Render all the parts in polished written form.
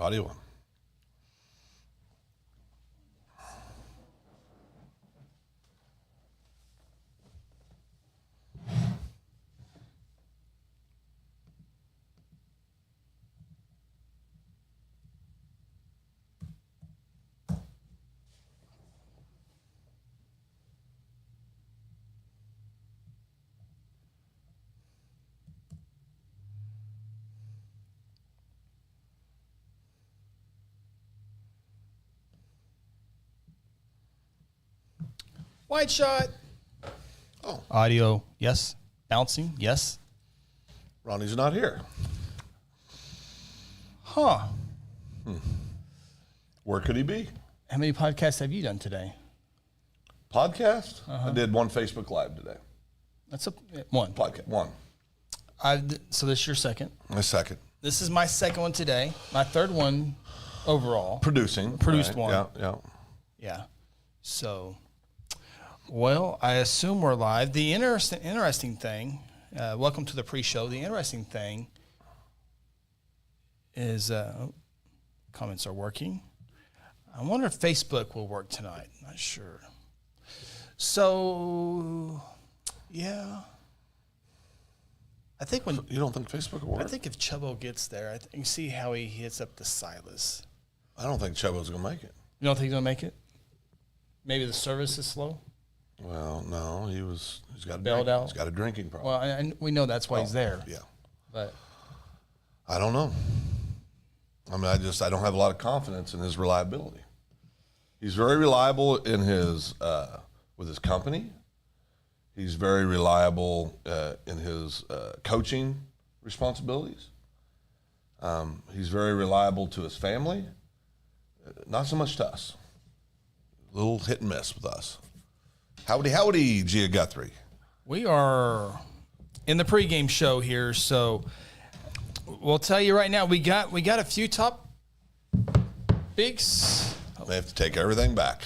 Audio on. White shot. Oh. Audio, yes. Bouncing, yes. Ronnie's not here. Huh. Where could he be? How many podcasts have you done today? Podcast? I did one Facebook Live today. That's one. Podcast. One. So this is your second. My second. This is my second one today. My third one overall. Produced right. one. Yeah. Yeah. So, well, I assume we're live. The interesting thing, welcome to the pre-show. The interesting thing is comments are working. I wonder if Facebook will work tonight. Not sure. So, yeah. I think when You don't think Facebook will work? I think if Chubbo gets there, you see how he hits up the Silas. I don't think Chubbo's going to make it. You don't think he's gonna make it? Maybe the service is slow. Well, no, he's got a Bailed out? He's got a drinking problem. Well, and we know that's why he's there. Yeah. But I don't know. I mean, I don't have a lot of confidence in his reliability. He's very reliable in his with his company. He's very reliable in his coaching responsibilities. He's very reliable to his family. Not so much to us. A little hit and miss with us. Howdy, Gia Guthrie. we are in the pregame show here, so we'll tell you right now we got a few top bigs. They have to take everything back.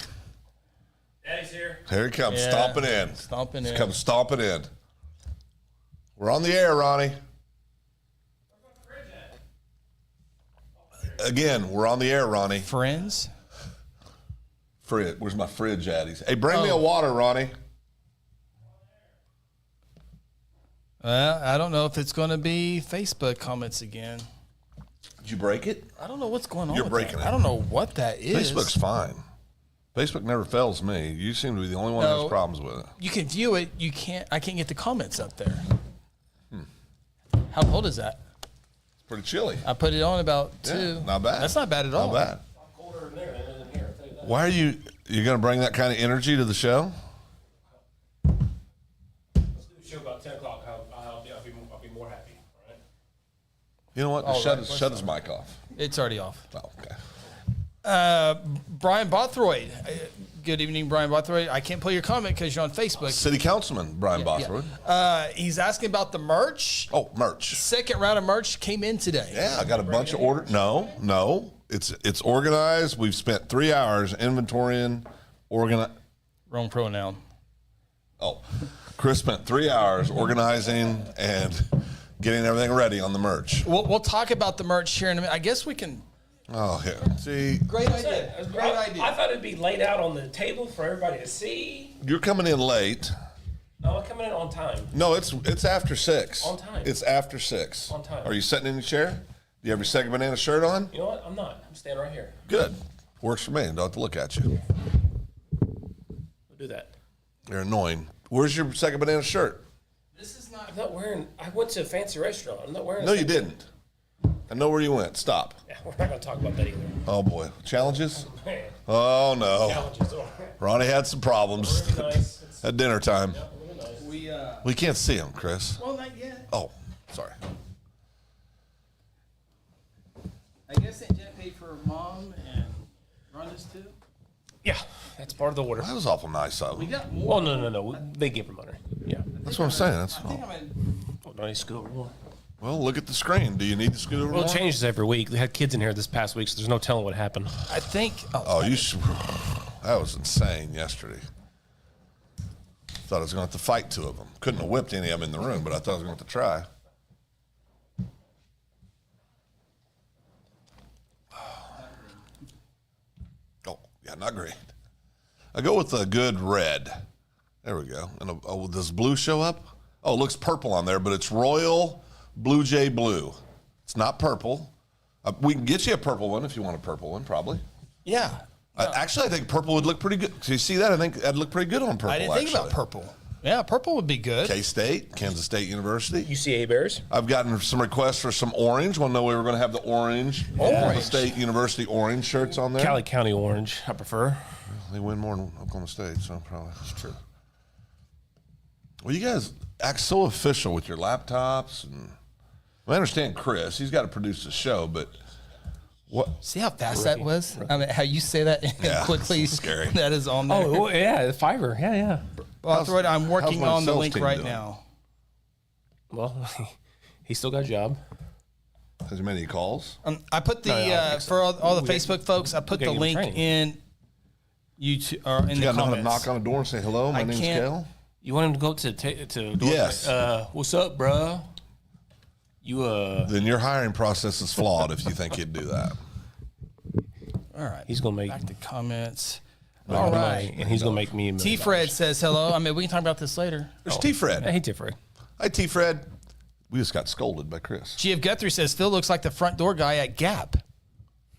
Daddy's here. Here he comes, Yeah, stomping in. stomping in. Comes stomping in. We're on the air, Ronnie. Again, we're on the air, Ronnie. Friends. Fridge. Where's my fridge at? Hey, bring me a water, Ronnie. I don't know if it's going to be Facebook comments again. Did you break it? I don't know what's going on. You're with breaking that. it. I don't know what that is. Facebook's fine. Facebook never fails me. You seem to be the only one who has problems with it. You can view it. You can't. I can't get the comments up there. How cold is that? It's pretty chilly. I put it on about 2. Yeah, not bad. That's not bad at all. Not bad. Colder in there than it is in here, I'll tell you that. Why are you going to bring that kind of energy to the show? Let's do the show about 10 o'clock. I'll be more happy, all right? You know what? Oh, Just right. shut his mic off. It's already off. Oh, okay. Brian Bothroyd. Good evening, Brian Bothroyd. I can't play your comment because you're on Facebook. City Councilman Brian Bothroyd. He's asking about the merch. Oh, merch. Second round of merch came in today. Yeah, I got a bunch of orders. No. It's organized. We've spent 3 hours inventorying, Wrong pronoun. Oh, Chris spent 3 hours organizing and getting everything ready on the merch. We'll talk about the merch here in a minute. I guess we can. Oh, here. See, Great idea. Great idea. I thought it'd be laid out on the table for everybody to see. you're coming in late. No, I'm coming in on time. No, it's after 6. On time. It's after 6. On time. Are you sitting in your chair? Do you have your second banana shirt on? You know what? I'm not. I'm standing right here. Good. Works for me. Don't have to look at you. We'll do that. You're annoying. Where's your second banana shirt? This is not. I'm not wearing. I went to a fancy restaurant. I'm not wearing. No, you didn't. I know where you went. Stop. Yeah, we're not going to talk about that either. Oh, boy. Challenges? Man, Oh, no. challenges. Ronnie had some problems Really nice. It's at dinner time. really nice. We can't see him, Chris. Well, not yet. Oh, sorry. I guess Aunt Jen paid for Mom and Rhonda's too. Yeah, that's part of the order. That was awful nice of We him. got more. Well, no. They give her money. Yeah. That's what I'm saying. That's I think I'm in. Oh, nice scoop. well, look at the screen. Do you need to scoot over Well, more? it changes every week. They had kids in here this past week, so there's no telling what happened. I think. Oh, you should. That was insane yesterday. Thought I was going to have to fight 2 of them. Couldn't have whipped any of them in the room, but I thought I was going to have to try. Yeah, not great. I go with a good red. There we go. And does blue show up? Oh, it looks purple on there, but it's Royal Blue Jay Blue. It's not purple. We can get you a purple one if you want a purple one, probably. Yeah. Actually, I think purple would look pretty good. So you see that? I think that'd look pretty good on purple. I didn't think about purple. Yeah, purple would be good. K-State, Kansas State University. UCA Bears. I've gotten some requests for some orange. Want to know we were going to have the orange Oklahoma State University orange shirts on there? Cali County orange, I prefer. They win more than Oklahoma State, so probably that's true. Well, you guys act so official with your laptops, and I understand Chris. He's got to produce the show, but what? See how fast that was? I mean, how you say that quickly. Scary. That is on there. Oh, yeah, the Fiverr. Yeah. Well, I'm working how's my on the sales link team right doing? now. Well, he still got a job. As many calls? I put the No, I don't think so. for all the Facebook folks. I put gotta the give link training. in YouTube or in You the got to know how to comments. knock on a door and say hello. My name's can't- Cal. You want him to go to door? Yes. What's up, bruh? You Then your hiring process is flawed if you think he'd do that. All right, he's gonna make back to comments. all All right, right. and he's gonna make me. T. Fred says hello. I mean, we can talk about this later. There's T-Fred. Hey, T. Fred. Hi, T-Fred. We just got scolded by Chris. G. F. Guthrie says Phil looks like the front door guy at Gap.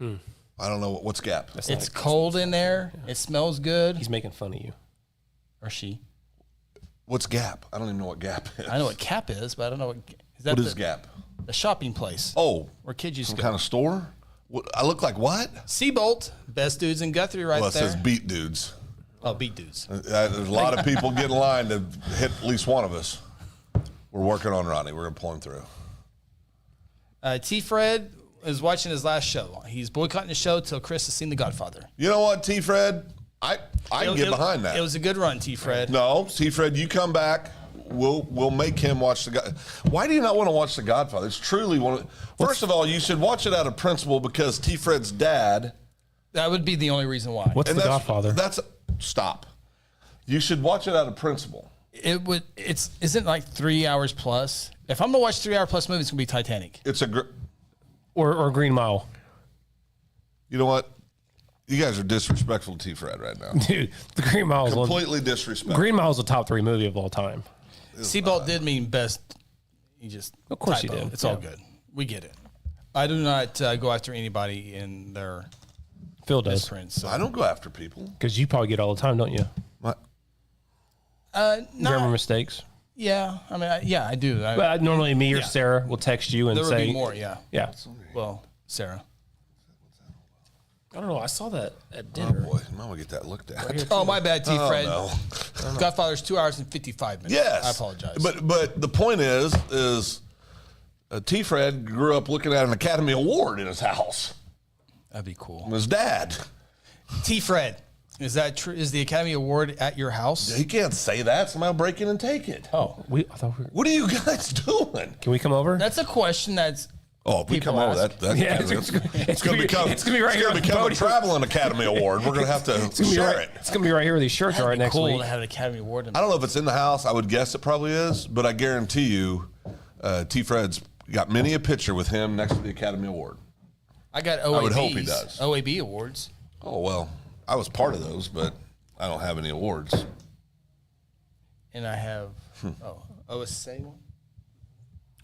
I don't know what's Gap. It's cold in there. It smells good. He's making fun of you. Or she. What's Gap? I don't even know what Gap is. I know what Cap is, but I don't know what. Is that What is the, Gap? the shopping place? Oh, Where kids used some to go. kind of store? What, I look like what? Seabolt, best dudes in Guthrie right Well, it there. says beat dudes. Oh, beat dudes. There's a lot of people get in line to hit at least one of us. We're working on Ronnie. We're going to pull him through. T. Fred is watching his last show. He's boycotting the show till Chris has seen The Godfather. You know what, T-Fred? I can get behind that. It was a good run, T. Fred. No, T-Fred, you come back. We'll make him watch the God. Why do you not want to watch The Godfather? It's truly one of. First of all, you should watch it out of principle because T-Fred's dad. That would be the only reason why. What's the Godfather? That's stop. You should watch it out of principle. It would. Isn't like 3 hours plus. If I'm gonna watch 3 hour plus movie, it's gonna be Titanic. It's a. Or Green Mile. You know what? You guys are disrespectful to T-Fred right now. Dude, the Green Mile is Completely disrespectful. Green Mile is a top 3 movie of all time. Seabolt did mean best. He just. Of course he typo. did. It's all Yeah. good. We get it. I do not go after anybody in their Phil does. misprints. So. I don't go after people. Because you probably get all the time, don't you? What? Grammar Not, mistakes. yeah. I mean, I do. But normally me or Yeah. Sarah will text you and There would say, be more. Yeah. yeah. Well, Sarah. I don't know. I saw that at Oh dinner. boy, I'm gonna get that looked at. Oh, my bad, T. Fred. no. Godfather's 2 hours and 55 minutes. Yes, I apologize. But the point is T-Fred grew up looking at an Academy Award in his house. that'd be cool. His dad. T. Fred, is that true? Is the Academy Award at your house? He can't say that. Somebody will break in and take it. Oh, I thought we were. What are you guys doing? Can we come over? That's a question that's. Oh, if we People come over, ask. that Yeah, it's, it's going gonna to be- become it's gonna be right here on the become a podium. traveling Academy Award. We're going to have to It's gonna be share right. it. It's gonna be right here where these shirts are right That'd be next cool week. to have an Academy Award. I don't know if it's in the house. I would guess it probably is, but I guarantee you, T-Fred's got many a picture with him next to the Academy Award. I got OABs. would hope he does. OAB awards. Oh well, I was part of those, but I don't have any awards. And I have OSA one.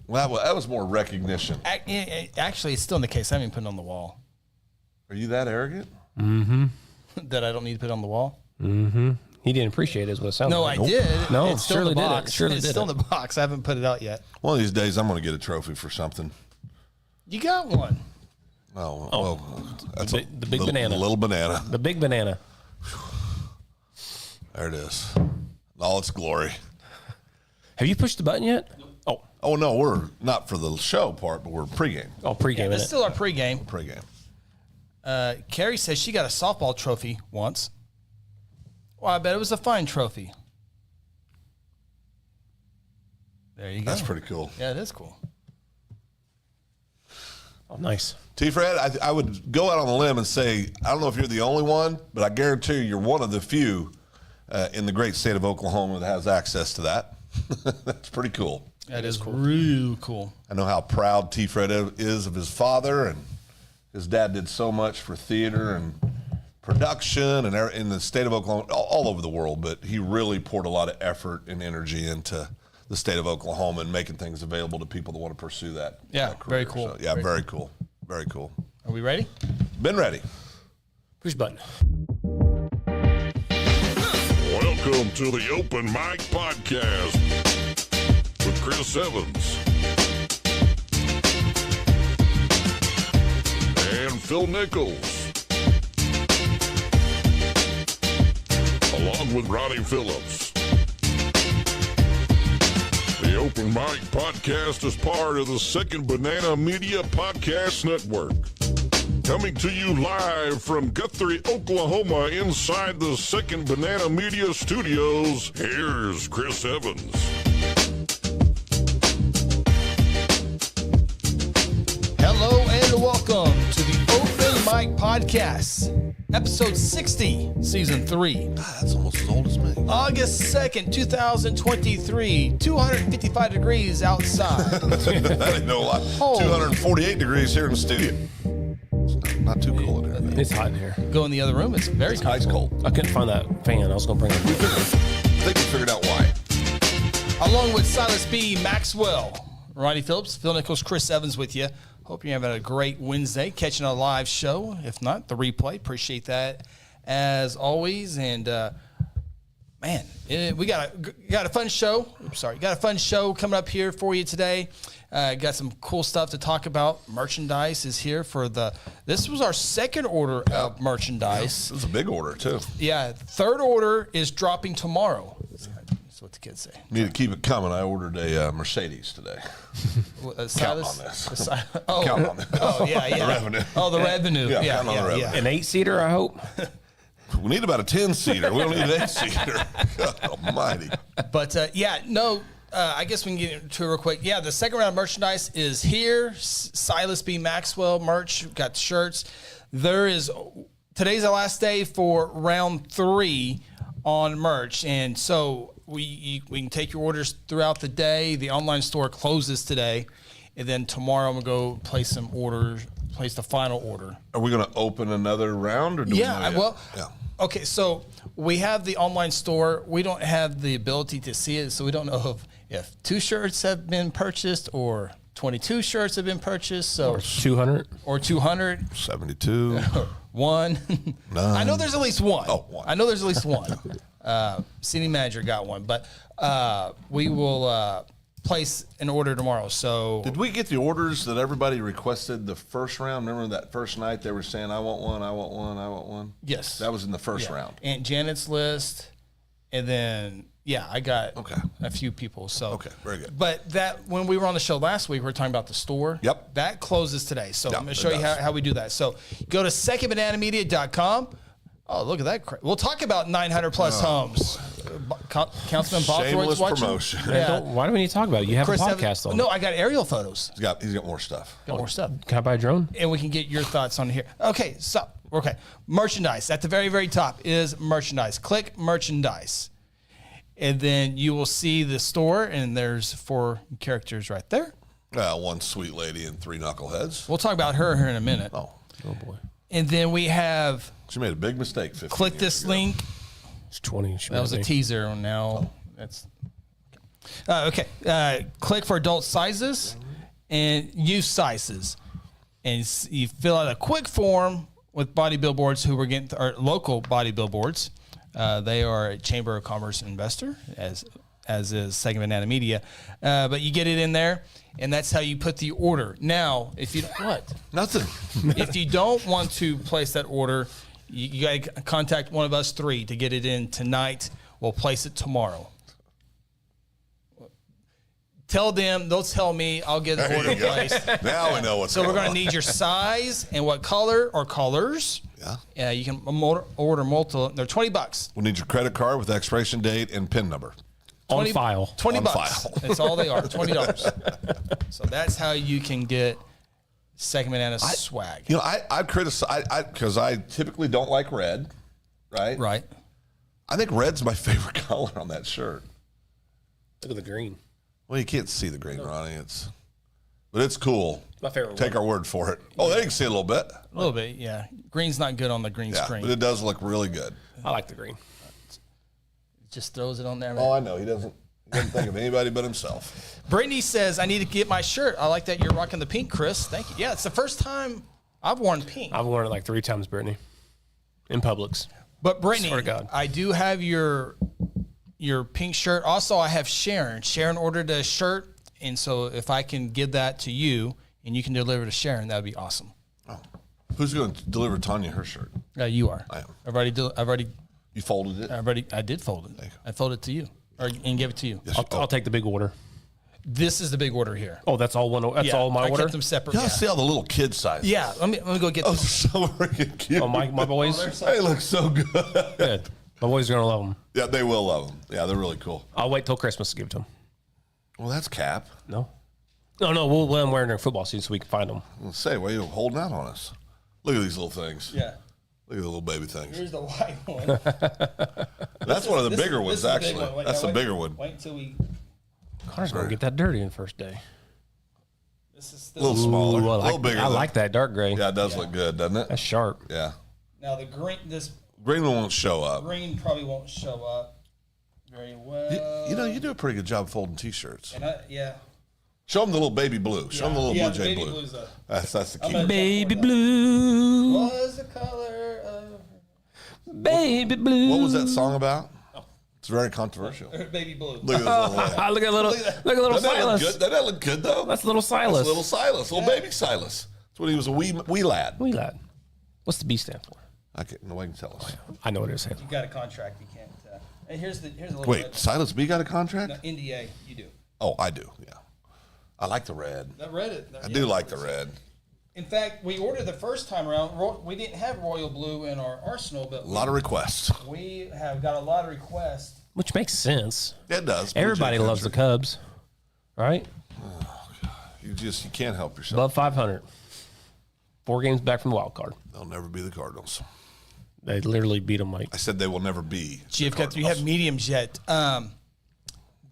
Well, that was more recognition. Actually, it's still in the case. I haven't even put it on the wall. Are you that arrogant? That I don't need to put it on the wall. He didn't appreciate it, is what it sounded No, like. I did. No, it's still in surely the did it. box. Surely it's did still it. in the box. I haven't put it out yet. One of these days, I'm going to get a trophy for something. You got one. Oh, well, that's the big banana. Little banana. The big banana. There it is. In all its glory. Have you pushed the button yet? Oh, Oh no, we're not for the show part, but we're pregame. pregame That's it. still our pregame. Pregame. Carrie says she got a softball trophy once. Well, I bet it was a fine trophy. There you go. That's pretty cool. Yeah, it is cool. Oh, nice. T-Fred, I would go out on a limb and say, I don't know if you're the only one, but I guarantee you're one of the few in the great state of Oklahoma that has access to that. That's pretty cool. That is real cool. I know how proud T-Fred is of his father, and his dad did so much for theater and production and in the state of Oklahoma, all over the world, but he really poured a lot of effort and energy into the state of Oklahoma and making things available to people that want to pursue that. Yeah, that career. very cool. So, yeah, very cool. Very cool. Are we ready? Been ready. Push button. Welcome to the Open Mic Podcast with Chris Evans and Phil Nichols, along with Ronnie Phillips. The Open Mic Podcast is part of the Second Banana Media Podcast Network. Coming to you live from Guthrie, Oklahoma, inside the Second Banana Media Studios, here's Chris Evans. Hello and welcome to the Open Mic Podcast, episode 60, season 3. God, that's almost as old as me. August 2nd, 2023, 255 degrees outside. I didn't know a lot. Oh. 248 degrees here in the studio. It's not too cool in here. It's hot in here. Go in the other room, it's very It's ice cold. I couldn't find that fan. I was going to bring it. I think we figured out why. Along with Silas B. Maxwell, Ronnie Phillips, Phil Nichols, Chris Evans with you. Hope you're having a great Wednesday, catching a live show. If not, the replay. Appreciate that as always. And man, we got a fun show. Got a fun show coming up here for you today. Got some cool stuff to talk about. Merchandise is here for this was our second order of merchandise. It was a big order, too. Yeah, third order is dropping tomorrow. That's what the kids say. Need to keep it coming. I ordered a Mercedes today. Silas? on this. Oh, Count on this. oh, yeah. The revenue. Oh, the revenue. Yeah, Yeah, count on the revenue. An 8-seater, I hope. We need about a 10-seater. We don't need an 8-seater. God almighty. But I guess we can get into it real quick. Yeah, the second round of merchandise is here. Silas B. Maxwell merch, got shirts. Today's the last day for round 3 on merch, and so we can take your orders throughout the day. The online store closes today, and then tomorrow I'm gonna go place some orders. Place the final order. Are we going to open another round? Or do we know yet? Yeah. Okay, so we have the online store. We don't have the ability to see it, so we don't know if 2 shirts have been purchased or 22 shirts have been purchased. So Or 200. or 200. 72. One. I know there's at least one. Oh, one. I know there's at least one. City manager got one, but we will place an order tomorrow. So Did we get the orders that everybody requested the first round? Remember that first night they were saying, I want one, I want one, I want one? yes, That was in the first Yeah. round. Aunt Janet's list, and then I got a few people. So Okay, very good. But that when we were on the show last week, we were talking about the store. Yep. That closes today. So Yep, I'm going it to show you does. how we do that. So go to secondbananamedia.com. Oh, look at that. We'll talk about 900 plus homes. Councilman Bothroyd's Shameless watching. promotion. Yeah. Why do we need to talk about it? You have Chris a Evans- podcast on. No, I got aerial photos. He's got more stuff. Got more stuff. Can I buy a drone? And we can get your thoughts on here. Okay, so merchandise at the very, very top is merchandise. Click merchandise, and then you will see the store. And there's 4 characters right there. One sweet lady and 3 knuckleheads. We'll talk about her here in a minute. Oh, Oh, boy. And then we have she made a big mistake. 15 click years this ago. link. It's 20. That was a teaser. Now that's okay. Click for adult sizes and youth sizes, and you fill out a quick form with Body Billboards, who we're getting our local Body Billboards. They are a Chamber of Commerce investor, as is Second Banana Media. But you get it in there, and that's how you put the order. Now, if you Nothing. if you don't want to place that order, you got to contact one of us 3 to get it in tonight. We'll place it tomorrow. Tell them, they'll tell me, I'll get the order placed. Now we know what's So we're going going to on. need your size and what color or colors. Yeah. You can order multiple. They're $20. We'll need your credit card with expiration date and PIN number. On file. $20. On file. That's all they are. $20. So that's how you can get Second Banana swag. You know, I criticize because I typically don't like red, right? Right. I think red's my favorite color on that shirt. Look at the green. Well, you can't see the green, Ronnie. but it's cool. My favorite Take our word for it. Oh, there you can see a little bit. A little bit, yeah. Green's not good on the green Yeah, screen. but it does look really good. I like the green. Just throws it on there. Oh, I know. He doesn't think of anybody but himself. Brittany says, I need to get my shirt. I like that you're rocking the pink, Chris. Thank you. Yeah, it's the first time I've worn pink. I've worn it like 3 times, Brittany, in Publix. But Brittany, Swear to God. I do have your pink shirt. Also, I have Sharon. Sharon ordered a shirt, and so if I can give that to you and you can deliver to Sharon, that would be awesome. Oh. Who's going to deliver Tanya her shirt? You are. I am. I've already. You folded it? I did fold it. Thank you. I folded it to you, and give it to you. Yes. I'll take the big order. This is the big order here. Oh, that's all one. That's all my I order. kept them separate. Y'all Yeah. see all the little kid sizes? Yeah, let me go get Oh, them. so freaking cute. Oh, my boys. They look so good. Good. My boys are gonna love them. Yeah, they will love them. Yeah, they're really cool. I'll wait till Christmas to give it to them. Well, that's Cap. No. No. We'll let them wear during football season so we can find them. Let's say, why are you holding out on us? Look at these little things. Yeah. Look at the little baby things. Here's the white one. That's one of the This is- bigger this ones, is the big actually. one. Wait, That's no, the wait. bigger one. Wait until we. Carter's gonna get that dirty in the first day. This is A little still. smaller. Ooh, a little bigger. I like that dark gray. Yeah, it does look good, doesn't it? That's sharp. Yeah. Now the green. This Green one won't show up. green probably won't show up very well. You know, you do a pretty good job folding T-shirts. And yeah. Show them the little baby blue. Show them the little Yeah, blue the jay baby blue. blue's a- That's the key. gonna- Baby blue. Was the color of Baby blue. What was that song about? It's very controversial. baby blue? Look at this little lad. Look at little Doesn't that look Silas. good? Doesn't that look good, though? That's little Silas. That's little Silas, little baby Silas. That's when he was a wee lad. Wee lad. What's the B stand for? I can't, no one can tell us. I know what it is. You got a contract. You can't. And here's the little. Wait, red Silas B got a contract? one. No, NDA. You do. Oh, I do, yeah. I like the red. I read it. I do like the red. In fact, we ordered the first time around. We didn't have royal blue in our arsenal, but A lot of requests. we have got a lot of requests. Which makes sense. It does. Everybody Blue Jay loves the country. Cubs, right? You can't help yourself. Above 500. 4 games back from the wild card. They'll never be the Cardinals. They literally beat them like I said they will never be. Gee, the do you have Cardinals. mediums yet?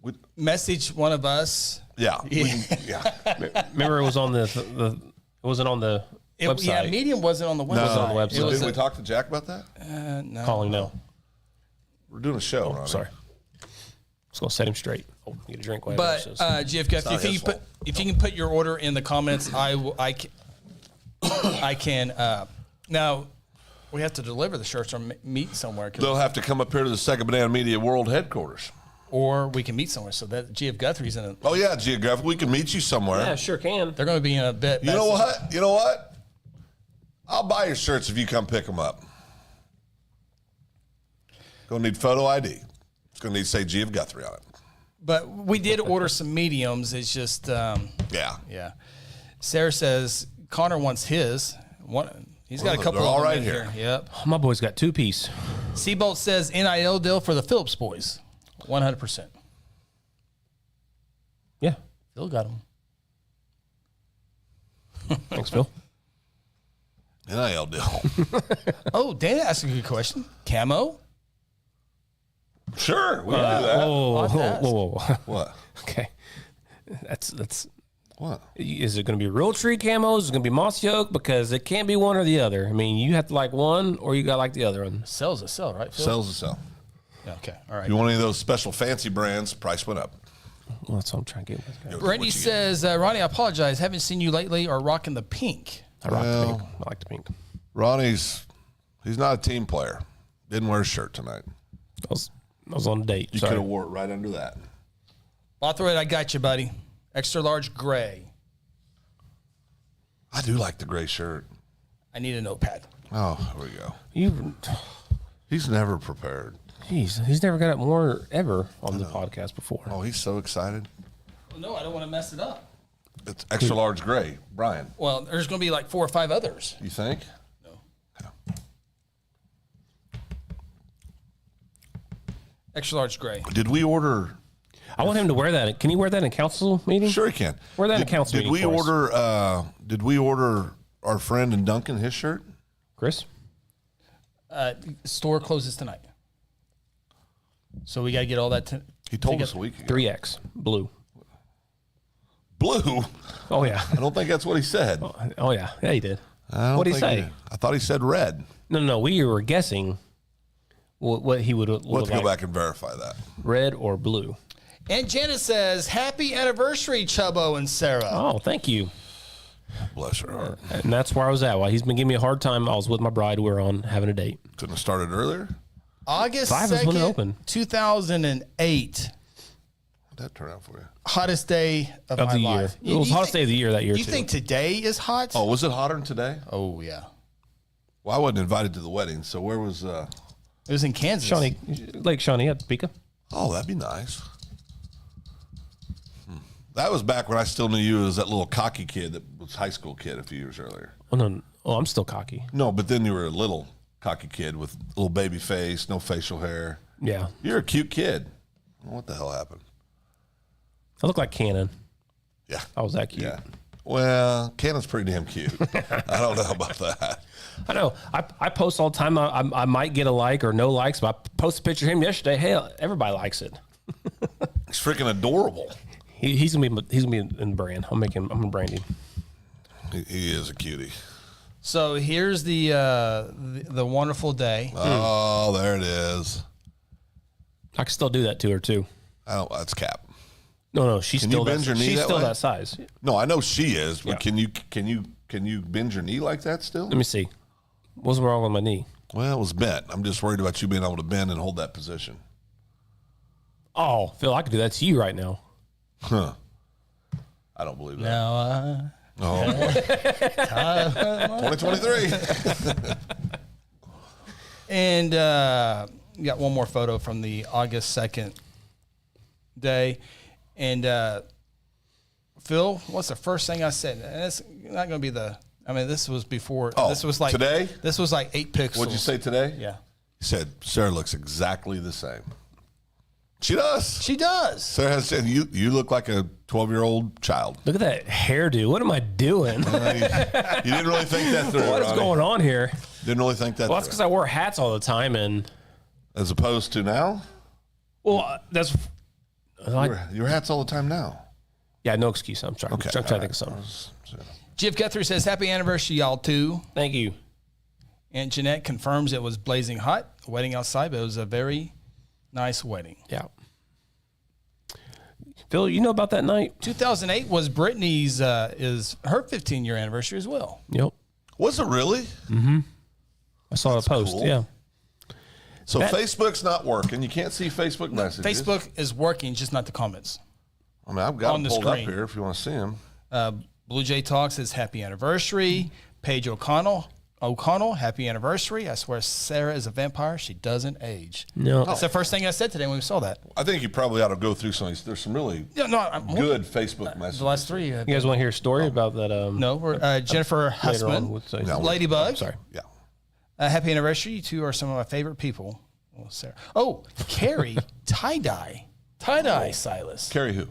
We- Message one of us. Yeah. Yeah. Remember, it was on the it wasn't on the website. Yeah, medium wasn't on the website. Wasn't on the website. It was Didn't we talk to Jack about that? no. Calling now. We're doing a show, Ronnie. Sorry. Just gonna set him straight. Oh, get a drink. Whatever But it says. GF Guthrie, not his fault. if you can put your order in the comments, I can. Now we have to deliver the shirts or meet somewhere, They'll have to come up here to the Second Banana Media World headquarters. or we can meet somewhere. So that GF Guthrie's in it. Oh, yeah, geographic. We can meet you somewhere. yeah, sure can. They're going to be in a bit. You know what? You know what? I'll buy your shirts if you come pick them up. Gonna need photo ID. It's gonna need to say G of Guthrie on it. But we did order some mediums. It's just, Yeah. yeah. Sarah says Connor wants his. He's got a couple they're of all them right in here. Yep. My boy's got 2-piece. Seabolt says NIL deal for the Phillips boys. 100%. Yeah. Phil got them. Thanks, Phil. NIL deal. Oh, Dana asked a good question. Camo? Sure, we can do that. Whoa. What? Okay. That's. What? Is it going to be real tree camos? Is it going to be moss yoke? Because it can't be one or the other. I mean, you have to like one or you got to like the other one. Sells a sell, right, Phil? Sells to sell. Okay, all If right. you want any of those special fancy brands, price went up. Well, that's what I'm trying to get with. You'll get Brittany what you get. says, Ronnie, I apologize. Haven't seen you lately or rocking the pink. I rock the Well- pink. I like the pink. Ronnie's, he's not a team player. Didn't wear a shirt tonight. I was on a date. You Sorry. could have wore it right under that. Bothroyd, I got you, buddy. Extra large gray. I do like the gray shirt. I need a notepad. Oh, here we go. You, He's never prepared. jeez, he's never got up more ever on the podcast before. Oh, he's so excited. Well, no, I don't want to mess it up. It's extra large gray. Brian, Well, there's going to be like 4 or 5 others. you think? No. Yeah. Extra large gray. Did we order? I want him to wear that. Can he wear that in a council meeting? Sure, he can. Wear that in a council Did meeting we for us. order? Did we order our friend in Duncan his shirt? Chris? Store closes tonight. So we got to get all that. He told us a week ago. 3X, blue. Blue? Oh yeah. I don't think that's what he said. Oh yeah. Yeah, he did. What What'd he say? I thought he said red. No. We were guessing what he would We'll look have to like. go back and verify that. Red or blue. And Janet says, happy anniversary, Chubbo and Sarah. Oh, thank you. Bless her heart. And that's where I was at. While he's been giving me a hard time, I was with my bride. We were on having a date. Couldn't have started earlier. August 5 is when it 2nd, opened. 2008. How'd that turn out for you? Hottest day of Of my the year. life. It was hottest day of the year that year, You too. think today is hot? Oh, was it hotter than today? Oh, yeah. Well, I wasn't invited to the wedding, so where was? It was in Kansas. Shawnee, Lake Shawnee at Topeka. Oh, that'd be nice. That was back when I still knew you as that little cocky kid that was high school kid a few years earlier. Oh, no. Oh, I'm still cocky. No, but then you were a little cocky kid with a little baby face, no facial hair. Yeah. You're a cute kid. What the hell happened? I look like Cannon. Yeah. I was that cute. Yeah. Well, Cannon's pretty damn cute. I don't know about that. I know. I post all the time. I might get a like or no likes, but I posted a picture of him yesterday. Hey, everybody likes it. He's freaking adorable. He's gonna be in the brand. I'm gonna brand him. He is a cutie. So here's the wonderful day. Oh, there it is. I can still do that to her too. That's Cap. No, she's Can still you bend your knee she's that still way? that size. No, I know she is, but Yeah. can you bend your knee like that still? Let me see. What's wrong with my knee? Well, it was bent. I'm just worried about you being able to bend and hold that position. Oh, Phil, I could do that to you right now. Huh. I don't believe that. Now, Oh, 2023. and you got one more photo from the August 2nd day. And Phil, what's the first thing I said? And it's not going to be this was before. Oh, this was like today? This was like 8 pixels. What'd you say today? Yeah. He said, Sarah looks exactly the same. She does. She does. Sarah has said, you look like a 12-year-old child. Look at that hairdo. What am I doing? You didn't really think that through, What is Ronnie. going on here? Didn't really think that Well, that's through. because I wear hats all the time, and As opposed to now? that's Your hat's all the time now. yeah, no excuse. I'm trying. Okay. I'm trying to think of something. Jeff Guthrie says, happy anniversary, y'all, too. Thank you. And Jeanette confirms it was blazing hot, a wedding outside, but it was a very nice wedding. Yeah. Phil, you know about that night? 2008 was Brittany's, is her 15-year anniversary as well. Yep. Was it really? I saw a post. cool. Yeah. So Facebook's not working. You can't see Facebook messages. Facebook is working, just not the comments. I mean, I've got on them the pulled up screen. here if you want to see them. Blue Jay Talk says happy anniversary. Paige O'Connell, happy anniversary. I swear Sarah is a vampire. She doesn't age. No. That's the first thing I said today when we saw that. I think you probably ought to go through some of these. There's some really Yeah, no, I'm good Facebook messages. The last three. You guys want to hear a story about that? No, we're Jennifer Later on, Hussman, we'll say. No. Ladybug. Sorry. Yeah. Happy anniversary. You two are some of my favorite people. Oh, Sarah. Oh, Carrie, tie-dye. Tie-dye, Silas. Carrie who?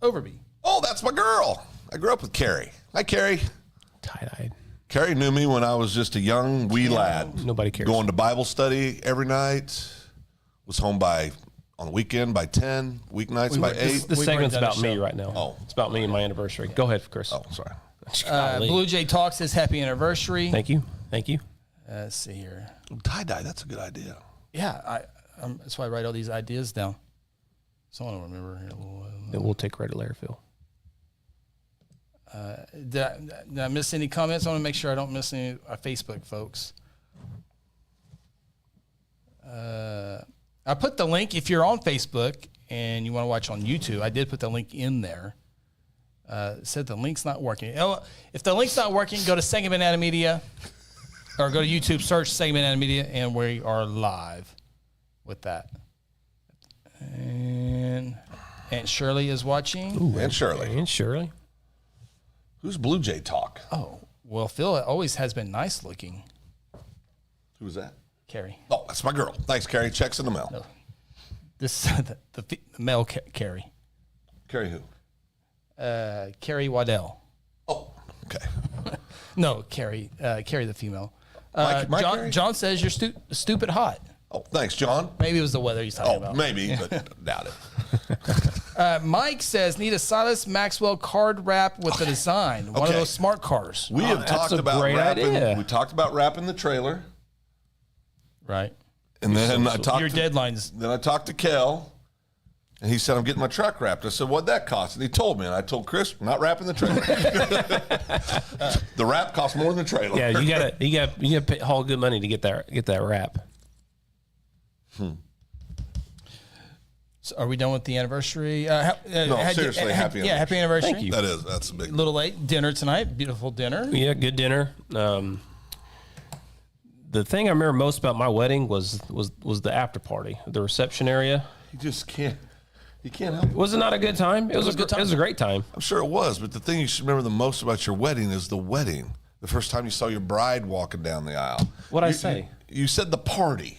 Overby. Oh, that's my girl. I grew up with Carrie. Hi, Carrie. Tie-dyed. Carrie knew me when I was just a young wee lad. Nobody cares. Going to Bible study every night. Was home on the weekend by 10, weeknights by 8. This We've segment's already done about a me show. right now. Oh. It's about me and my anniversary. Go ahead, Chris. Oh, sorry. Golly. Blue Jay Talk says happy anniversary. Thank you. Thank you. Let's see here. Tie-dye, that's a good idea. Yeah, that's why I write all these ideas down. Someone will remember here. Then we'll take credit later, Phil. Did I miss any comments? I want to make sure I don't miss any Facebook folks. I put the link, if you're on Facebook and you want to watch on YouTube, I did put the link in there. It said the link's not working. Oh, if the link's not working, go to Second Banana Media or go to YouTube, search Second Banana Media, and we are live with that. And Aunt Shirley is watching. And Shirley. And Shirley. Who's Blue Jay Talk? Oh, well, Phil always has been nice looking. Who was that? Carrie. Oh, that's my girl. Thanks, Carrie. Checks in the mail. This the male Carrie. Carrie who? Carrie Waddell. Oh, okay. No, Carrie the female. My Carrie? John says you're stupid hot. Oh, thanks, John. Maybe it was the weather he's talking Oh, about. maybe, but doubt it. Mike says, need a Silas Maxwell card wrap with the design. One of Okay. those smart cars. We have that's talked a about great wrapping. idea. We talked about wrapping the trailer, Right. and then I talked. Your deadlines. Then I talked to Kel, and he said, "I'm getting my truck wrapped." I said, "What'd that cost?" And he told me, and I told Chris, "I'm not wrapping the trailer. The wrap costs more than the trailer." Yeah, you gotta pay haul good money to get that wrap. So are we done with the anniversary? Seriously, happy Yeah, happy anniversary. Thank you. That's a big. A little late. Dinner tonight. Beautiful dinner. Yeah, good dinner. The thing I remember most about my wedding was the after party, the reception area. You just can't. You can't help it. Was it not a good time? It was a good time. It was a great time. I'm sure it was, but the thing you should remember the most about your wedding is the wedding. The first time you saw your bride walking down the aisle. What'd I say? You said the party.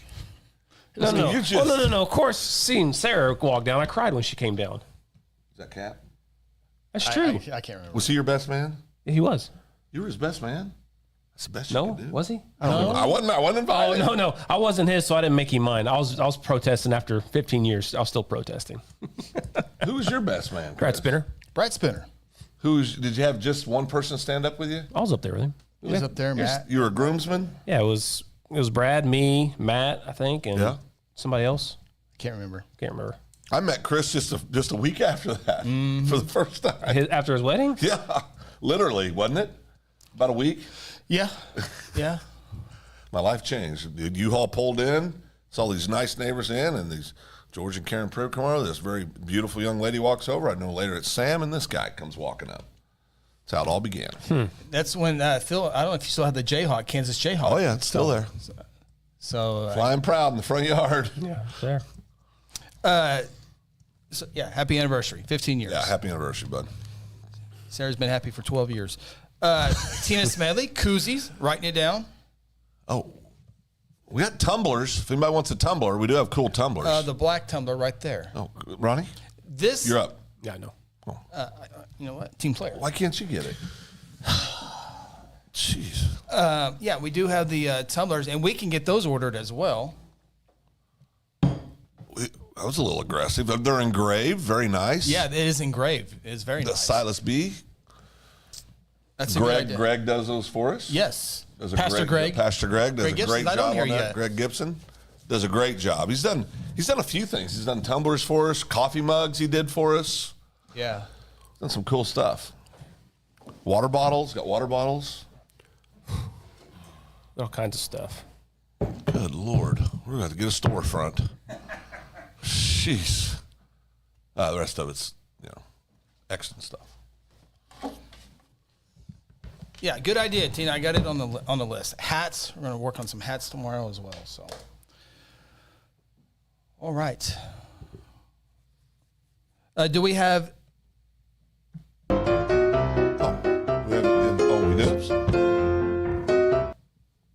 No, Listen, no, you just- no. Of course, seeing Sarah walk down, I cried when she came down. Is that Cap? That's true. I can't remember. Was he your best man? He was. You were his best man. That's the best you No, could do. was he? I wasn't Oh invited. no, I wasn't his, so I didn't make him mine. I was protesting after 15 years. I was still protesting. Who was your best man? Brad Chris? Spinner. Brad Spinner. Did you have just one person stand up with you? I was up there with him. He was up there, Matt. You were a groomsman? Yeah, it was Brad, me, Matt, I think, and Yeah. somebody else. Can't remember. Can't remember. I met Chris just a week after that for the first time. After his wedding? Yeah, literally, wasn't it? About a week. Yeah. Yeah. My life changed. The U-Haul pulled in, saw these nice neighbors in, and these George and Karen Priv come over. This very beautiful young lady walks over. I know later it's Sam, and this guy comes walking up. That's how it all began. That's when Phil, I don't know if you still have the Jayhawk, Kansas Jayhawk. Oh, yeah, it's still there. So, Flying proud in the front yard. Yeah, there. so, yeah, happy anniversary. 15 years. Yeah, happy anniversary, bud. Sarah's been happy for 12 years. Tina Smedley, koozies, writing it down. Oh, we got tumblers. If anybody wants a tumbler, we do have cool tumblers. The black tumbler right there. Oh, Ronnie, This, you're up. Yeah, I know. you know what? Team player. Why can't you get it? Jeez. Yeah, we do have the tumblers, and we can get those ordered as well. That was a little aggressive. They're engraved. Very nice. Yeah, it is engraved. It is very The nice. Silas B. That's a good idea. Greg does those for us. Yes. Does a Pastor Greg. Pastor Greg does Greg a Gibson's great not on job here on that. yet. Greg Gibson does a great job. He's done a few things. He's done tumblers for us, coffee mugs he did for us. Yeah. Done some cool stuff. Water bottles, got water bottles. All kinds of stuff. Good Lord. We're going to have to get a storefront. Jeez. The rest of it's, excellent stuff. Yeah, good idea, Tina. I got it on the list. Hats. We're going to work on some hats tomorrow as well. So, all right. Do we have? We do?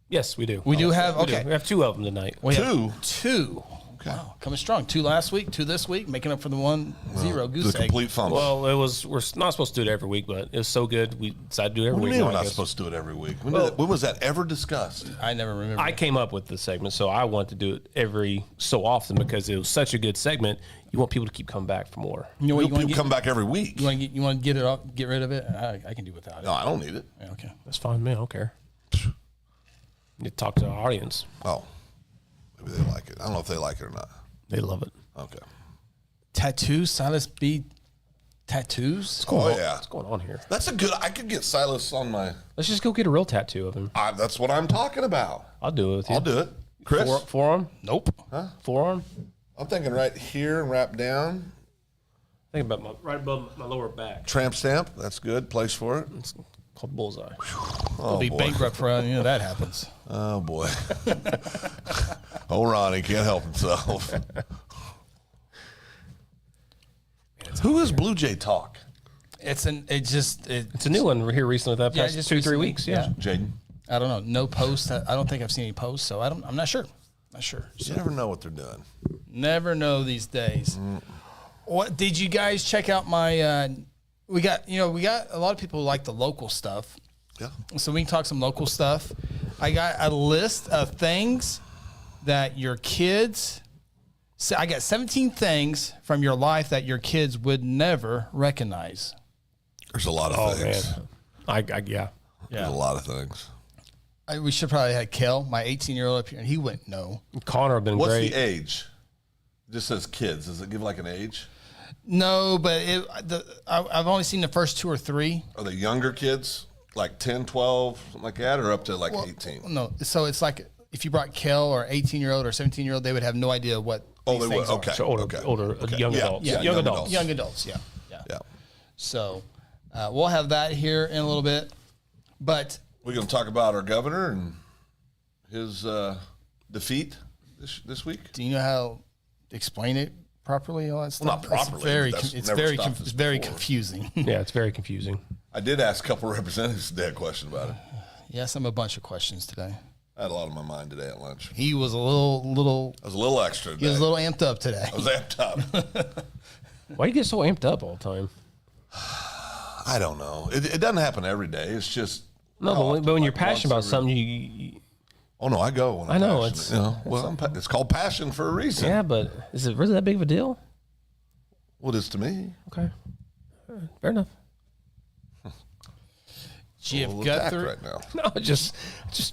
Yes, we do. We do have. We do. Okay. We have two of them tonight. We have Two? Two. Okay. Wow, coming strong. 2 last week, 2 this week, making up for the 1-0 goose The egg. complete fumble. Well, we're not supposed to do it every week, but it was so good we decided to do it every What do you week. mean we're I not guess. supposed to do it every week? When was that ever discussed? I never remember. I came up with the segment, so I want to do it every so often because it was such a good segment. You want people to keep coming back for more. You know what you want People to come back every week. You want to get it off, get rid of it? I can do without it. No, I don't need it. Yeah, okay. That's fine, man. I don't care. You talk to our audience. Oh, maybe they like it. I don't know if they like it or not. They love it. Okay. Tattoos, Silas B. Tattoos. Oh, yeah. What's going on here? That's a good. I could get Silas on my. Let's just go get a real tattoo of him. That's what I'm talking about. I'll do it with you. I'll do it. Chris, Forearm? Nope. Forearm? I'm thinking right here and wrap down. Think about right above my lower back. Tramp stamp. That's good. Place for it. It's called bullseye. We'll be boy. bankrupt for that happens. Oh boy. Oh, Ronnie can't help himself. Who is Blue Jay Talk? It's It's a new one here recently. That Yeah, past just 2-3 recently. weeks. Yeah. Jaden. I don't know. No posts. I don't think I've seen any posts, so I'm not sure. Not sure. You never know what they're doing. Never know these days. What did you guys check out my? We got a lot of people who like the local stuff, Yeah. so we can talk some local stuff. I got a list of things that your kids So I got 17 things from your life that your kids would never recognize. There's a lot of things. Man. Yeah. There's a lot of things. We should probably have Kel, my 18-year-old up here, and he wouldn't know. Connor have been What's great. the age? It just says kids. Does it give like an age? No, but I've only seen the first 2 or 3. Are they younger kids? Like 10, 12, something like that? Or up to like 18? No, so it's like if you brought Kel or 18-year-old or 17-year-old, they would have no idea what Oh, these they would. things are. Okay. So older, Okay. young Yeah. adults. Yeah, Young adults. Young adults, yeah. Yeah. So we'll have that here in a little bit. But We're going to talk about our governor and his defeat this week. do you know how to explain it properly? All that stuff. not properly, It's very, but that's it's never very, stopped us it's very before. confusing. Yeah, it's very confusing. I did ask a couple of representatives today a question about it. Yes, I'm a bunch of questions today. I had a lot on my mind today at lunch. He was a little. I was a little extra today. He was a little amped up today. I was amped up. Why do you get so amped up all the time? I don't know. It doesn't happen every day. It's just No, how but when you're like passionate about once something, you oh no, I go. When I I'm know, passionate, it's- you know. Well, it's called passion for a reason. yeah, but is it really that big of a deal? What is to me? Okay, fair enough. Jim A little attacked Guthrie. right now. No, just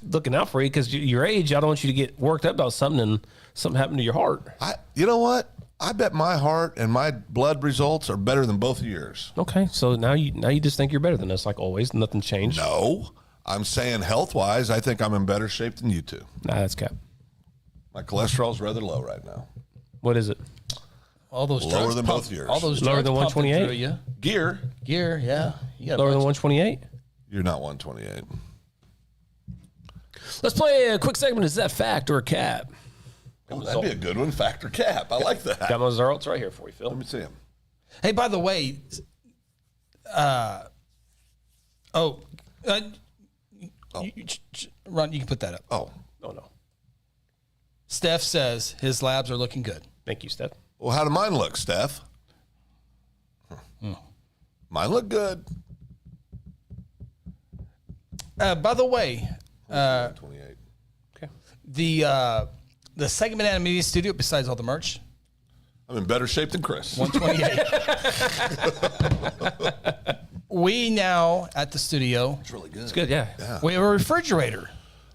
looking out for you because your age. I don't want you to get worked up about something and something happened to your heart. You know what? I bet my heart and my blood results are better than both of yours. Okay, so now you just think you're better than us, like always. Nothing changed. No, I'm saying health wise, I think I'm in better shape than you two. Nah, that's cap. My cholesterol's rather low right now. What is it? All those Lower drugs than pump- both yours. All those Lower drugs than pumping 128? through you. Gear, Gear, yeah. You got a Lower than bunch. 128. you're not 128. Let's play a quick segment. Is that fact or cap? Oh, that'd be a good one. Factor cap. I like that. Got my results right here for you, Phil. Let me see him. Hey, by the way, Ron, you can put that up. Oh, No. Steph says his labs are looking good. Thank you, Steph. well, how do mine look, Steph? Mine look good. By the way, 28. Okay. the segment at Media Studio, besides all the merch, I'm in better shape than Chris. 128. We now at the studio, It's really good. It's good, yeah. we have a refrigerator.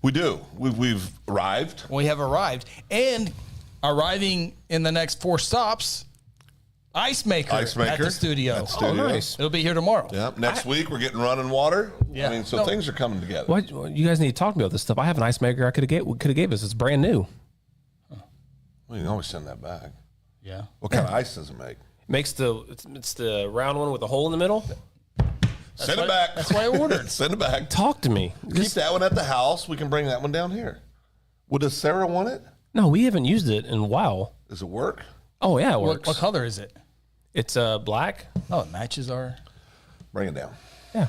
We do. We've arrived. We have arrived, and arriving in the next 4 stops, Ice Maker at the studio. At the studio. Oh, nice. It'll be here tomorrow. Yep. Next week we're getting running water. Yeah. I mean, so No. things are coming together. What you guys need to talk to me about this stuff. I have an ice maker I could have gave us. It's brand new. We can always send that back. Yeah. What kind of ice does it make? Makes it's the round one with a hole in the middle. Send it back. That's why I ordered. Send it back. Talk to me. Keep that one at the house. We can bring that one down here. Well, does Sarah want it? No, we haven't used it in a while. Does it work? Oh yeah, it What works. color is it? It's black. Oh, it matches our. Bring it down. Yeah.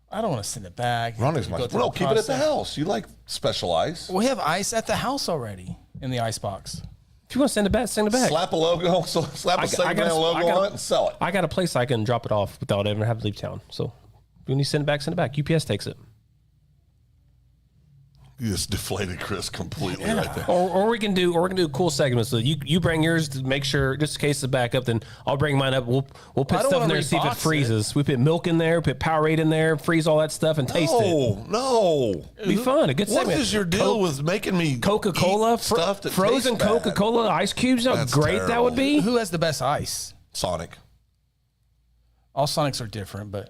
I don't want to send it back. Ronnie's Go my. through No, the keep it at the process. house. You like special ice. We have ice at the house already in the ice box. If you want to send it back, send it back. Slap a logo, slap a segment logo on it and sell it. I got a place I can drop it off without ever having to leave town. So when you send it back, send it back. UPS takes it. You just deflated Chris completely right there. Or we can do a cool segment. So you bring yours to make sure, just in case it's back up, then I'll bring mine up. We'll put I don't stuff in wanna there and see if it rebox freezes. We put milk in there, put Powerade in there, freeze all that stuff and taste it. No. Be fun. A good What segment. is your deal with making me Coca-Cola, eat stuff that frozen tastes bad? Coca-Cola ice cubes? How That's great that would be. Who has the best ice? Sonic. All Sonics are different, but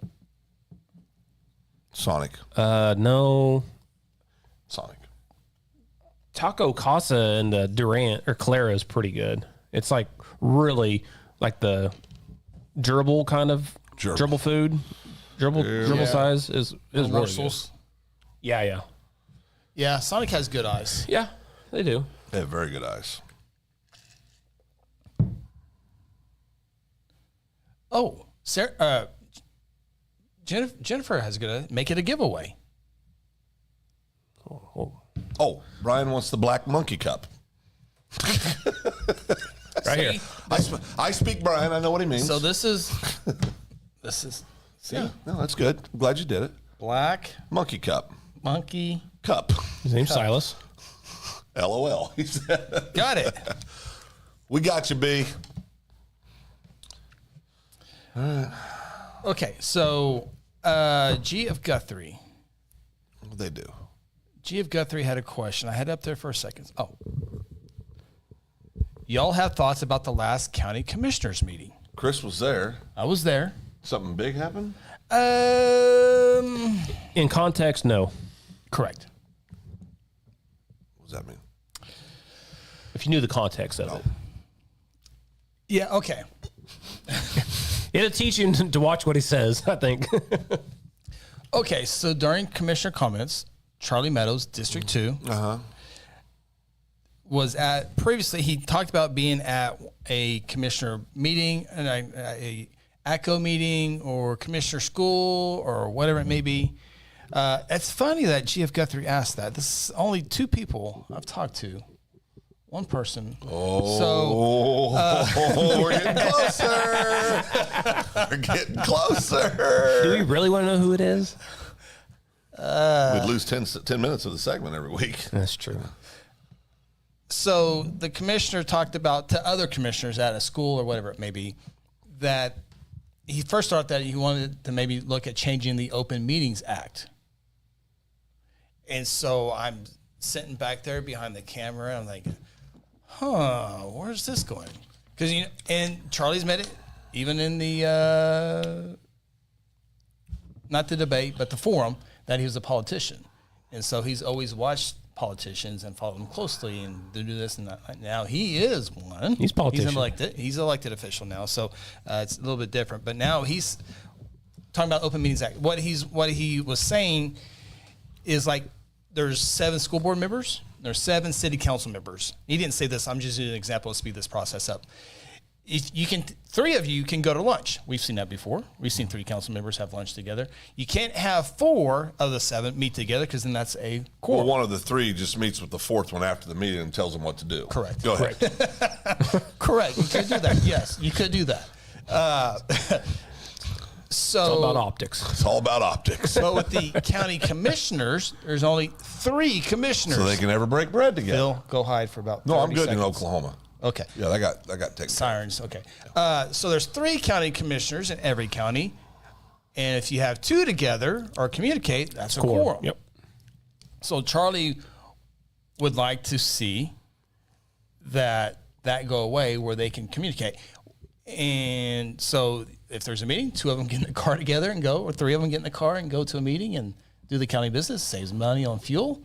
Sonic. No. Sonic. Taco Casa and the Durant or Clara is pretty good. It's like really like the gerbil kind of gerbil food. Gerbil size is really good. morsels. Yeah. Yeah, Sonic has good ice. Yeah, they do. They have very good ice. Oh, Sarah, Jennifer has good. Make it a giveaway. Oh, Brian wants the Black Monkey Cup. Right here. I speak Brian. I know what he means. So this is see yeah, no, that's good. I'm glad you did it. Black Monkey Cup. Monkey. Cup. His name's Silas. LOL. He said. Got it. We got you, B. Okay, so G of Guthrie. What they do? G of Guthrie had a question. I had it up there for a second. Oh. Y'all have thoughts about the last county commissioners meeting? Chris was there. I was there. Something big happened? In context, no. Correct. What does that mean? If you knew the context of it. Yeah, okay. It'll teach you to watch what he says, I think. Okay, so during commissioner comments, Charlie Meadows, District 2, was at, previously he talked about being at a commissioner meeting, a ACO meeting or commissioner school or whatever it may be. It's funny that GF Guthrie asked that. This is only 2 people I've talked to. One person. Oh, we're getting closer. We're getting closer. Do we really want to know who it is? We'd lose 10 minutes of the segment every week. That's true. So the commissioner talked about to other commissioners at a school or whatever it may be, that he first thought that he wanted to maybe look at changing the Open Meetings Act. And so I'm sitting back there behind the camera. I'm like, where's this going? Because, you know, and Charlie's made it even in the, not the debate, but the forum, that he was a politician. And so he's always watched politicians and followed them closely and do this and that. Now he is one. He's politician. He's elected official now. So it's a little bit different. But now he's talking about Open Meetings Act. What he was saying is like, there's 7 school board members. There's 7 city council members. He didn't say this. I'm just using an example to speed this process up. If you can, 3 of you can go to lunch. We've seen that before. We've seen 3 council members have lunch together. You can't have 4 of the 7 meet together because then that's a Well, quorum. one of the 3 just meets with the 4th one after the meeting and tells them what to do. Correct. Go ahead. Correct. You could do that. Yes, you could do that. So It's all about optics. It's all about optics. but with the county commissioners, there's only 3 commissioners. So they can never break bread together. Phil, go hide for about 30 No, I'm good seconds. in Oklahoma. Okay. Yeah, I got taken. Sirens. Okay. So there's 3 county commissioners in every county. And if you have 2 together or communicate, that's a quorum. Yep. So Charlie would like to see that go away where they can communicate. And so if there's a meeting, 2 of them get in the car together and go, or 3 of them get in the car and go to a meeting and do the county business, saves money on fuel.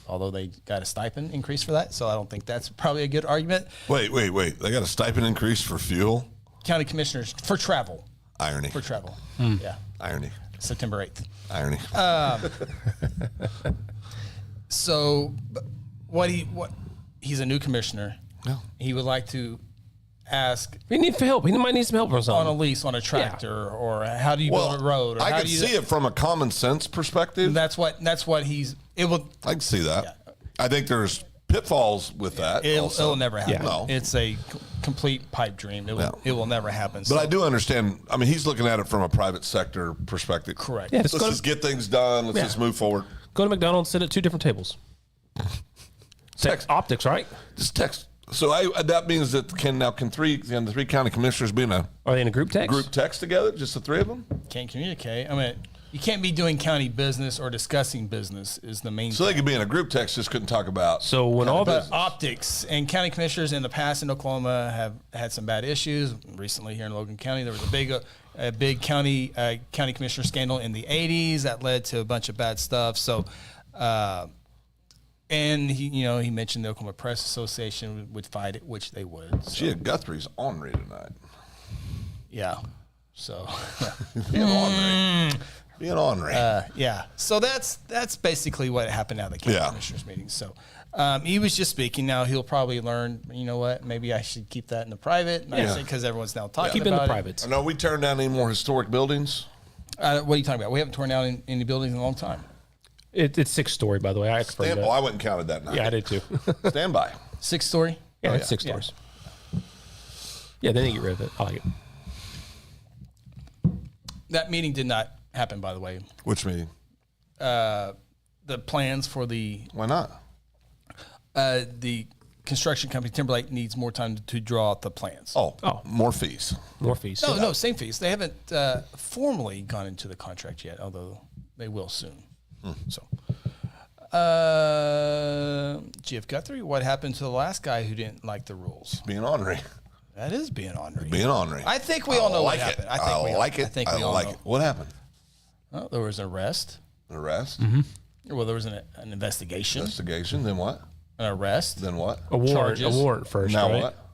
Although they got a stipend increase for that, so I don't think that's probably a good argument. Wait. They got a stipend increase for fuel? County commissioners for travel. Irony. For travel. Yeah. Irony. September 8th. Irony. So he's a new commissioner. Yeah. He would like to ask He needs help. He might need some help or on a something. lease on a tractor or how do you build a road? Or I how can do you, see it from a common sense perspective. That's what it will I can see that. I think there's pitfalls with that. it'll never happen. Yeah. No. It's a complete pipe dream. It will never happen. But I do understand. I mean, he's looking at it from a private sector perspective. Correct. Yeah, Let's just get things done. Let's just move forward. Go to McDonald's, sit at 2 different tables. Text. Optics, right? Just text. So that means that can the 3 county commissioners be in a Are they in a group text? group text together? Just the 3 of them? Can't communicate. I mean, you can't be doing county business or discussing business is the main So thing. they could be in a group text, just couldn't talk about. So when all But the optics and county commissioners in the past in Oklahoma have had some bad issues. Recently here in Logan County, there was a big county commissioner scandal in the 80s that led to a bunch of bad stuff. So, and he mentioned the Oklahoma Press Association would fight it, which they would. So, Gee, Guthrie's ornery tonight. yeah. So, Being ornery. Being ornery. yeah. So that's basically what happened at the county Yeah. commissioners meeting. So he was just speaking. Now he'll probably learn, you know what, maybe I should keep that in the private. Because everyone's now talking keep in about the it. privates. I know we turned down any more historic buildings. What are you talking about? We haven't torn down any buildings in a long time. It's 6-story, by the way. I confirmed I that. went and counted that night. Yeah, I did too. Stand by. 6-story? Yeah, Oh, it's yeah. 6 stories. Yeah, they didn't get rid of it. I like it. That meeting did not happen, by the way. Which meeting? The plans for the Why not? construction company Timberlake needs more time to draw out the plans. Oh, more fees. More fees. No, same fees. They haven't formally gone into the contract yet, although they will soon. So, GF Guthrie, what happened to the last guy who didn't like the rules? Being ornery. That is being ornery. Being ornery. I think we all know what like happened. it. I think we like all, it. I think we I all like know. it. What happened? Well, there was an arrest. An arrest? Well, there was an investigation. Investigation. Then what? An arrest. Then what? A warrant. Charges. A warrant first. Now right? what?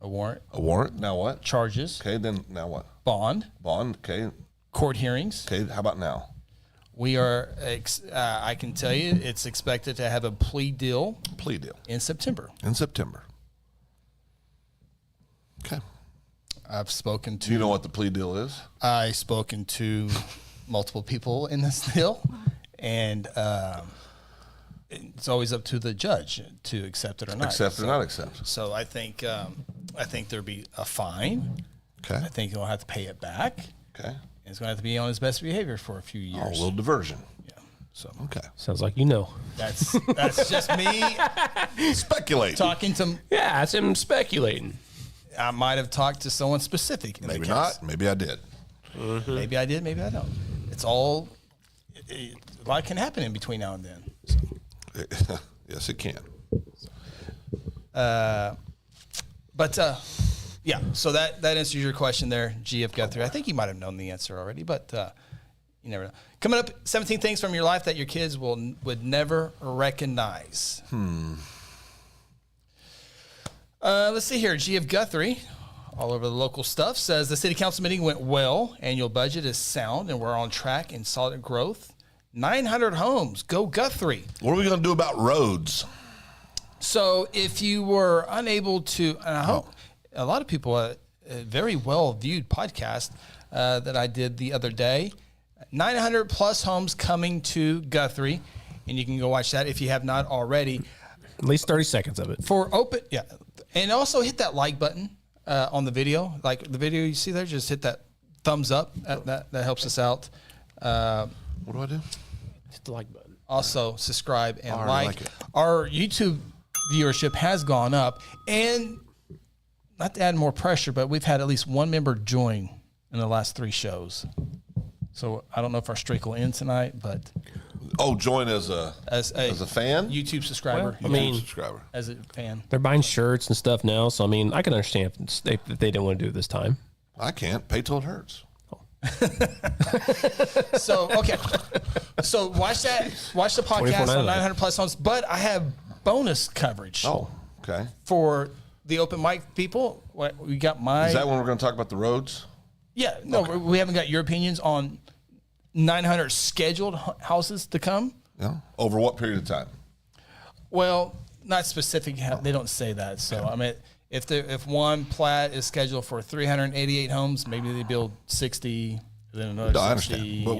A warrant. A warrant. Now what? Charges. Okay. Then now what? Bond. Bond. Okay. Court hearings. Okay. How about now? We are, I can tell you, it's expected to have a plea deal Plea deal in September. in September. Okay. I've spoken Do you to, know what the plea deal is? I've spoken to multiple people in this deal, and it's always up to the judge to accept it or not. Accept or not accept? So I think there'll be a fine. Okay. I think he'll have to pay it back. Okay. And he's going to have to be on his best behavior for a few Oh, years. a little diversion. Yeah. So Okay. Sounds like you know. that's just me Speculate. talking to. Yeah, that's him speculating. I might have talked to someone specific. In Maybe the case. not. Maybe I did. Maybe I did. Maybe I don't. It's all. A lot can happen in between now and then. So, Yes, it can. yeah. So that answers your question there, GF Guthrie. I think you might have known the answer already, but you never know. Coming up, 17 things from your life that your kids would never recognize. Let's see here. GF Guthrie, all over the local stuff, says the city council meeting went well. Annual budget is sound, and we're on track in solid growth. 900 homes. Go Guthrie. What are we going to do about roads? So if you were unable to, and I hope a lot of people, a very well-viewed podcast that I did the other day, 900 plus homes coming to Guthrie, and you can go watch that if you have not already. At least 30 seconds of it. For open, yeah. And also hit that like button on the video. Like the video you see there, just hit that thumbs up. That helps us out. What do I do? Hit the like button. Also subscribe and already like. like it. Our YouTube viewership has gone up, and not to add more pressure, but we've had at least one member join in the last 3 shows. So I don't know if our streak will end tonight, but Oh, join as a fan? YouTube subscriber, I mean, subscriber. as a fan. they're buying shirts and stuff now, so I mean, I can understand if they didn't want to do it this time. I can't. Pay till it hurts. So okay, so watch the podcast on 900 plus homes. But I have bonus coverage Oh, okay. for the open mic people. We got my Is that when we're going to talk about the roads? yeah. No, we haven't got your opinions on 900 scheduled houses to come. Yeah. Over what period of time? Well, not specific. They don't say that. So I mean, if one plat is scheduled for 388 homes, maybe they build 60, then another No, I 60. understand. But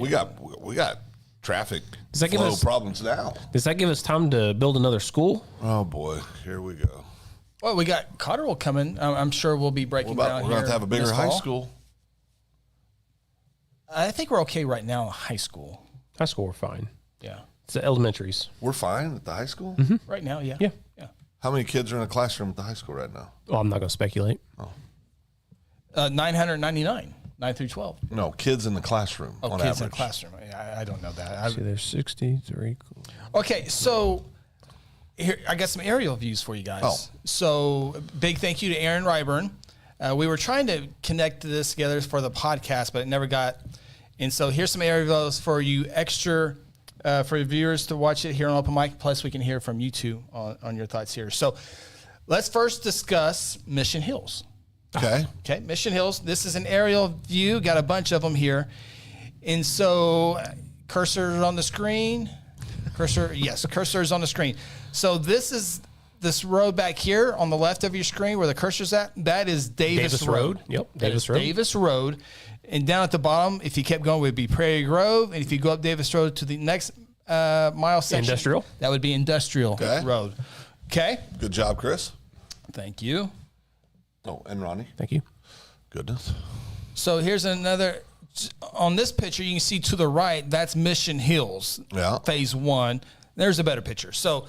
we got traffic Does that give flow us- problems now. Does that give us time to build another school? Oh boy, here we go. Well, we got Cotterell coming. I'm sure we'll be breaking We're down going to here have a bigger this high fall. school. I think we're okay right now in high school. High school, we're fine. Yeah. It's the elementaries. We're fine at the high school. Right now, yeah. Yeah. Yeah. How many kids are in a classroom at the high school right now? Well, I'm not going to speculate. 999, 9 through 12. No, kids in the classroom Oh, on kids average. in the classroom. I don't know that. See, there's 63. Okay, so here I got some aerial views for you guys. Oh. So big thank you to Aaron Ryburn. We were trying to connect this together for the podcast, but it never got. And so here's some aerials for you extra for your viewers to watch it here on Open Mic. Plus, we can hear from you two on your thoughts here. So let's first discuss Mission Hills. Okay. Okay, Mission Hills. This is an aerial view. Got a bunch of them here. And so cursor on the screen. Cursor is on the screen. So this is this road back here on the left of your screen where the cursor's at. That is Davis Road. Yep, That Davis is Road. Davis Road. And down at the bottom, if you kept going, would be Prairie Grove. And if you go up Davis Road to the next mile section, Industrial. that would be Industrial Okay. Road. Okay. Good job, Chris. Thank you. Oh, and Ronnie. Thank you. Goodness. So here's another. On this picture, you can see to the right, that's Mission Hills, Yeah. phase 1. There's a better picture. So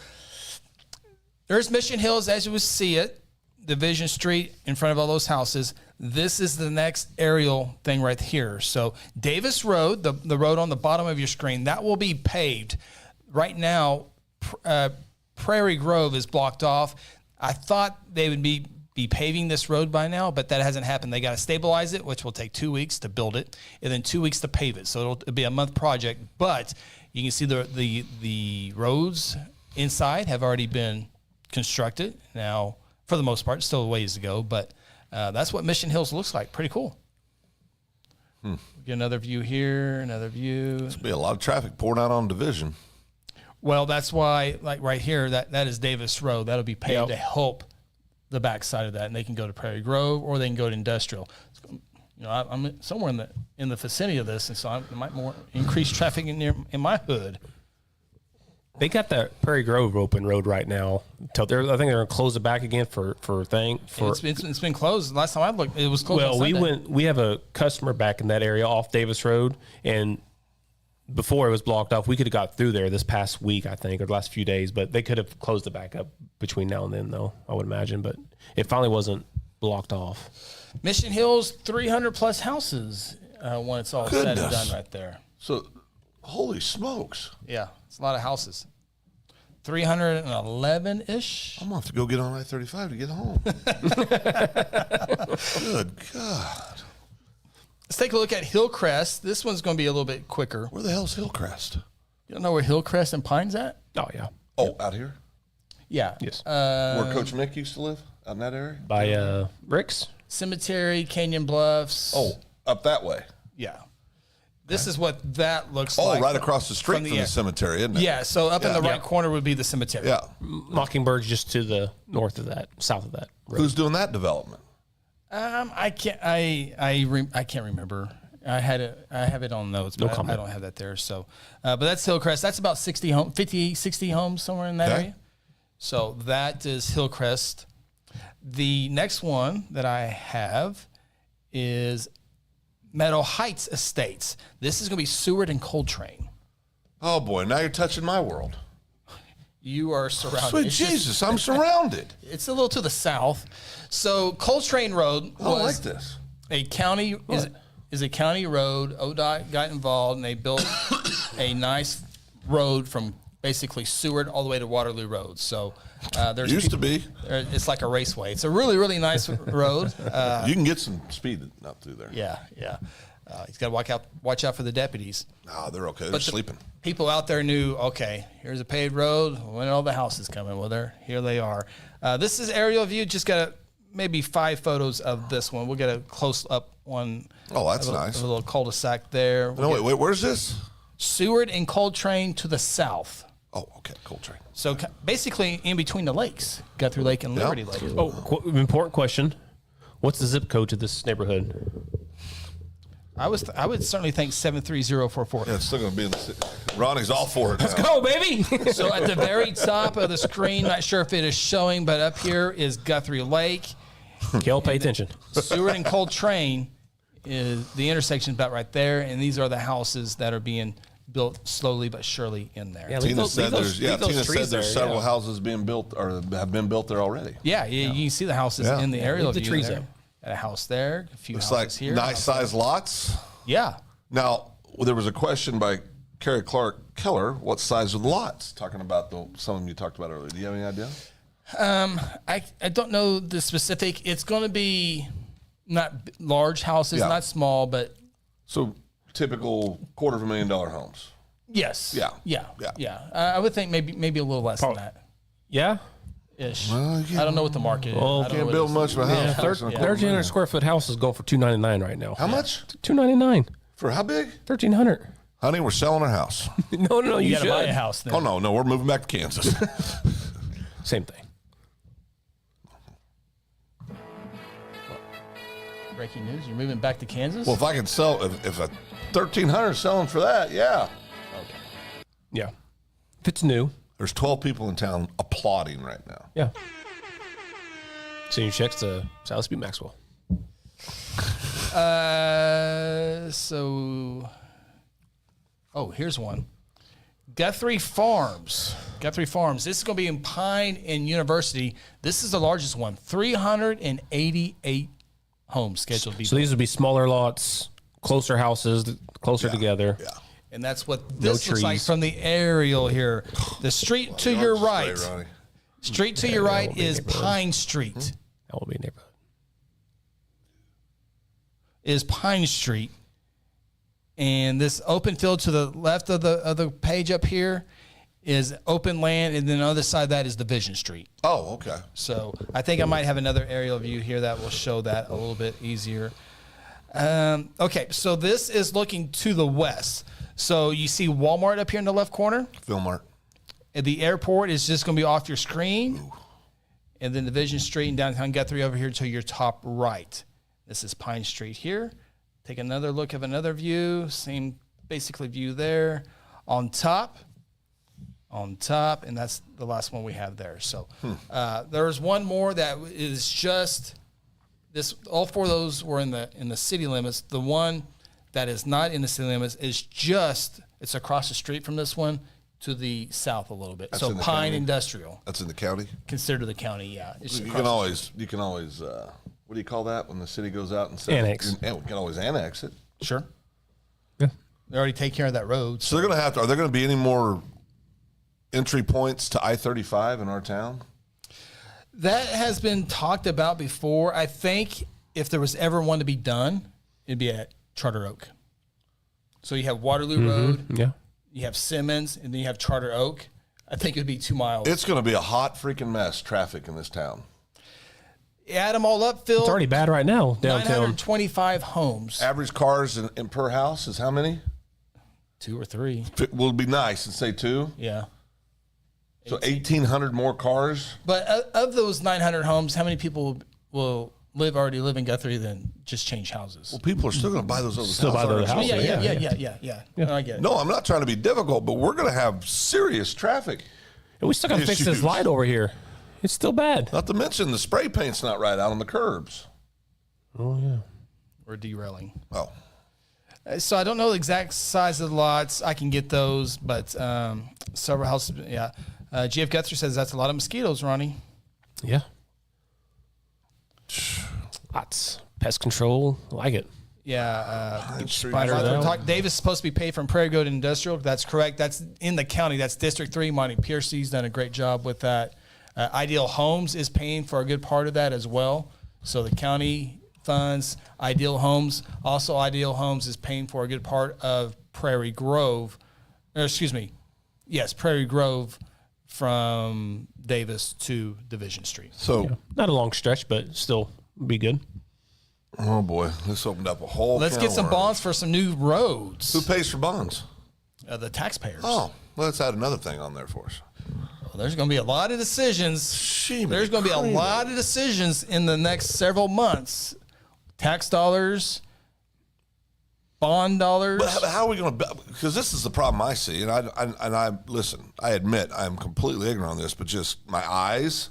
There's Mission Hills as you would see it, Division Street in front of all those houses. This is the next aerial thing right here. So Davis Road, the road on the bottom of your screen, that will be paved. Right now, Prairie Grove is blocked off. I thought they would be paving this road by now, but that hasn't happened. They got to stabilize it, which will take 2 weeks to build it, and then 2 weeks to pave it. So it'll be a month project. But you can see the roads inside have already been constructed. Now, for the most part, still a ways to go, but that's what Mission Hills looks like. Pretty cool. Get another view here, another view. There'll be a lot of traffic pouring out on Division. Well, that's why, like right here, that is Davis Road. That'll be paved to help the backside of that, and they can go to Prairie Grove or they can go to Industrial. I'm somewhere in the vicinity of this, and so I might more increase traffic in my hood. They got that Prairie Grove open road right now. I think they're going to close it back again for It's been closed. Last time I looked, it was closed. Well, on Sunday. we have a customer back in that area off Davis Road, and before it was blocked off, we could have got through there this past week, I think, or the last few days, but they could have closed it back up between now and then, though, I would imagine, but it finally wasn't blocked off. Mission Hills, 300 plus houses when it's all said and done right there. So, holy smokes. Yeah, it's a lot of houses. 311-ish. I'm going to have to go get on I-35 to get home. Good God. Let's take a look at Hillcrest. This one's going to be a little bit quicker. Where the hell's Hillcrest? You don't know where Hillcrest and Pine's at? Oh, yeah. Oh, out here? Yeah. Yes. Where Coach Mick used to live? Out in that area? By Bricks? Cemetery, Canyon Bluffs. Oh, up that way. Yeah. This is what that looks like. Oh, right across the street from the cemetery, isn't it? Yeah, so up in the right corner would be the cemetery. Yeah. Mockingbird's just to the north of that, south of that road. Who's doing that development? I can't remember. I have it on notes, but I don't have that there. So, but that's Hillcrest. That's about 60 homes somewhere in that area. So that is Hillcrest. The next one that I have is Meadow Heights Estates. This is going to be Seward and Coltrane. Oh boy, now you're touching my world. You are surrounded. Sweet Jesus, I'm surrounded. It's a little to the south. So Coltrane Road I don't was like this. a county is a county road. ODOT got involved and they built a nice road from basically Seward all the way to Waterloo Road. So there's Used to be. It's like a raceway. It's a really, really nice road. You can get some speed up through there. Yeah. He's got to watch out for the deputies. No, they're okay. They're But sleeping. People out there knew, okay, here's a paved road. When are all the houses coming? Well, here they are. This is aerial view. Just got maybe 5 photos of this one. We'll get a close up one. Oh, that's nice. A little cul-de-sac there. No, wait, where's this? Seward and Coltrane to the south. Oh, okay, Coltrane. So basically in between the lakes, Guthrie Lake and Liberty Lake. Oh, important question. What's the zip code to this neighborhood? I would certainly think 73044. Yeah, it's still going to be in the city. Ronnie's all for it. Let's go, baby! So at the very top of the screen, not sure if it is showing, but up here is Guthrie Lake. Kel, pay attention. Seward and Coltrane is the intersection about right there, and these are the houses that are being built slowly but surely in there. Yeah, Tina said there's trees there, several houses being built or have been built there already. Yeah, you can see the houses Yeah. in the aerial leave the view trees there. up. Got a house there, a few It's houses like here. nice sized lots. Yeah. Now, there was a question by Carrie Clark Keller. What size are the lots? Talking about some of them you talked about earlier. Do you have any idea? I don't know the specific. It's going to be not large houses, Yeah. not small, but So typical $250,000 homes. yes. Yeah. I would think maybe a little less than that. Yeah? Ish. Well, I don't know what the market is. Well, I don't know Can't what build it's- much of a house. Yeah, for less than a quarter 1,300 million. square foot houses go for $299 right now. How much? $299. For how big? 1,300. Honey, we're selling our house. No, You you got to should. buy a house then. Oh, no, we're moving back to Kansas. Same thing. Breaking news. You're moving back to Kansas? Well, if I can sell, if a 1,300 is selling for that, yeah. Yeah. If it's new. There's 12 people in town applauding right now. Yeah. Send your checks to Silas B. Maxwell. Here's one. Guthrie Farms. Guthrie Farms. This is going to be in Pine and University. This is the largest one. 388 homes scheduled to be So these would be smaller lots, closer houses, closer together. Yeah. And that's what this looks like trees. from the aerial here. The street to your right. Ronnie. Street to your right is Pine Street. That will be a neighborhood. Is Pine Street. And this open field to the left of the page up here is open land, and then on the other side of that is Division Street. Oh, okay. So I think I might have another aerial view here that will show that a little bit easier. Okay, so this is looking to the west. So you see Walmart up here in the left corner. Philmart. And the airport is just going to be off your screen. Ooh. And then Division Street and downtown Guthrie over here to your top right. This is Pine Street here. Take another look of another view. Same basically view there. On top, and that's the last one we have there. So there's one more that is just this. All four of those were in the city limits. The one that is not in the city limits is just it's across the street from this one to the south a little bit. That's so in the Pine county? Industrial, That's in the county. considered the county. Yeah, it's You across can always. What do you call that when the city goes out and says Annex. Yeah, we can always annex it. Sure. Yeah. They already take care of that road. So they're going to have to. Are there going to be any more entry points to I-35 in our town? That has been talked about before. I think if there was ever one to be done, it'd be at Charter Oak. So you have Waterloo Road, Yeah. you have Simmons, and then you have Charter Oak. I think it'd be 2 miles. It's going to be a hot freaking mess. Traffic in this town. Add them all up, Phil. It's already bad right now downtown. 925 homes. Average cars in per house is how many? 2 or 3. Will be nice and say 2. Yeah. So 1,800 more cars. But of those 900 homes, how many people will already live in Guthrie then just change houses? Well, people are still going to buy those other Still buy those houses. Yeah. No, I get it. No, I'm not trying to be difficult, but we're going to have serious traffic. And we still got to fix this Issues. light over here. It's still bad. Not to mention the spray paint's not right out on the curbs. Oh, yeah. We're derailing. Oh, So I don't know the exact size of the lots. I can get those, but several houses, yeah. GF Guthrie says that's a lot of mosquitoes, Ronnie. Yeah. Lots. Pest control. I like it. Yeah. Spider Davis is supposed to be paid from Prairie Road Industrial. That's correct. That's in the county. That's District 3. Monty Piercy's done a great job with that. Ideal Homes is paying for a good part of that as well. So the county funds Ideal Homes. Also, Ideal Homes is paying for a good part of Prairie Grove. Yes, Prairie Grove from Davis to Division Street. so Yeah. Not a long stretch, but still be good. oh boy, this opened up a whole. Let's can get of some worms. bonds for some new roads. Who pays for bonds? The taxpayers. Oh, let's add another thing on there for us. Well, there's going to be a lot of decisions. Shimmy There's going to be a creamy. lot of decisions in the next several months. Tax dollars, bond dollars. But how are we going to? Because this is the problem I see, and I listen. I admit I'm completely ignorant on this, but just my eyes.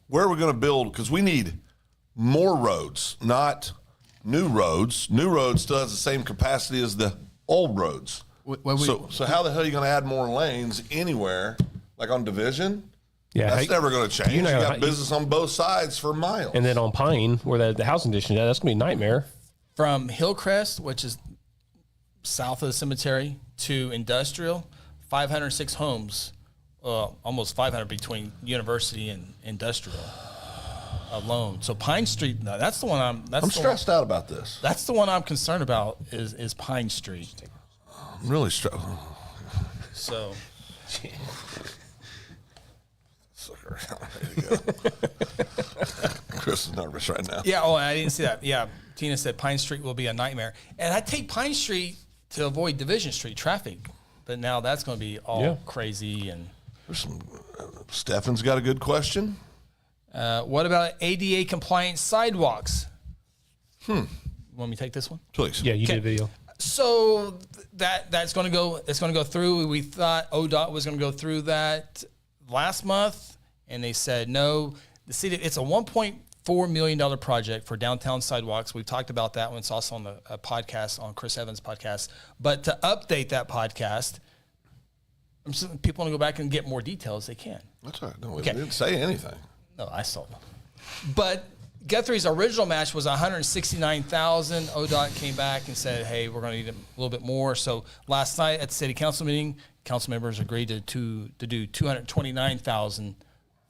Where are we going to build? Because we need more roads, not new roads. New roads still has the same capacity as the old roads. So how the hell are you going to add more lanes anywhere, like on Division? Yeah. That's never going to change. You not gonna- got business on both sides for miles. And then on Pine, where the housing condition is, that's going to be a nightmare. From Hillcrest, which is south of the cemetery, to Industrial, 506 homes, almost 500 between University and Industrial alone. So Pine Street, no, that's the one I'm stressed out about this. That's the one I'm concerned about is Pine Street. I'm really stressed. So Chris is nervous right now. yeah, I didn't see that. Yeah, Tina said Pine Street will be a nightmare, and I take Pine Street to avoid Division Street traffic, but now that's going to be all crazy. And There's some. Stefan's got a good question. what about ADA compliant sidewalks? Want me to take this one? Please. Yeah, you Okay. did a video. So that's going to go. It's going to go through. We thought ODOT was going to go through that last month, and they said no. The city. It's a $1.4 million project for downtown sidewalks. We've talked about that one. It's also on the podcast on Chris Evans' podcast. But to update that podcast, people want to go back and get more details, they can. That's right. No, we didn't say anything. No, I saw them. But Guthrie's original match was $169,000. ODOT came back and said, hey, we're going to need a little bit more. So last night at the city council meeting, council members agreed to do $229,000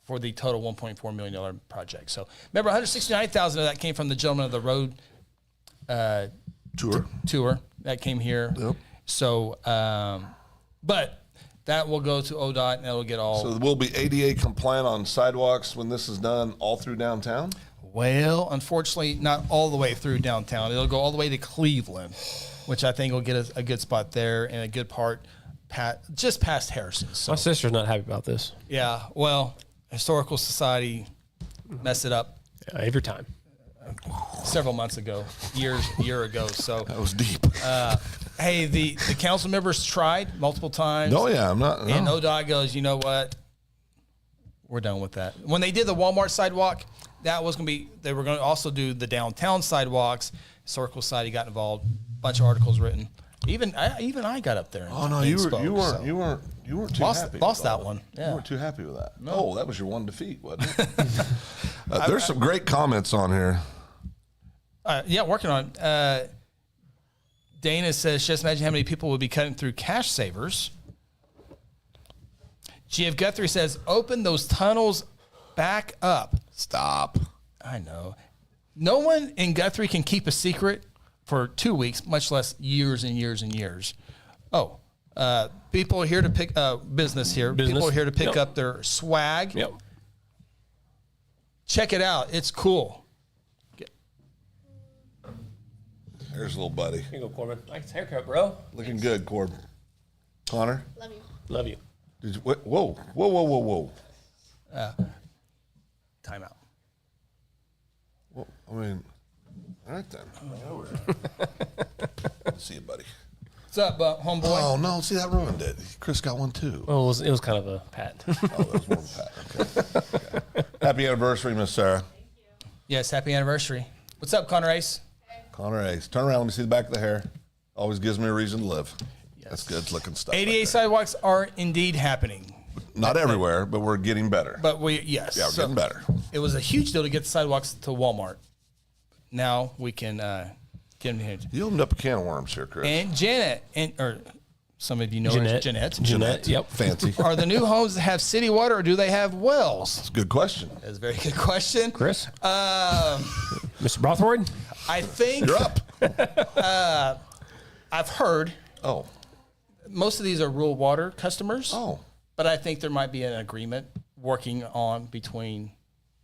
for the total $1.4 million project. So remember, $169,000 of that came from the Gentlemen of the Road tour that came here. Yep. So, but that will go to ODOT and that'll get all. So we'll be ADA compliant on sidewalks when this is done all through downtown? Well, unfortunately, not all the way through downtown. It'll go all the way to Cleveland, which I think will get us a good spot there and a good part just past Harrison. So, My sister's not happy about this. yeah, well, Historical Society messed it up Every time. several months ago, year ago. So, That was deep. hey, the council members tried multiple times. No, yeah, I'm not. No. And ODOT goes, you know what? We're done with that. When they did the Walmart sidewalk, that was going to be, they were going to also do the downtown sidewalks. Historical Society got involved. Bunch of articles written. Even I got up there. Oh no, you weren't too happy. Lost that one. You Yeah. weren't too happy with that. No, that was your one defeat, wasn't it? There's some great comments on here. Yeah, working on it. Dana says, just imagine how many people would be cutting through cash savers. GF Guthrie says, open those tunnels back up. Stop. I know. No one in Guthrie can keep a secret for 2 weeks, much less years and years and years. Oh, people are here to pick business here. Business. People are here to pick Yep. up their swag. Yep. Check it out. It's cool. There's a little buddy. Here you go, Corbin. Nice haircut, bro. Looking good, Cord. Connor? Love you. Love you. Did you, whoa. Time out. Well, I mean, all right then. See you, buddy. What's up, homeboy? Oh, no. See, that ruined it. Chris got one, too. Well, it was kind of a pat. Oh, that was more than that. Okay. Happy anniversary, Miss Sarah. Yes, happy anniversary. What's up, Connor Ace? Connor Ace. Turn around. Let me see the back of the hair. Always gives me a reason to live. That's good looking stuff. 88 right sidewalks are indeed happening. Not everywhere, but we're getting better. But yes. Yeah, we're getting better. It was a huge deal to get the sidewalks to Walmart. Now we can get them here. You opened up a can of worms here, Chris. And Janet, or some of you know her as Jeanette. Jeanette, yep. Fancy. Are the new homes that have city water or do they have wells? That's a good question. That's a very good question. Chris? Mr. Brothward? I think You're up. I've heard Oh. most of these are rural water customers. Oh. But I think there might be an agreement working on between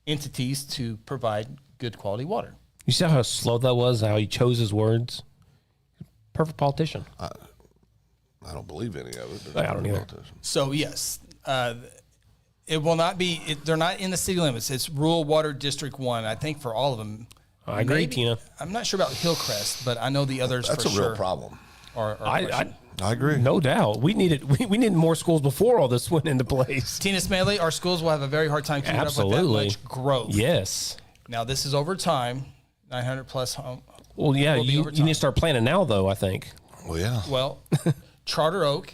entities to provide good quality water. You see how slow that was, how he chose his words? Perfect politician. I don't believe any of it. I don't either. So yes, it will not be. They're not in the city limits. It's rural water district 1. I think for all of them. I agree, Tina. I'm not sure about Hillcrest, but I know the others. That's for a sure real problem. Are I agree. No doubt. We needed more schools before all this went into place. Tina Smedley, our schools will have a very hard time keeping up with that much growth. Yes. Now this is over time, 900 plus home. Well, yeah, will be you over need time. to start planning now, though, I think. Well, yeah. Well, Charter Oak.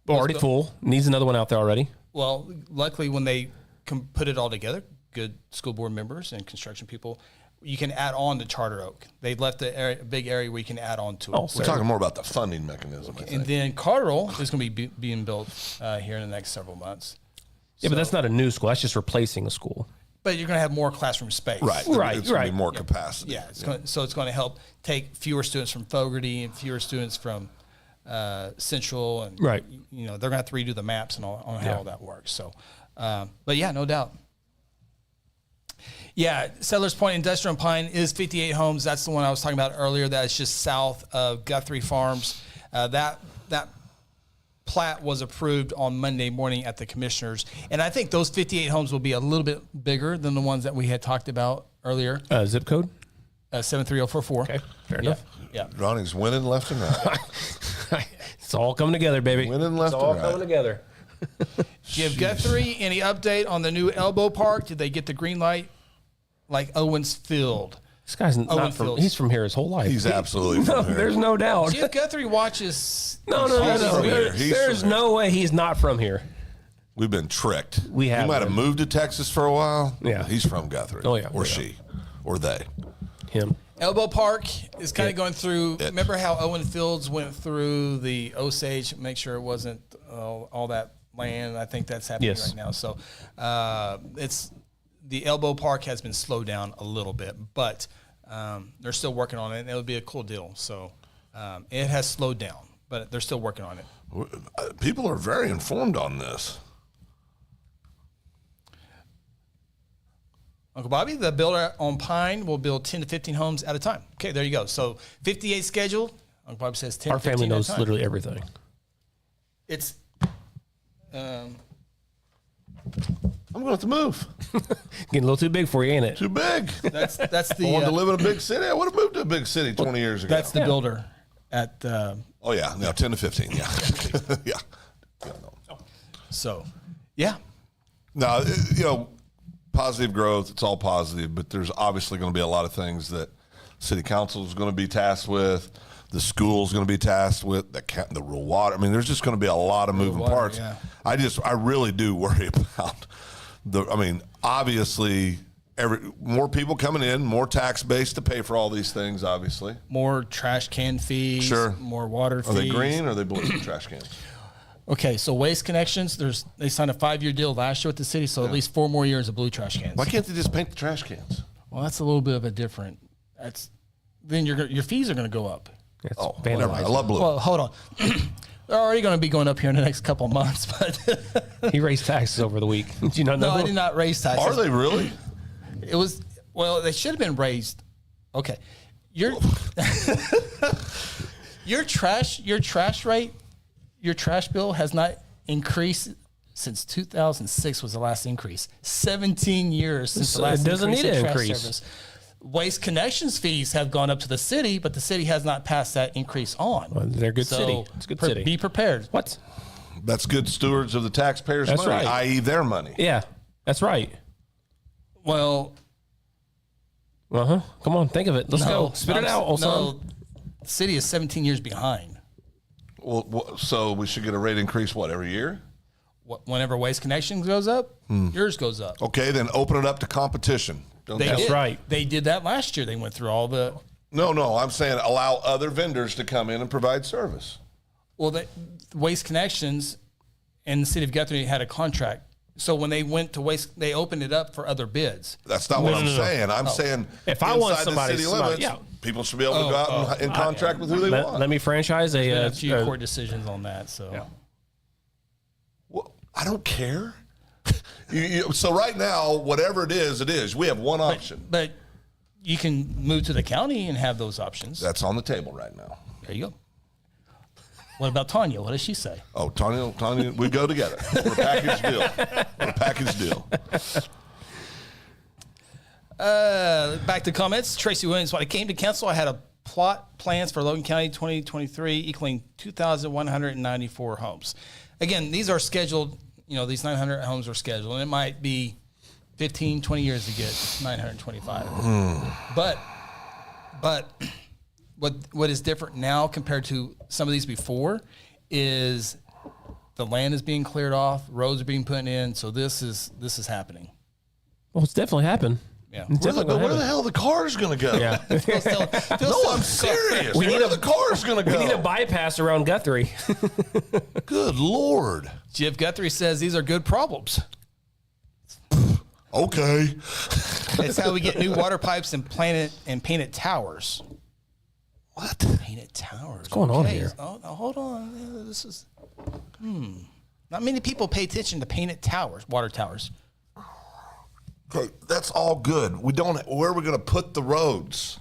Already full. Needs another one out there already. Well, luckily when they can put it all together, good school board members and construction people, you can add on to Charter Oak. They left a big area where you can add on to it. Oh, We're talking more about the funding mechanism, I And think. then Carterville is going to be being built here in the next several months. Yeah, but that's not a new school. That's just replacing a school. But you're going to have more classroom space. Right. Right, It's going to be right. more capacity. Yeah. So it's going to help take fewer students from Fogarty and fewer students from Central. And, Right. you know, they're going to have to redo the maps and all on how all that works. So, but yeah, no doubt. Yeah, Settlers Point Industrial and Pine is 58 homes. That's the one I was talking about earlier. That's just south of Guthrie Farms. That plat was approved on Monday morning at the commissioners, and I think those 58 homes will be a little bit bigger than the ones that we had talked about earlier. Zip code? 73044. Okay, fair enough. Yeah. Ronnie's winning left and right. It's all coming together, baby. Winning left it's all and right. coming together. Give Guthrie any update on the new Elbow Park? Did they get the green light like Owens Field? This guy's not from. Fields. He's from here his whole life. He's absolutely from here. There's no doubt. Jeff Guthrie watches. No. There's no way he's not from here. We've been tricked. We have He might have been. moved to Texas for a while. Yeah. He's from Guthrie. Oh, yeah. Or Yeah. she. Or they. Him. Elbow Park is kind of going through. It. Remember how Owen Fields went through the Osage, make sure it wasn't all that land. I think that's happening Yes. right now. So it's the Elbow Park has been slowed down a little bit, but they're still working on it, and it would be a cool deal. So it has slowed down, but they're still working on it. People are very informed on this. Uncle Bobby, the builder on Pine will build 10 to 15 homes at a time. Okay, there you go. So 58 scheduled. Uncle Bobby says 10 Our to 15 family knows at a time. literally everything. It's I'm going to have to move. Getting a little too big for you, ain't it? Too big. that's I the wanted to live in a big city. I would have moved to a big city 20 years ago. that's the builder at Oh, yeah. No, 10 to 15. Yeah. Yeah. No. so yeah. No, positive growth. It's all positive, but there's obviously going to be a lot of things that city council is going to be tasked with. The school's going to be tasked with the rural water. I mean, there's just going to be a lot of moving water, parts. yeah. I really do worry about obviously more people coming in, more tax base to pay for all these things, obviously. More trash can fees, Sure. more water Are fees. they green or are they blue trash cans? Okay, so Waste Connections, they signed a 5-year deal last year with the city, so at least 4 more years of blue trash cans. Why can't they just paint the trash cans? Well, that's a little bit of a different. Then your fees are going to go up. It's Oh, never mind. I love blue. Well, hold on. They're already going to be going up here in the next couple of months, but He raised taxes over the week. Did you not know? no, I did not raise taxes. Are they really? It was they should have been raised. Okay, your trash rate, your trash bill has not increased since 2006 was the last increase. 17 years since the So last it doesn't increase need in to trash increase. service. Waste Connections fees have gone up to the city, but the city has not passed that increase on. Well, they're a good city. It's a good city. Be prepared. What? That's good stewards of the taxpayers' That's money, right. i.e. their money. Yeah, that's right. Well, Come on, think of it. Let's go. Spit it out, old son. the city is 17 years behind. Well, so we should get a rate increase, every year? Whenever Waste Connections goes up, yours goes up. Okay, then open it up to competition. Don't They tell- did. right. They did that last year. They went through all the. No, I'm saying allow other vendors to come in and provide service. Well, Waste Connections and the city of Guthrie had a contract. So when they went to Waste, they opened it up for other bids. That's not what I'm no. saying. I'm saying If I want inside somebody- the city somebody- limits, yeah. people should be able to go out and contract with who they want. Let me franchise Been a a few court decisions on that. So Well, I don't care. So right now, whatever it is. We have one option. but you can move to the county and have those options. That's on the table right now. There you go. What about Tanya? What does she say? Oh, Tanya, we go together. We're a package deal. We're a package deal. Back to comments. Tracy Williams, when I came to council, I had a plans for Logan County 2023 equaling 2,194 homes. Again, these are scheduled, these 900 homes are scheduled, and it might be 15, 20 years to get 925. But what is different now compared to some of these before is the land is being cleared off, roads are being put in, so this is happening. Well, it's definitely happened. Yeah. It's definitely gonna Where the happen. hell are the cars going to go? Yeah. No, I'm serious. Where are the cars going to go? We need a bypass around Guthrie. Good Lord. Jeff Guthrie says these are good problems. Okay. It's how we get new water pipes and painted towers. What? Painted towers. What's going on here? Oh, now hold on. Yeah, this is. Not many people pay attention to painted towers, water towers. Okay, that's all good. Where are we going to put the roads?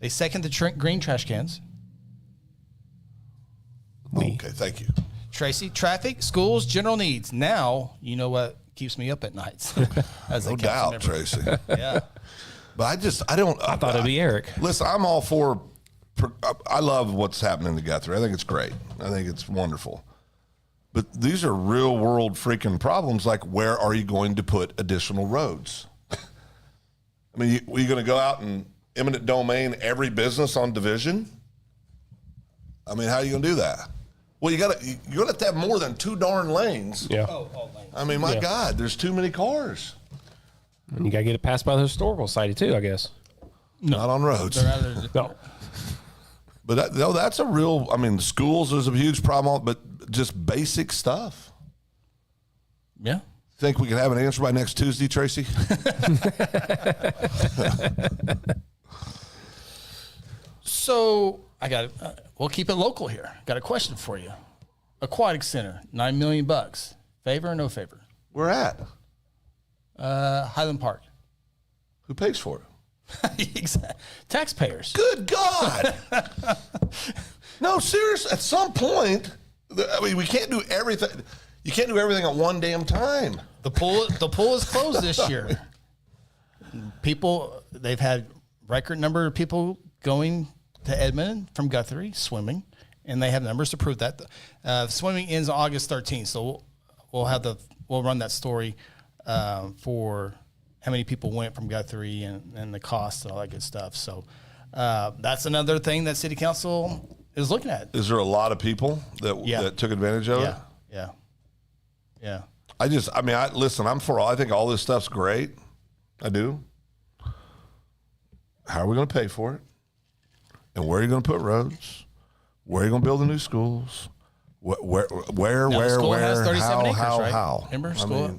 They second the green trash cans. Okay, thank you. Tracy, traffic, schools, general needs. Now you know what keeps me up at nights. As a No council doubt, member. Tracy. Yeah. But I don't. I thought it'd be Eric. Listen, I'm all for. I love what's happening to Guthrie. I think it's great. I think it's wonderful. But these are real world freaking problems. Like, where are you going to put additional roads? I mean, are you going to go out and eminent domain every business on Division? I mean, how are you going to do that? Well, you're going to have to have more than 2 darn lanes. Yeah. lanes. I mean, my God, there's too many cars. And you got to get it passed by the historical society too, I guess. Not on roads. No. But that's a real, I mean, schools is a huge problem, but just basic stuff. Yeah. Think we can have an answer by next Tuesday, Tracy? So I got it. We'll keep it local here. Got a question for you. Aquatic Center, $9 million. Favor or no favor? We're at. Highland Park. Who pays for it? Exactly. Taxpayers. Good God. No, seriously, at some point, I mean, we can't do everything. You can't do everything at one damn time. The pool is closed this year. People, they've had record number of people going to Edmonton from Guthrie swimming, and they have numbers to prove that. Swimming ends on August 13th, so we'll run that story for how many people went from Guthrie and the cost and all that good stuff. So that's another thing that City Council is looking at. Is there a lot of people that took advantage of it? Yeah. Listen, I think all this stuff's great. I do. How are we going to pay for it? And where are you going to put roads? Where are you going to build the new schools? Where, School has 37 acres, right? how? Remember,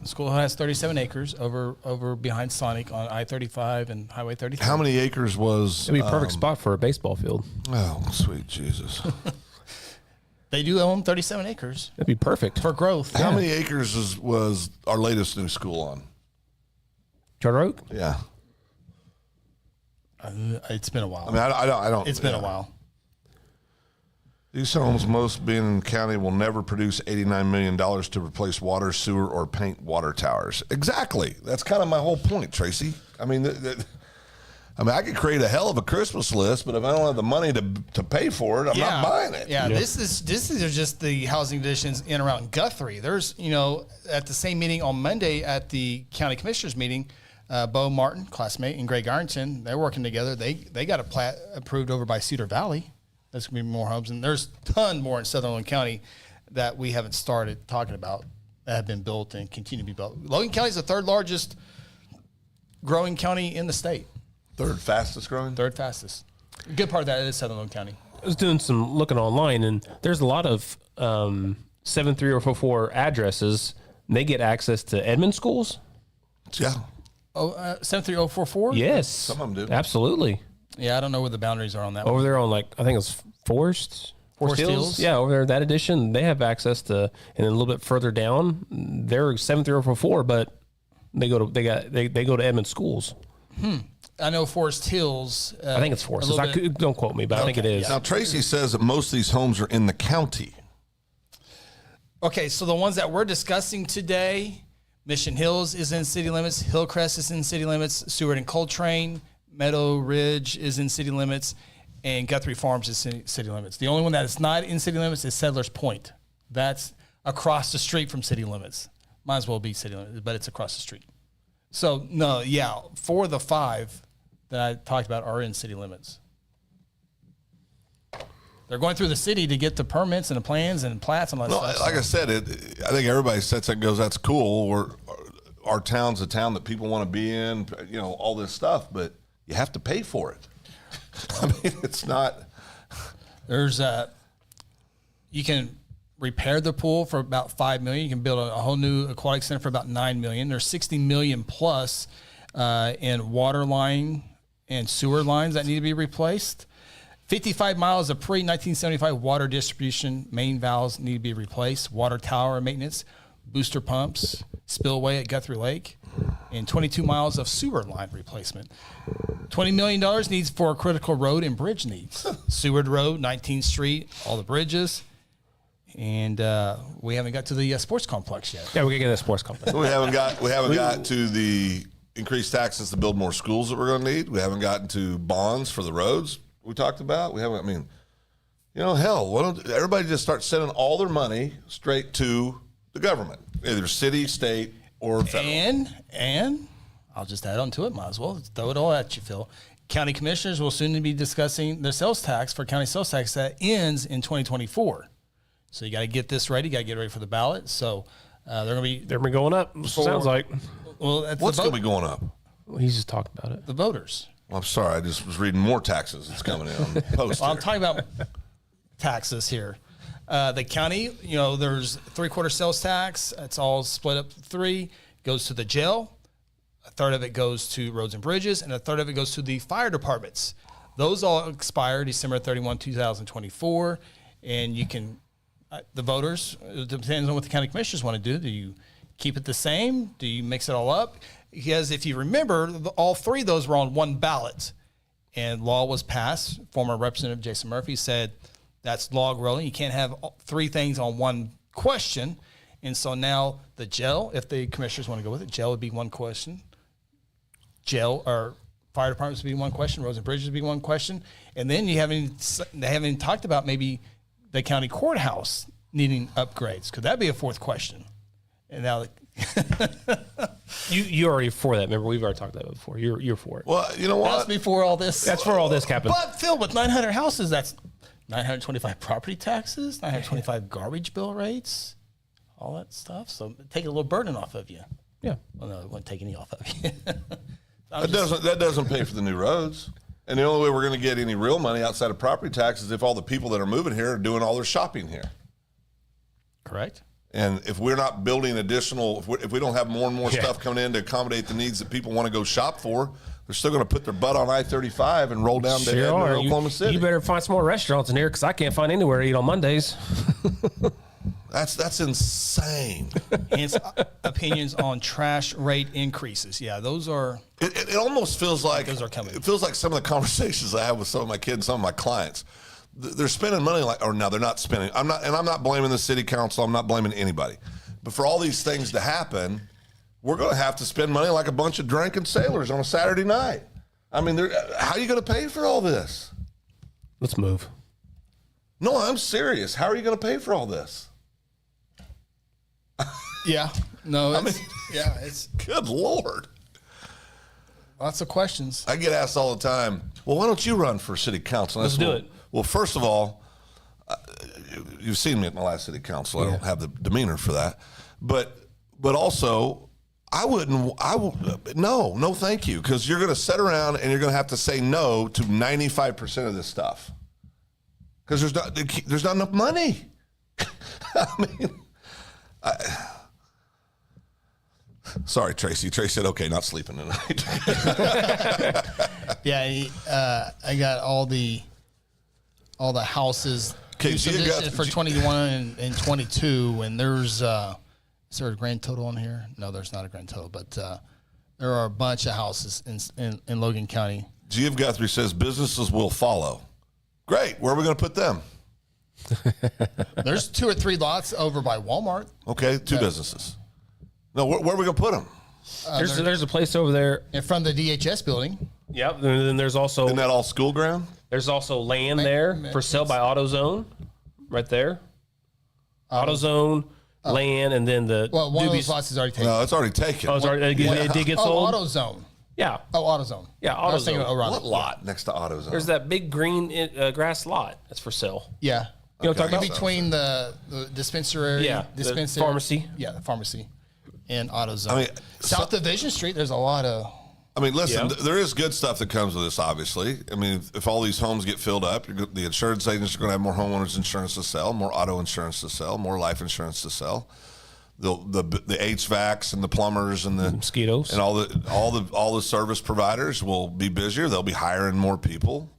school has 37 acres over behind Sonic on I-35 and Highway 33. How many acres was? It'd be a perfect spot for a baseball field. Oh, sweet Jesus. They do own 37 acres That'd be perfect. for growth. How many acres was our latest new school on? Charter Oak? Yeah. It's been a while. I mean, I don't. It's been a while. These homes, most being in the county, will never produce $89 million to replace water, sewer, or paint water towers. Exactly. That's kind of my whole point, Tracy. I mean, I could create a hell of a Christmas list, but if I don't have the money to pay for it, I'm not buying it. Yeah, this is just the housing additions in and around Guthrie. There's, at the same meeting on Monday at the county commissioners meeting, Bo Martin, classmate, and Greg Ironton, they're working together. They got a plat approved over by Cedar Valley. There's going to be more homes, and there's a ton more in Sutherland County that we haven't started talking about that have been built and continue to be built. Logan County is the third largest growing county in the state. Third fastest growing? Third fastest. A good part of that is Sutherland County. I was doing some looking online, and there's a lot of 73044 addresses. And they get access to Edmond schools. Yeah. 73044? Yes, some of them do. Absolutely. Yeah, I don't know where the boundaries are on that. Over there on I think it's Forest Hills. Yeah, over there that edition, they have access to, and then a little bit further down, they're 73044, but they go to Edmond schools. I know Forest Hills. I think it's Forest Hills. Don't quote me, but I think it is. Now, Tracy says that most of these homes are in the county. Okay, so the ones that we're discussing today, Mission Hills is in city limits, Hillcrest is in city limits, Seward and Coltrane, Meadow Ridge is in city limits, and Guthrie Farms is in city limits. The only one that is not in city limits is Settlers Point. That's across the street from city limits. Might as well be city limits, but it's across the street. So, no, yeah, 4 of the 5 that I talked about are in city limits. They're going through the city to get the permits and the plans and plats and all that stuff. Like I said, I think everybody sits there and goes, that's cool. Our town's a town that people want to be in, all this stuff, but you have to pay for it. I mean, it's not. You can repair the pool for about $5 million. You can build a whole new aquatic center for about $9 million. There's $60 million plus in water line and sewer lines that need to be replaced. 55 miles of pre-1975 water distribution main valves need to be replaced. Water tower maintenance, booster pumps, spillway at Guthrie Lake, and 22 miles of sewer line replacement. $20 million needs for critical road and bridge needs. Seward Road, 19th Street, all the bridges. And we haven't got to the sports complex yet. Yeah, we can get that sports complex. We haven't got to the increased taxes to build more schools that we're going to need. We haven't gotten to bonds for the roads we talked about. We haven't. I mean, hell, why don't everybody just start sending all their money straight to the government, either city, state, or federal? And I'll just add on to it. Might as well throw it all at you, Phil. County commissioners will soon be discussing their sales tax for county sales tax that ends in 2024. So you got to get this ready. You got to get ready for the ballot. So they're going to be going up. Sounds like. Well, What's going to be going up? Well, he's just talking about it. the voters. Well, I'm sorry. I just was reading more taxes that's coming in on the post. Well, I'm here. talking about taxes here. The county, there's 3/4 sales tax. It's all split up 3. Goes to the jail. A third of it goes to roads and bridges, and a third of it goes to the fire departments. Those all expire December 31, 2024. And you can, the voters, it depends on what the county commissioners want to do. Do you keep it the same? Do you mix it all up? Because if you remember, all 3 of those were on one ballot. And law was passed. Former Representative Jason Murphy said that's log rolling. You can't have 3 things on one question. And so now the jail, if the commissioners want to go with it, jail would be one question. Jail or fire departments would be one question. Roads and bridges would be one question. And then they haven't talked about maybe the county courthouse needing upgrades. Could that be a 4th question? And now You already for that. Remember, we've already talked about that before. You're for it. Well, you know that's what? before all this. That's for all this, Captain. But Phil, with 900 houses, that's 925 property taxes, 925 garbage bill rates, all that stuff. So take a little burden off of you. Yeah. Well, no, it won't take any off of you. That doesn't pay for the new roads. And the only way we're going to get any real money outside of property tax is if all the people that are moving here are doing all their shopping here. Correct. And if we're not building additional, if we don't have more and more stuff coming in to accommodate the needs that people want to go shop for, they're still going to put their butt on I-35 and roll down to Oklahoma City. You better find some more restaurants in here because I can't find anywhere to eat on Mondays. That's insane. Hence, opinions on trash rate increases. Yeah, those are. It almost feels like Those are coming. It feels like some of the conversations I have with some of my kids, some of my clients. They're spending money or no, they're not spending. I'm not blaming the city council. I'm not blaming anybody. But for all these things to happen, we're going to have to spend money like a bunch of drunken sailors on a Saturday night. I mean, how are you going to pay for all this? Let's move. No, I'm serious. How are you going to pay for all this? Yeah. No. It's, mean- it's Good Lord. lots of questions. I get asked all the time, well, why don't you run for city council? Let's do it. Well, first of all, you've seen me at my last city council. I don't have the demeanor for that. But also, no, thank you. Because you're going to sit around and you're going to have to say no to 95% of this stuff. Because there's not enough money. I mean, sorry, Tracy. Tracy said, okay, not sleeping tonight. Yeah, I got all the houses Okay, so you got- for 21 and 22, and there's is there a grand total on here? No, there's not a grand total, but there are a bunch of houses in Logan County. G. of Guthrie says businesses will follow. Great. Where are we going to put them? There's 2 or 3 lots over by Walmart. Okay, 2 businesses. No, where are we going to put them? There's a place over there. In front of the DHS building. Yep. And then there's also Isn't that all school ground? there's also land there for sale by AutoZone, right there. AutoZone, land, and then the Well, one of those Doobies- lots is already taken. No, it's already taken. Oh, it's already, it did get sold. AutoZone. Yeah. Oh, AutoZone. Yeah, I was thinking AutoZone. O'Reilly. What lot next to AutoZone? There's that big green grass lot that's for sale. Yeah. You know what I'm Okay. talking about? Between the dispensary, Yeah, the pharmacy. Yeah, the pharmacy and AutoZone. I mean, South Division Street, there's a lot of. I mean, listen, Yeah. there is good stuff that comes with this, obviously. I mean, if all these homes get filled up, the insurance agents are going to have more homeowners insurance to sell, more auto insurance to sell, more life insurance to sell. The HVACs and the plumbers and the Mosquitoes. and all the service providers will be busier. They'll be hiring more people.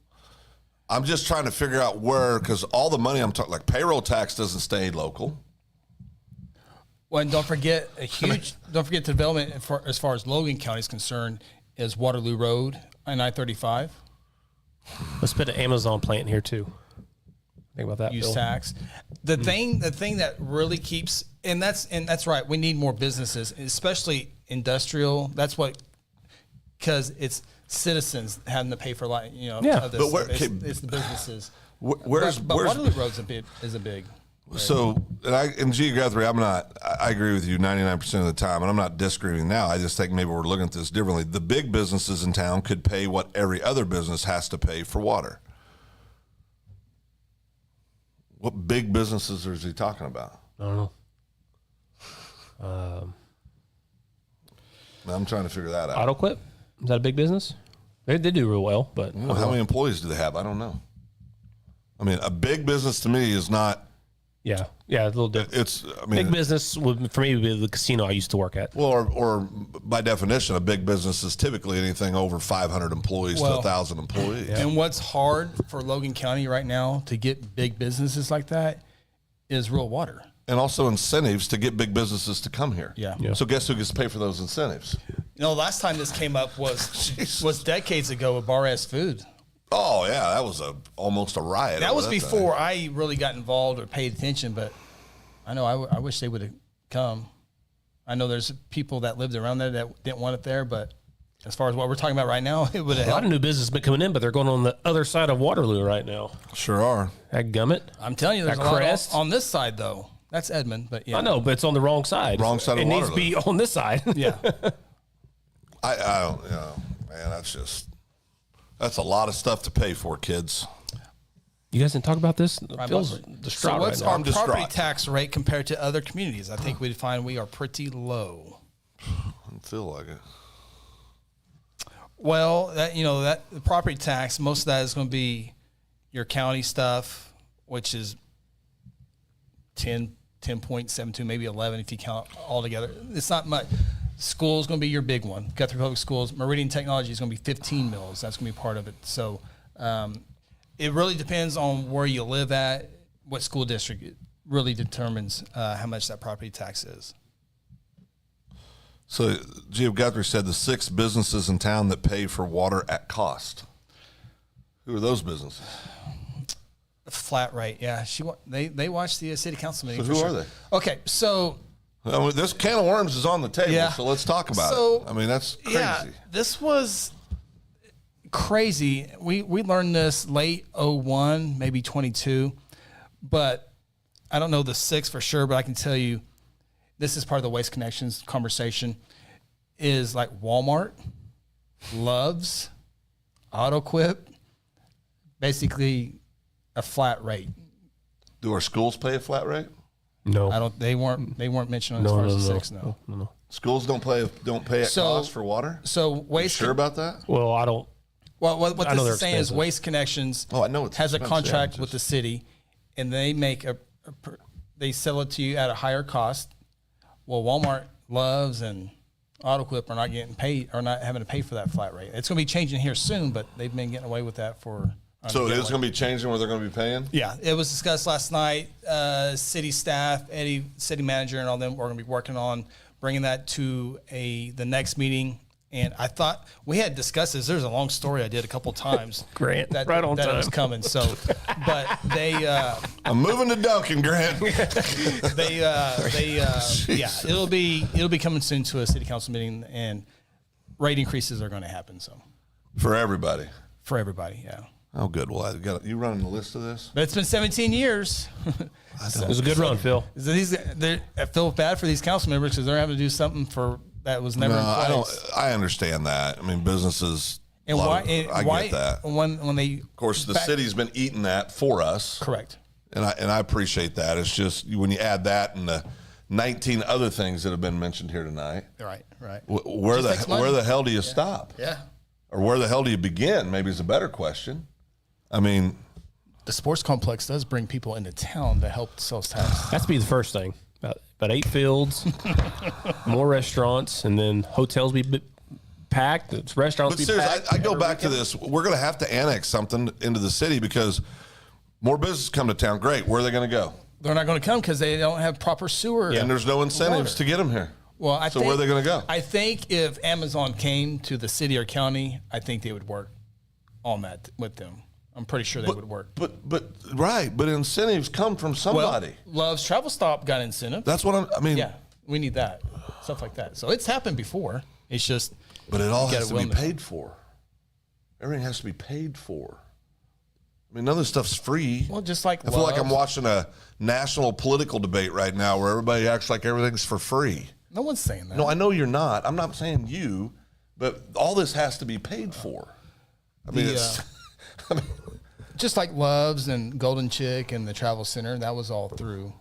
I'm just trying to figure out where, because all the money I'm talking, like payroll tax doesn't stay local. Well, and don't forget development as far as Logan County is concerned is Waterloo Road and I-35 Let's put an Amazon plant here too. Think about that. use Bill. tax. The thing that really keeps and that's right. We need more businesses, especially industrial. That's what because it's citizens having to pay for Yeah. of this. But where- it's the businesses. Where's But Waterloo Road's is a big. So, and G. Guthrie, I agree with you 99% of the time, and I'm not disagreeing now. I just think maybe we're looking at this differently. The big businesses in town could pay what every other business has to pay for water. What big businesses is he talking about? I don't know. I'm trying to figure that out. Auto Quip? Is that a big business? They do real well, but Well, how many employees do they have? I don't know. I mean, a big business to me is not. yeah, a little different. It's. I mean, Big business for me would be the casino I used to work at. well, or by definition, a big business is typically anything over 500 employees to 1,000 employees. And what's hard for Logan County right now to get big businesses like that is real water. And also incentives to get big businesses to come here. Yeah. So guess who gets to pay for those incentives? Last time this came up was decades ago with Bar S Food. Oh yeah, that was almost a riot. That was thing. before I really got involved or paid attention, but I know I wish they would have come. I know there's people that lived around there that didn't want it there, but as far as what we're talking about right now, it would have A lot helped. of new business has been coming in, but they're going on the other side of Waterloo right now. Sure are. That Gummit. I'm telling you, there's a That lot Crest. on this side, though. That's Edmond, but yeah. I know, but it's on the wrong side. Wrong side of It needs to Waterloo. be on this side. Yeah. I don't. Man, that's a lot of stuff to pay for, kids. You guys didn't talk about this? Phil's So distraught what's right now. our I'm property distraught. tax rate compared to other communities? I think we'd find we are pretty low. I feel like it. Well, that the property tax, most of that is going to be your county stuff, which is 10.72, maybe 11 if you count all together. It's not much. School's going to be your big one. Guthrie Public Schools. Meridian Technology is going to be 15 mils. That's going to be part of it. So it really depends on where you live at, what school district. It really determines how much that property tax is. So, G. Guthrie said the 6 businesses in town that pay for water at cost. Who are those businesses? Flat rate, yeah. They watch the city council meeting. So for who sure. are they? Okay, so I mean, this can of worms is on the table, Yeah. so let's talk about So, it. I mean, that's crazy. yeah, this was crazy. We learned this late 01, maybe 22, but I don't know the 6 for sure, but I can tell you this is part of the Waste Connections conversation is like Walmart, Love's, AutoQuip, basically a flat rate. Do our schools pay a flat rate? No. They weren't mentioned as No, far no, as the no. 6, no. No. Schools don't pay at So- cost for water? So You Waste sure about that? Well, I don't. Well, what I this know they're is saying is expensive. Waste Connections Oh, I know it's has a expensive, contract yeah, with the just- city, and they make they sell it to you at a higher cost. Well, Walmart, Love's, and AutoQuip are not getting paid, or not having to pay for that flat rate. It's going to be changing here soon, but they've been getting away with that for. So it is going to be changing where they're going to be paying? Yeah, it was discussed last night. City staff, Eddie, city manager, and all them are going to be working on bringing that to the next meeting. And I thought we had discussed this. There's a long story I did a couple times. Grant, that, right on that it was time. coming. So, but they I'm moving to Duncan, Grant. yeah, it'll be coming soon to a city council meeting, and rate increases are going to happen. So For everybody. for everybody, yeah. Oh, good. Well, you running the list of this? But it's been 17 years. It was a good run, Phil. I feel bad for these council members because they're having to do something that was never No, in I place. don't. I understand that. I mean, businesses. And love why? it. I why get that. when they Of course, the city's been eating that for us, correct. and I appreciate that. It's just when you add that and the 19 other things that have been mentioned here tonight, Right. where Just takes money. the hell do you stop? Yeah. Or where the hell do you begin? Maybe is a better question. I mean, The sports complex does bring people into town to help sales tax. That's be the first thing. About 8 fields, more restaurants, and then hotels be packed. It's restaurants but be seriously, packed. I go every back to weekend. this. We're going to have to annex something into the city because more business come to town. Great. Where are they going to go? They're not going to come because they don't have proper sewer. And there's no incentives Water. to get them here. Well, So where are they going to go? I think if Amazon came to the city or county, I think they would work on that with them. I'm pretty sure they would work. But incentives come from somebody. Love's Travel Stop got incentive. That's what I mean. Yeah, we need that stuff like that. So it's happened before. It's just. But it all You has gotta to be will it. paid for. Everything has to be paid for. I mean, none of this stuff's free. Well, just like I feel like I'm Love's. watching a national political debate right now where everybody acts like everything's for free. No one's saying that. No, I know you're not. I'm not saying you, but all this has to be paid for. I mean, it's. I mean, just like Love's and Golden Chick and the Travel Center, that was all through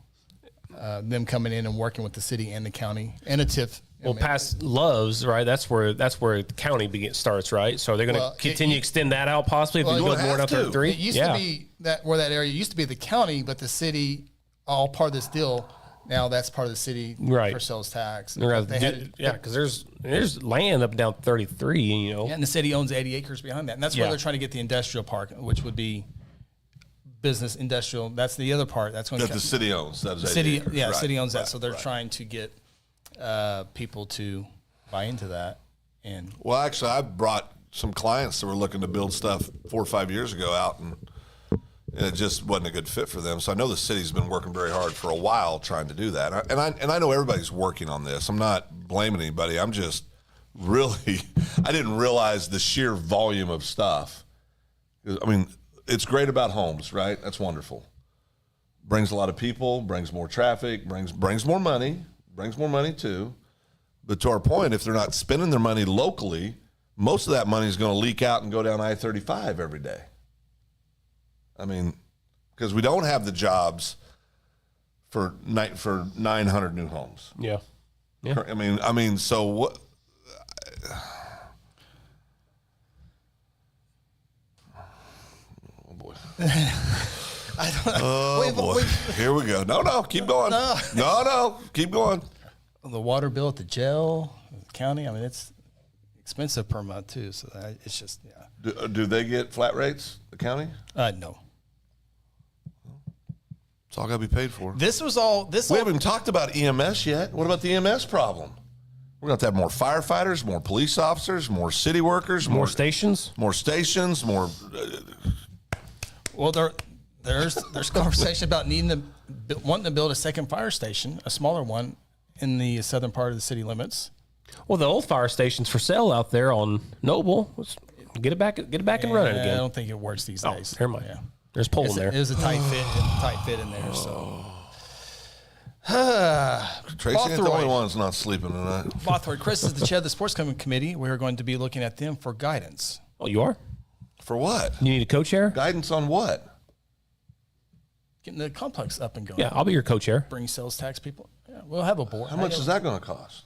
them coming in and working with the city and the county and a TIF. Well, past Love's, right? That's where the county starts, right? So they're going to continue to extend that out possibly if they build more down 33. It used to be that area used to be the county, but the city, all part of this deal. Now that's part of the city for sales tax. Because there's land up down 33, you know. Yeah, and the city owns 80 acres behind that, and that's where they're trying to get the industrial park, which would be business industrial. That's the other part. That's going that the city owns. That is the city. acres. Yeah, Right, city owns that, right, so they're right. trying to get people to buy into that. And Well, actually, I brought some clients that were looking to build stuff 4 or 5 years ago out, and it just wasn't a good fit for them. So I know the city's been working very hard for a while trying to do that. And I know everybody's working on this. I'm not blaming anybody. I'm just really, I didn't realize the sheer volume of stuff. I mean, it's great about homes, right? That's wonderful. Brings a lot of people, brings more traffic, brings more money too. But to our point, if they're not spending their money locally, most of that money is going to leak out and go down I-35 every day. I mean, because we don't have the jobs for 900 new homes. Yeah. I mean, so what? Oh boy. Oh boy. Here we go. No, keep going. No, keep going. the water bill at the jail, the county. I mean, it's expensive per month too. So it's just Do they get flat rates? The county? no. It's all got to be paid for. This was all. We haven't even talked about EMS yet. What about the EMS problem? We're going to have more firefighters, more police officers, more city workers, More stations? more stations, more. Well, there's conversation about wanting to build a second fire station, a smaller one, in the southern part of the city limits. Well, the old fire station's for sale out there on Noble. Let's get it back and running I again. don't think it works these days. Never mind. Yeah. There's pole in there. It was a tight fit in there. So Tracy ain't the Guthrie. only one that's not sleeping tonight. Guthrie, Chris is the chair of the sports committee. We are going to be looking at them for guidance. Oh, you are? For what? You need a co-chair? Guidance on what? Getting the complex up and going. Yeah, I'll be your co-chair. Bring sales tax people. Yeah, we'll have a board. How much is that going to cost?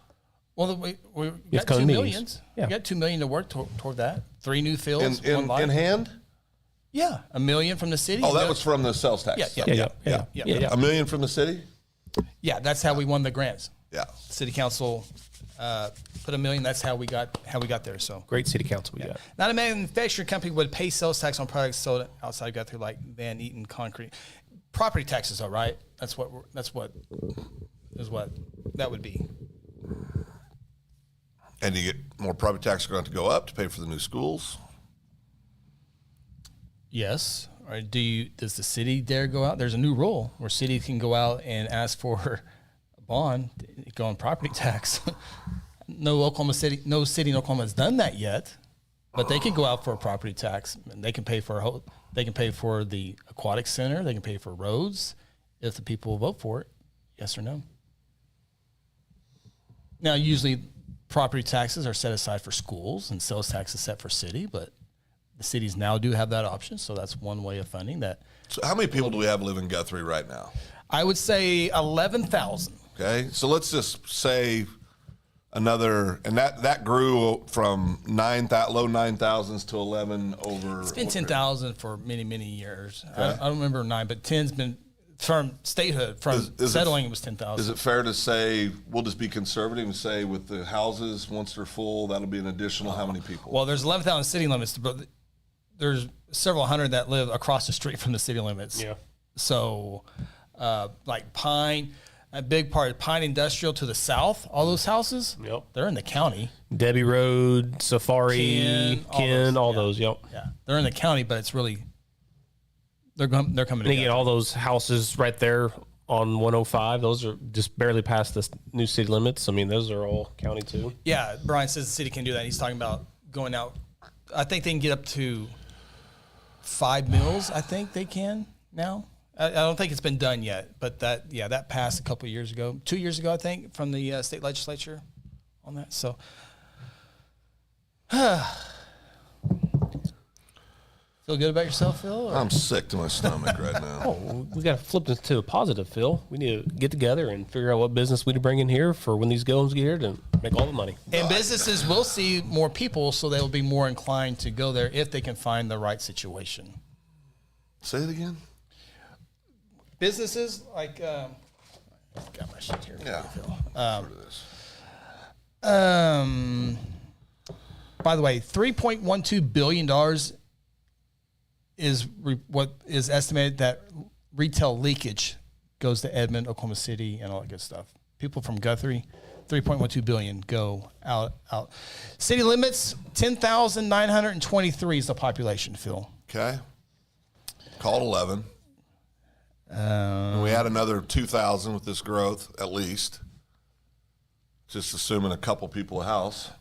Well, we have got to come $2 to million. meetings. Yeah. We got $2 million to work toward that. 3 new fields, one In line. hand? Yeah, $1 million from the city. Oh, that was from the sales tax. Yeah. Yeah. $1 million from the city? Yeah, that's how we won the grants. Yeah. City council put $1 million. That's how we got there. So Great city council we got. not a manufacturing company would pay sales tax on products sold outside Guthrie, like Van Eaton Concrete. Property taxes, all right. That's what that would be. And you get more property tax going to go up to pay for the new schools. Yes. Or does the city dare go out? There's a new rule where cities can go out and ask for a bond, go on property tax. No city in Oklahoma has done that yet, but they can go out for a property tax. And they can pay for the aquatic center. They can pay for roads if the people will vote for it. Yes or no? Now, usually property taxes are set aside for schools and sales tax is set for city, but the cities now do have that option, so that's one way of funding that. So how many people do we have live in Guthrie right now? I would say 11,000. Okay, so let's just say another, and that grew from low 9,000s to 11 over. It's been 10,000 for many, many years. I don't remember 9, but 10's been from statehood, settling it was 10,000. Is it fair to say, we'll just be conservative and say with the houses, once they're full, that'll be an additional how many people? Well, there's 11,000 city limits, but there's several hundred that live across the street from the city limits. Yeah. So, like Pine, a big part of Pine Industrial to the south, all those houses, Yep. they're in the county. Debbie Road, Safari, Ken, all those. Yep. Yeah, they're in the county, but it's really they're coming And you together. get all those houses right there on 105. Those are just barely past the new city limits. I mean, those are all county too. Yeah, Brian says the city can do that. He's talking about going out. I think they can get up to 5 mills, I think they can now. I don't think it's been done yet, but that passed a couple of years ago, 2 years ago, I think, from the state legislature on that. So, feel good about yourself, Phil? Or? I'm sick to my stomach right now. Oh, we got to flip this to a positive, Phil. We need to get together and figure out what business we need to bring in here for when these golems get here to make all the money. And businesses will see more people, so they will be more inclined to go there if they can find the right situation. Say it again. Businesses like, I've got my shit here. Yeah. Phil. By the way, $3.12 billion is what is estimated that retail leakage goes to Edmond, Oklahoma City, and all that good stuff. People from Guthrie, $3.12 billion go out. City limits, 10,923 is the population, Phil. Okay. Called 11. And we had another 2,000 with this growth, at least. Just assuming a couple people a house.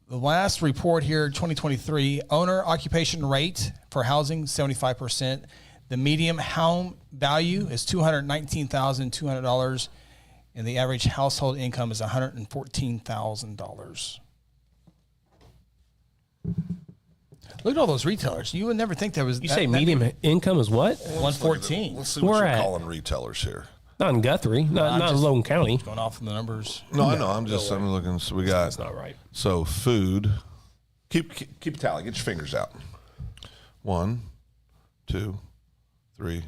The last report here, 2023, owner occupation rate for housing, 75%. The median home value is $219,200, and the average household income is $114,000. Look at all those retailers. You would never think there was. You say median income is what? 114. Let's see what Where you're at? calling retailers here. Not in Guthrie, not in Logan County. Going off from the numbers. No, I know. I'm looking. So we got. That's not right. So food. Keep a tally. Get your fingers out. 1, 2, 3,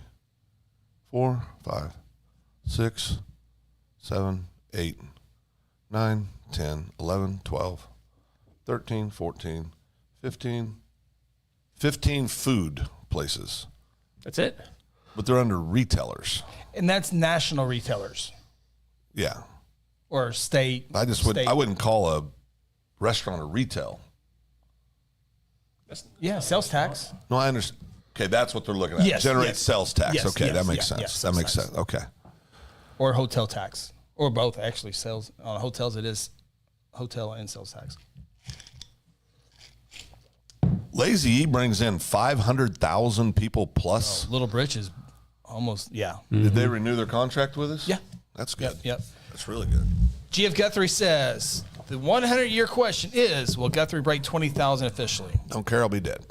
4, 5, 6, 7, 8, 9, 10, 11, 12, 13, 14, 15. 15 food places. That's it. But they're under retailers. And that's national retailers Yeah. or state. I wouldn't call a restaurant a retail. Yeah, sales tax. No, I understand. Okay, that's what they're looking at. Yes, Generate yes. sales tax. Yes, Okay, yes, that makes yeah, sense. yes, that sales makes tax. sense. Okay. Or hotel tax. Or both, actually. Sales on hotels, it is hotel and sales tax. Lazy E brings in 500,000 people plus. Little Britches, almost, yeah. Did they renew their contract with us? Yeah. That's good. Yep. That's really good. GF Guthrie says, the 100-year question is, will Guthrie break 20,000 officially? Don't care. I'll be dead.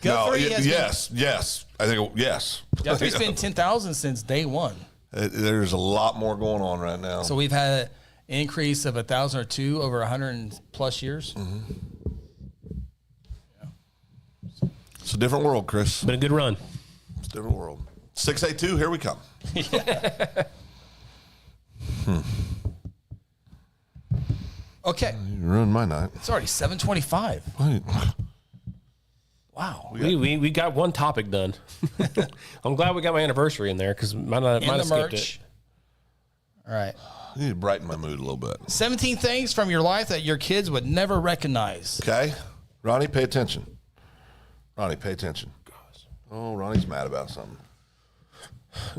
Guthrie has yes. I think yes. Guthrie's been 10,000 since day one. There's a lot more going on right now. So we've had an increase of 1,000 or two over 100 plus years. Mm-hmm. It's a different world, Chris. Been a good run. It's a different world. 682, here we come. Okay. You ruined my night. It's already 7:25. Wait. Wow. We got one topic done. I'm glad we got my anniversary in there because might have skipped merch. it. All right. I need to brighten my mood a little bit. 17 things from your life that your kids would never recognize. Okay? Ronnie, pay attention. Ronnie, pay attention. Oh, Ronnie's mad about something.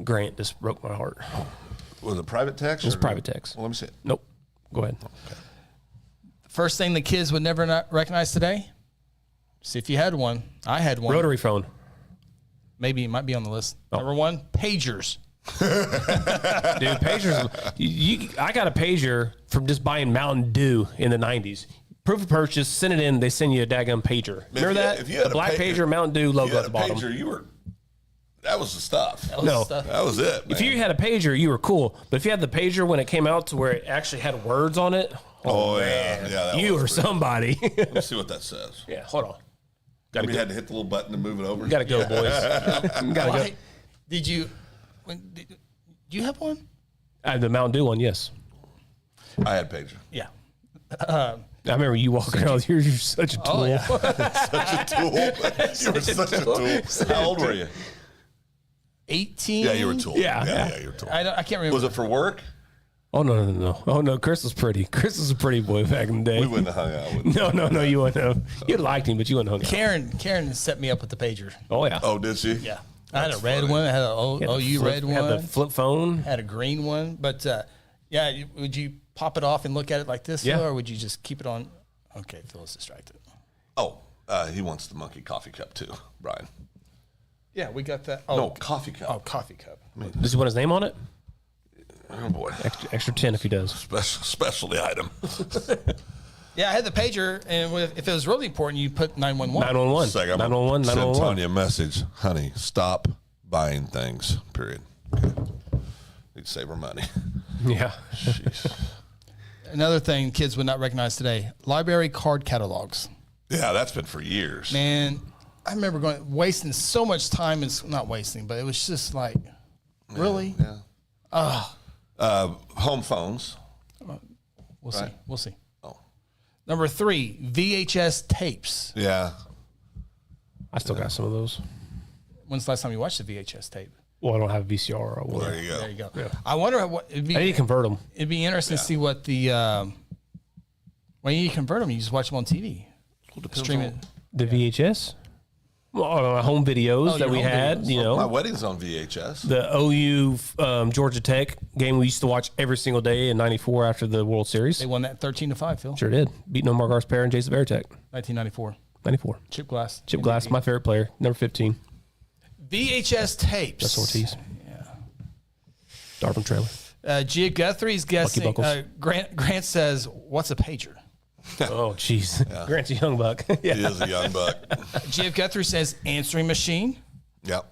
Grant just broke my heart. Was it private text? It's private text. Well, let me see it. Nope. Go ahead. First thing the kids would never not recognize today? See if you had one. I had one. Rotary phone. Maybe it might be on the list. Number one, pagers. Dude, pagers. I got a pager from just buying Mountain Dew in the 90s. Proof of purchase, send it in, they send you a daggum pager. Remember that? If you had the black pager, Mountain Dew logo at the bottom. Pager, that was the stuff. That was it, man. If you had a pager, you were cool. But if you had the pager when it came out to where it actually had words on it, yeah. That you was or pretty somebody. Let me see what that says. Yeah, hold on. You had to hit the little button to move it over. Gotta go, boys. Gotta go. Did you do you have one? I had the Mountain Dew one, yes. I had pager. Yeah. I remember you walking around. You're such a tool. Oh, yeah. Such a tool. You were such a tool. How old were you? 18? Yeah, you were a tool. Yeah. you were a tool. I can't remember. Was it for work? Oh, no. Oh, no. Chris was pretty. Chris was a pretty boy back in the day. We wouldn't have hung out with him. No. You wouldn't have. You liked him, but you wouldn't hung out. Karen set me up with the pager. Oh, yeah. Oh, did she? Yeah. I had a red funny. one. I had an You had the OU flip- red Had one. the flip phone. Had a green one. But, would you pop it off and look at it like this, Yeah. Phil, or would you just keep it on? Okay, Phil's distracted. Oh, He wants the monkey coffee cup too, Brian. Yeah, we got that. Oh, No, coffee cup. Oh, coffee cup. Does he want his name on it? Oh boy, Extra 10 if he does. specialty item. Yeah, I had the pager, and if it was really important, you put 911. 911. Second, 911. Send 911. Tanya a message, honey. Stop buying things. Period. Okay. Need to save her money. Yeah. Jeez. Another thing kids would not recognize today: library card catalogs. Yeah, that's been for years. Man, I remember wasting so much time. And not wasting, but it was just like, really? Yeah. Home phones. We'll see. We'll see. Oh. Number 3, VHS tapes. Yeah. I still got some of those. When's the last time you watched a VHS tape? Well, I don't have VCR. Or Well, whatever. there you go. There you go. I wonder what it'd be. I need to convert them. It'd be interesting to see what the when you convert them, you just watch them on TV. Stream it. The VHS? Well, home videos that your we home had, videos. you know. My wedding's on VHS. The OU Georgia Tech game we used to watch every single day in '94 after the World Series. They won that 13-5, Phil. Sure did. Beating Omar Garspera and Jason Veritek. 1994. 94. Chip Glass. Chip Glass, my favorite player. Number 15. VHS tapes. That's Ortiz. Yeah. Darvin Trailer. Gia Guthrie's guessing. Buckles. Grant says, "What's a pager?" Oh, jeez. Grant's a young buck. He is a young buck. Gia Guthrie says, "Answering machine." Yep.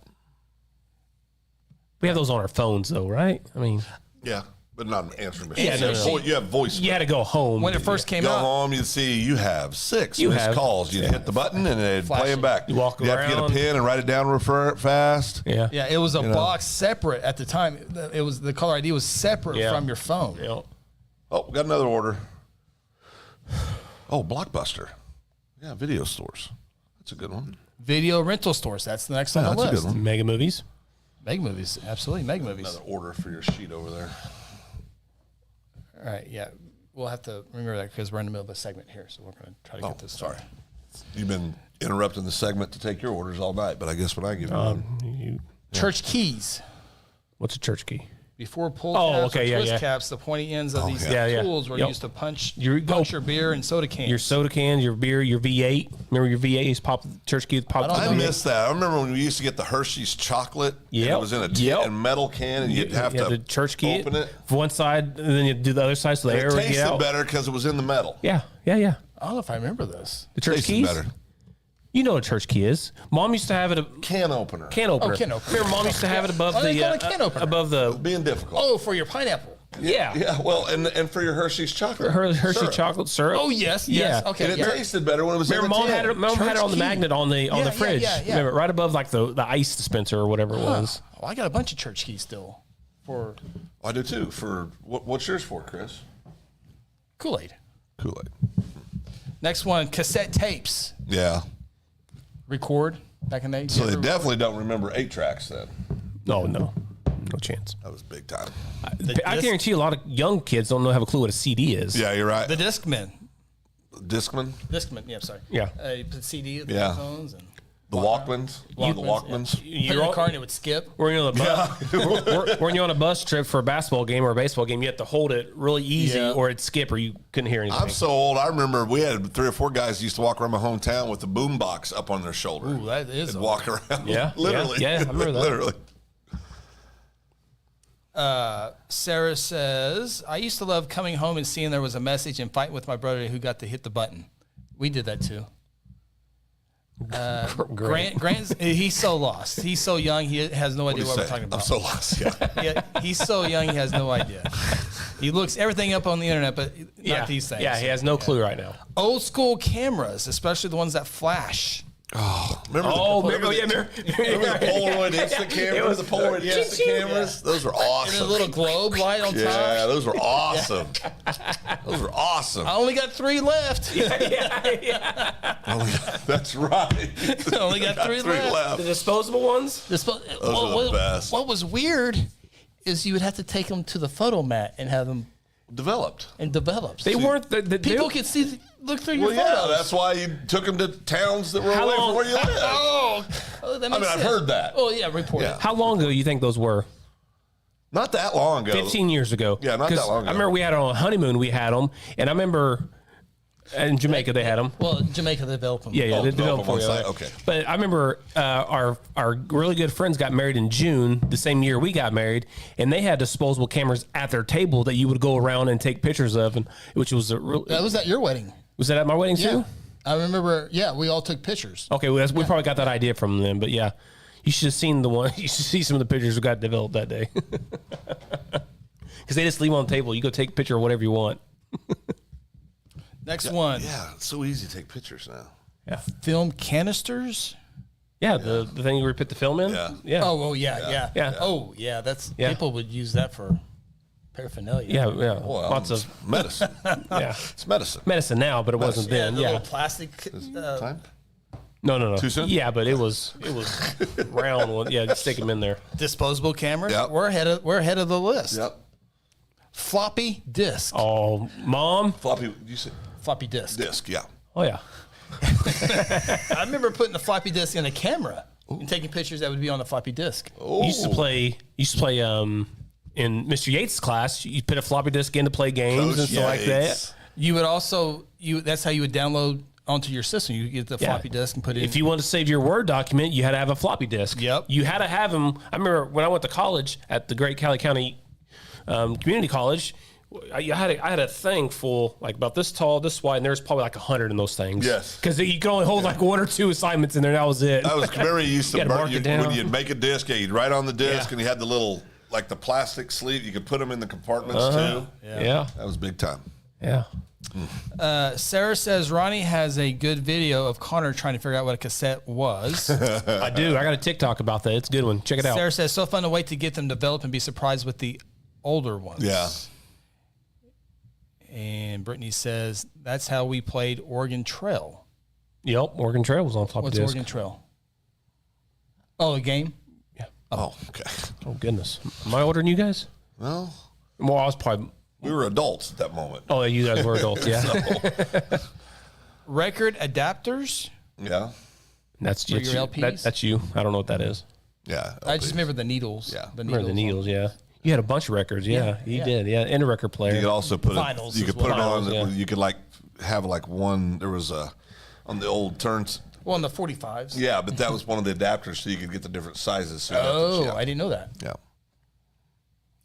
We have those on our phones, though, right? I mean, Yeah, but not an answering machine. Yeah, no. You have voice. you had to go home. When it first came Go out, home, you'd see you have 6 You missed have- calls. You'd hit the button and it'd Flash play it. them back. You walk have to get a around. pen and write it down real fast. Yeah. yeah, it was a know. box separate at the time. It was the caller ID was separate Yeah. from your phone. Yeah. Oh, got another order. Oh, Blockbuster. Yeah, video stores. That's a good one. Video rental stores. That's the next on Yeah, the that's a list. good one. Mega movies. Meg movies, absolutely. Meg movies. Another order for your sheet over there. All right, yeah, we'll have to remember that because we're in the middle of a segment here, so we're going to try to Oh, get this. sorry. You've been interrupting the segment to take your orders all night, but I guess when I give you one. Church keys. What's a church key? Before pull Oh, caps okay, or yeah, twist yeah. caps, the pointy ends of these yeah. Yeah, tools were Yep. used to punch Your- your beer and soda cans. Your soda cans, your beer, your V8. Remember your V8 used to pop church key pop. don't I know. missed that. I remember when we used to get the Hershey's chocolate. and Yep. it was in a Yep. metal can, and you'd have You to the church key open it. for one side, and then you do the other side so the air It would get tasted out. better because it was in the metal. Yeah. I don't know if I remember this. The church Tasted keys. better. You know what a church key is. Mom used to have it a Can opener. can opener. can opener. Remember, Mom used to have it above Why do the they call it a can opener? above the Being difficult. Oh, for your pineapple. yeah. Yeah, well, and for your Hershey's chocolate. Her Hershey syrup. chocolate syrup. Oh, yes. Yeah. Okay. And it yeah. tasted better when it was Remember, in the Mom tin. had it. Mom had it on the Church key. magnet on the Yeah, fridge. yeah. Remember, right above like the ice dispenser or whatever it was. Oh, I got a bunch of church keys still for I do too. For what's yours for, Chris? Kool-Aid. Kool-Aid. Next one, cassette tapes. Yeah. Record back in the day. So they definitely don't remember 8 tracks then. No, no chance. That was big time. I guarantee you a lot of young kids don't have a clue what a CD is. Yeah, you're right. The Discman. Discman, Yeah, sorry. Yeah. You put CD, the Yeah. headphones, and the Walkmans, the Walkmans. put it in the car and it would skip. When you're on a bus, when you're on a bus trip for a basketball game or a baseball game, you have to hold it really easy, Yeah. or it'd skip, or you couldn't hear anything. I'm so old. I remember we had 3 or 4 guys who used to walk around my hometown with the boom box up on their shoulder. Ooh, that is and old. walk around. Yeah, literally. yeah, I remember that. Literally. Sarah says, I used to love coming home and seeing there was a message and fighting with my brother who got to hit the button. We did that too. Grant's he's so lost. He's so young. He has no idea what we're talking about. I'm so lost. Yeah. Yeah, he's so young. He has no idea. He looks everything up on the internet, but not these things. Yeah, he has no clue right now. Old school cameras, especially the ones that flash. Remember remember the Polaroid instant cameras? The Polaroid instant cameras? Those were And a awesome. little globe light on Yeah, top. those were awesome. Those were awesome. I only got 3 left. That's right. I only got 3 left. The disposable ones? are the best. What was weird is you would have to take them to the photo mat and have them Developed. developed. They weren't. People could see, look through your Well, yeah, photos. that's why you took them to towns that were How away long- from where you live. That makes I've sense. heard that. Oh yeah, report Yeah. it. How long ago do you think those were? Not that long ago. 15 years ago. Yeah, not that 'Cause long ago. I remember we had it on a honeymoon. We had them, and I remember In Jamaica, they had them. Well, Jamaica developed them. Yeah, they developed on for site. you. Okay. But I remember our really good friends got married in June, the same year we got married, and they had disposable cameras at their table that you would go around and take pictures of, and which was a real. Was at your wedding? Was that at my wedding Yeah. too? I remember. Yeah, we all took pictures. Okay, well, we probably got that idea from them, but yeah, you should have seen the one. You should see some of the pictures that got developed that day, because they just leave them on the table. You go take a picture of whatever you want. Next one. Yeah, it's so easy to take pictures now. Yeah, Film canisters. yeah, the thing where you put the film in. Yeah. Oh, yeah. Yeah. Oh, yeah. That's Yeah. people would use that for paraphernalia. yeah. Well, Lots it's of medicine. yeah It's medicine. medicine now, but it wasn't Yeah, then. the Yeah, little plastic. Time? no. Too soon? Yeah, but it was round one. Yeah, just stick them in there. Disposable cameras. Yep. We're ahead of the list. Yep. Floppy disk. Oh, mom. Floppy, you said Floppy disk. disc, yeah. Oh yeah. I remember putting the floppy disk in a camera and taking pictures that would be on the floppy disk. You used to play. In Mr. Yates' class, you put a floppy disk in to play games and stuff like that. You would also that's how you would download onto your system. You get the Yeah. floppy disk and put it in. If you wanted to save your Word document, you had to have a floppy disk. Yep. You had to have them. I remember when I went to college at the Great Cali County Community College, I had a thing full, like about this tall, this wide, and there's probably like 100 in those things. Yes. Because you could only hold like one or two assignments in there. That was it. I was remember you used to You gotta mark it down. when you'd make a disc, you'd write on the disc, Yeah. and you had the little like the plastic sleeve. You could put them in the compartments too. Yeah. That was big time. Yeah. Sarah says Ronnie has a good video of Connor trying to figure out what a cassette was. I do. I got a TikTok about that. It's a good one. Check it out. Sarah says so fun to wait to get them developed and be surprised with the older ones. Yeah. And Brittany says that's how we played Oregon Trail. Yep. Oregon Trail was on floppy What's disk. Oregon Trail? Oh, a game? Oh, okay. Oh, goodness. Am I older than you guys? Well, Well, I was probably. we were adults at that moment. Oh, you guys were adults. Yeah. Record adapters? Yeah. That's your you. LPs? That's you. I don't know what that is. Yeah. I just remember the needles. Yeah. The Remember the needles. Needles, yeah. You had a bunch of records, yeah. You yeah. did, yeah. And a record player. You could also put Vinyls it. You as could put it well. on. Vinyls, yeah. You could like have like one. There was a on the old turns. Well, in the 45s. Yeah, but that was one of the adapters, so you could get the different sizes. So Oh, yeah. I didn't know that. Yeah.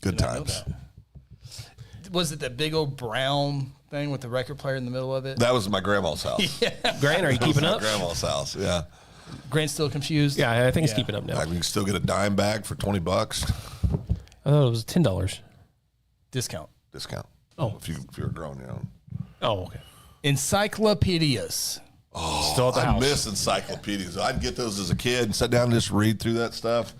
Good I know times. that. Was it the big old brown thing with the record player in the middle of it? That was my grandma's house. Grant, are you keeping My up? grandma's house. Yeah. Grant's still confused. Yeah, I think it's Yeah. keeping up now. Like we can still get a dime bag for $20 I thought it was $10. Discount. discount. Oh. if you're grown, you know. Oh, okay. Encyclopedias. Still at the I house. miss encyclopedias. I'd get those as a kid and sit down and just read through that stuff.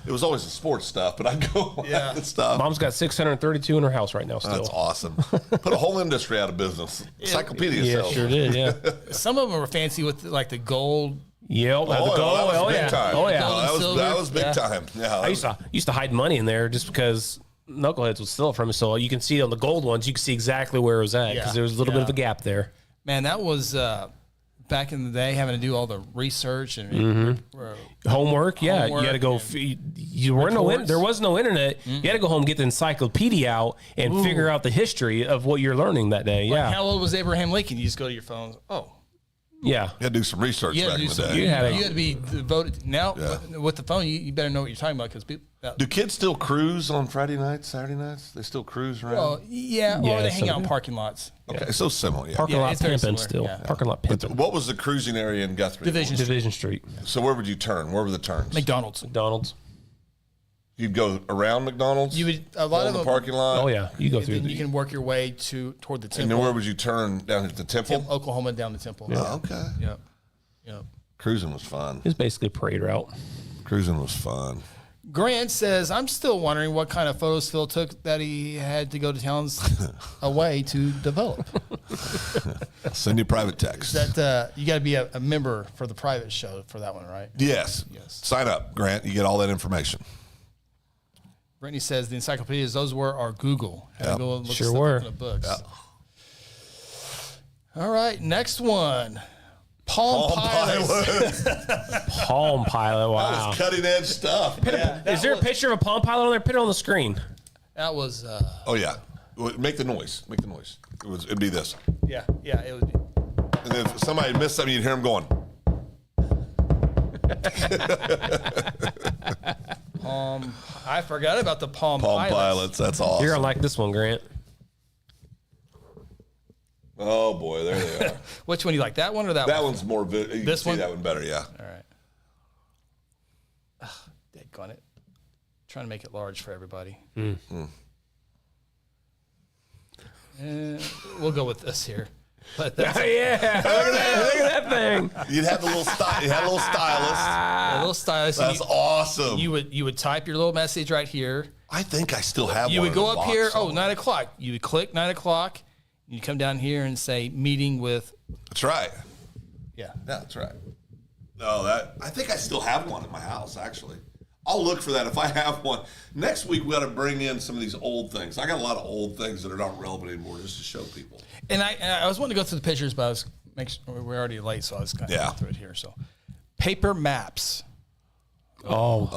It was always the sports stuff, but I'd go Yeah. that stuff. Mom's got 632 in her house right now still. That's awesome. Put a whole industry out of business. Encyclopedia Yeah, sales. sure did, yeah. Some of them were fancy with like the gold. Yep. the gold. that was big yeah. time. Oh, yeah. Gold and that silver. was big Yeah. time. Yeah, I used to hide money in there just because knuckleheads would steal it from me. So you can see on the gold ones, you can see exactly where it was at because Yeah. there was a little bit Yeah. of a gap there. Man, that was back in the day having to do all the research and Homework, yeah. Homework You had to go. and You weren't reports. there was no internet. You had to go home, get the encyclopedia out, and figure out the history of what you're learning that day. Yeah, How old was Abraham Lincoln? You just go to your phone. Oh, yeah. You had to do some research you had back to in do the some. day. You had You had to be devoted. Now Yeah. with the phone, you better know what you're talking about because people. Do kids still cruise on Friday nights, Saturday nights? They still cruise around? Oh yeah, Yeah, or they hang some out in do. parking lots. Okay, so similar, yeah. Parking Yeah, lot it's very pimping similar, still. yeah. Parking lot pimping. What was the cruising area in Guthrie? Division Street, So where would you turn? Where were the turns? McDonald's. McDonald's. You'd go around McDonald's? You would a lot Along of the them, parking lot? Oh yeah, you go through. Then you can work your way toward the And temple. then where would you turn? Down at the temple? Oklahoma down the temple. Oh, okay. Yep. Yep. Cruising was fun. It's basically a parade route. Cruising was fun. Grant says, I'm still wondering what kind of photos Phil took that he had to go to towns away to develop. I'll send you a private text. That you got to be a member for the private show for that one, right? Yes. Sign up, Grant. You get all that information. Brittany says the encyclopedias those were are Google. Had to Yep. go and look Sure stuff were. up in the books. All right, next one. Palm Pilots. Palm Pilot. Wow. That was cutting edge stuff. Is there a picture of a Palm Pilot on there? Put it on the screen. That was Oh, yeah. Make the noise. Make the noise. It'd be this. yeah, it would be. And if somebody missed something, you'd hear them going. I forgot about the Palm Pilots. That's awesome. You're gonna like this one, Grant. Oh boy, there they are. Which one do you like? That one or that one? That one's more. You can This see one? that one better. Yeah. All right. Dead it. Trying to make it large for everybody. We'll go with this here. But that's Yeah, look at that thing. You'd have the little You had a little stylus. a little stylus. That's awesome. You would type your little message right here. I think I still have. You one would in go the up box here. somewhere. 9 o'clock. You would click 9 o'clock. You come down here and say meeting with. That's right. Yeah. Yeah, that's right. No, I think I still have one in my house. Actually, I'll look for that if I have one. Next week we got to bring in some of these old things. I got a lot of old things that are not relevant anymore, just to show people. And I was wanting to go through the pictures, but we're already late, so I was kind of going through it here. So, paper maps. Oh,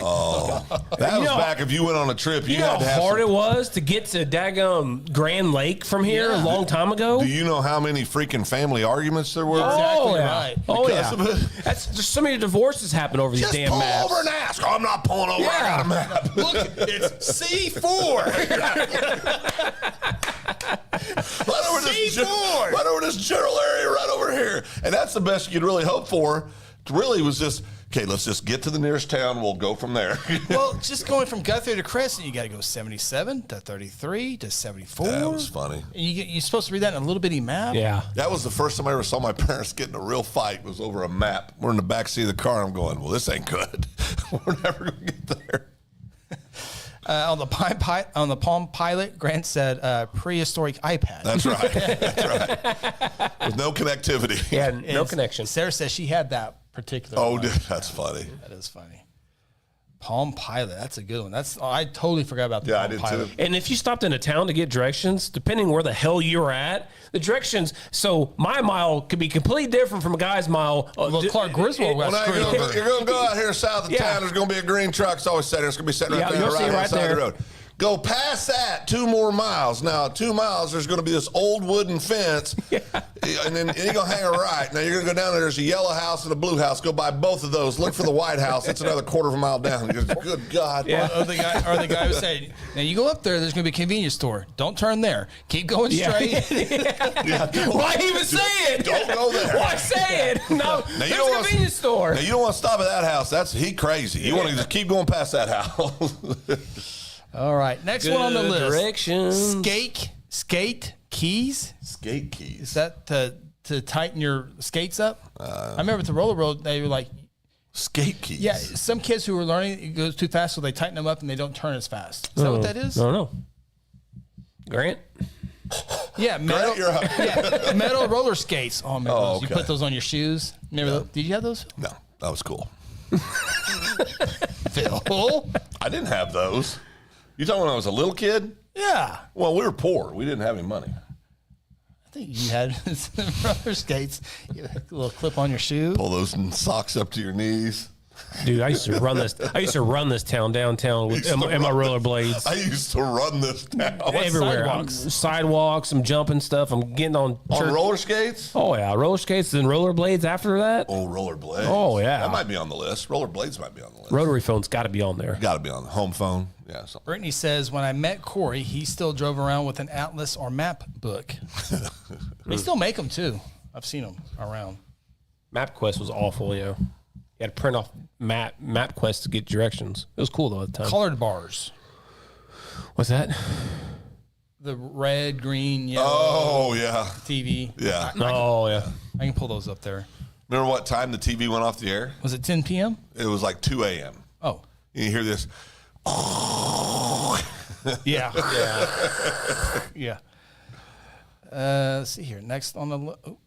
That was back if you went on a trip. you know had to how have hard some- it was to get to daggum Grand Lake from here a long time ago? Do you know how many freaking family arguments there were? Exactly yeah. right. Oh, Because yeah. of it. There's so many divorces happen over these Just damn pull maps. over and ask. Oh, I'm not pulling over. I got a map. Look, it's C4. Right over this general area right over here. And that's the best you could really hope for. Really was just, okay, let's just get to the nearest town. We'll go from there. Well, just going from Guthrie to Crescent, you got to go 77 to 33 to 74. That was funny. And you're supposed to read that in a little bitty map. Yeah. That was the first time I ever saw my parents get in a real fight, was over a map. We're in the back seat of the car. I'm going, well, this ain't good. We're never going to get there. On the Palm Pilot, Grant said prehistoric iPad. That's right. That's right. With no connectivity. Yeah, no And connection. Sarah says she had that particular Oh, one. dude, that's funny. That is funny. Palm Pilot, that's a good one. I totally forgot about the Yeah, I Palm did Pilot. too. And if you stopped in a town to get directions, depending where the hell you were at, the directions, so my mile could be completely different from a guy's mile. Well, Clark Griswold got Well, now screwed over. you're going to go out here south of Yeah. town. There's going to be a green truck. It's always sitting there. It's going to be sitting right Yeah, there on you'll the see it right-hand right side of the there. road. Go past that 2 more miles. Now, 2 miles, there's going to be this old wooden fence. Yeah. And then you're going to hang a right. Now, you're going to go down there. There's a yellow house and a blue house. Go by both of those. Look for the white house. It's another quarter of a mile down. He goes, good God. Or the guy who said, now you go up there, there's going to be a convenience store. Don't turn there. Keep going straight. Why even say it? Don't go there. Why say it? No, there's a convenience store. Now, you don't want to stop at that house. He crazy. You want to just keep going past that house. All right. Next one on the list. Directions. Skate keys. Skate keys. Is that to tighten your skates up? I remember at the roller road, they were like, Skate keys. yeah, some kids who were learning, it goes too fast, so they tighten them up and they don't turn as fast. Is that what that is? No, no. Grant? Yeah, metal, you're up. yeah, metal roller skates. Oh, man, Oh, those. You okay. put those on your shoes. Remember those? Did you have those? No, that was cool. Phil? I didn't have those. You talking when I was a little kid? Yeah. Well, we were poor. We didn't have any money. I think you had roller skates. You had a little clip on your shoe. Pull those socks up to your knees. Dude, I used to run this town downtown with in my rollerblades. I used to run this town. Everywhere. sidewalks? Sidewalks, I'm jumping stuff. I'm getting on On roller skates? Oh yeah, roller skates and rollerblades after that. Oh, rollerblades. Oh, yeah. That might be on the list. Rollerblades might be on the list. Rotary phone's got to be on there. Got to be on the home phone. Yeah, something. Brittany says, when I met Corey, he still drove around with an atlas or map book. They still make them, too. I've seen them around. MapQuest was awful, yo. You had to print off MapQuest to get directions. It was cool though at the time. Colored bars. What's that? The red, green, yellow Oh, yeah. TV. Yeah. Oh yeah. I can pull those up there. Remember what time the TV went off the air? Was it 10 p.m.? It was like 2 a.m. Oh, You hear this? yeah. Yeah. Let's see here. Next on the oh.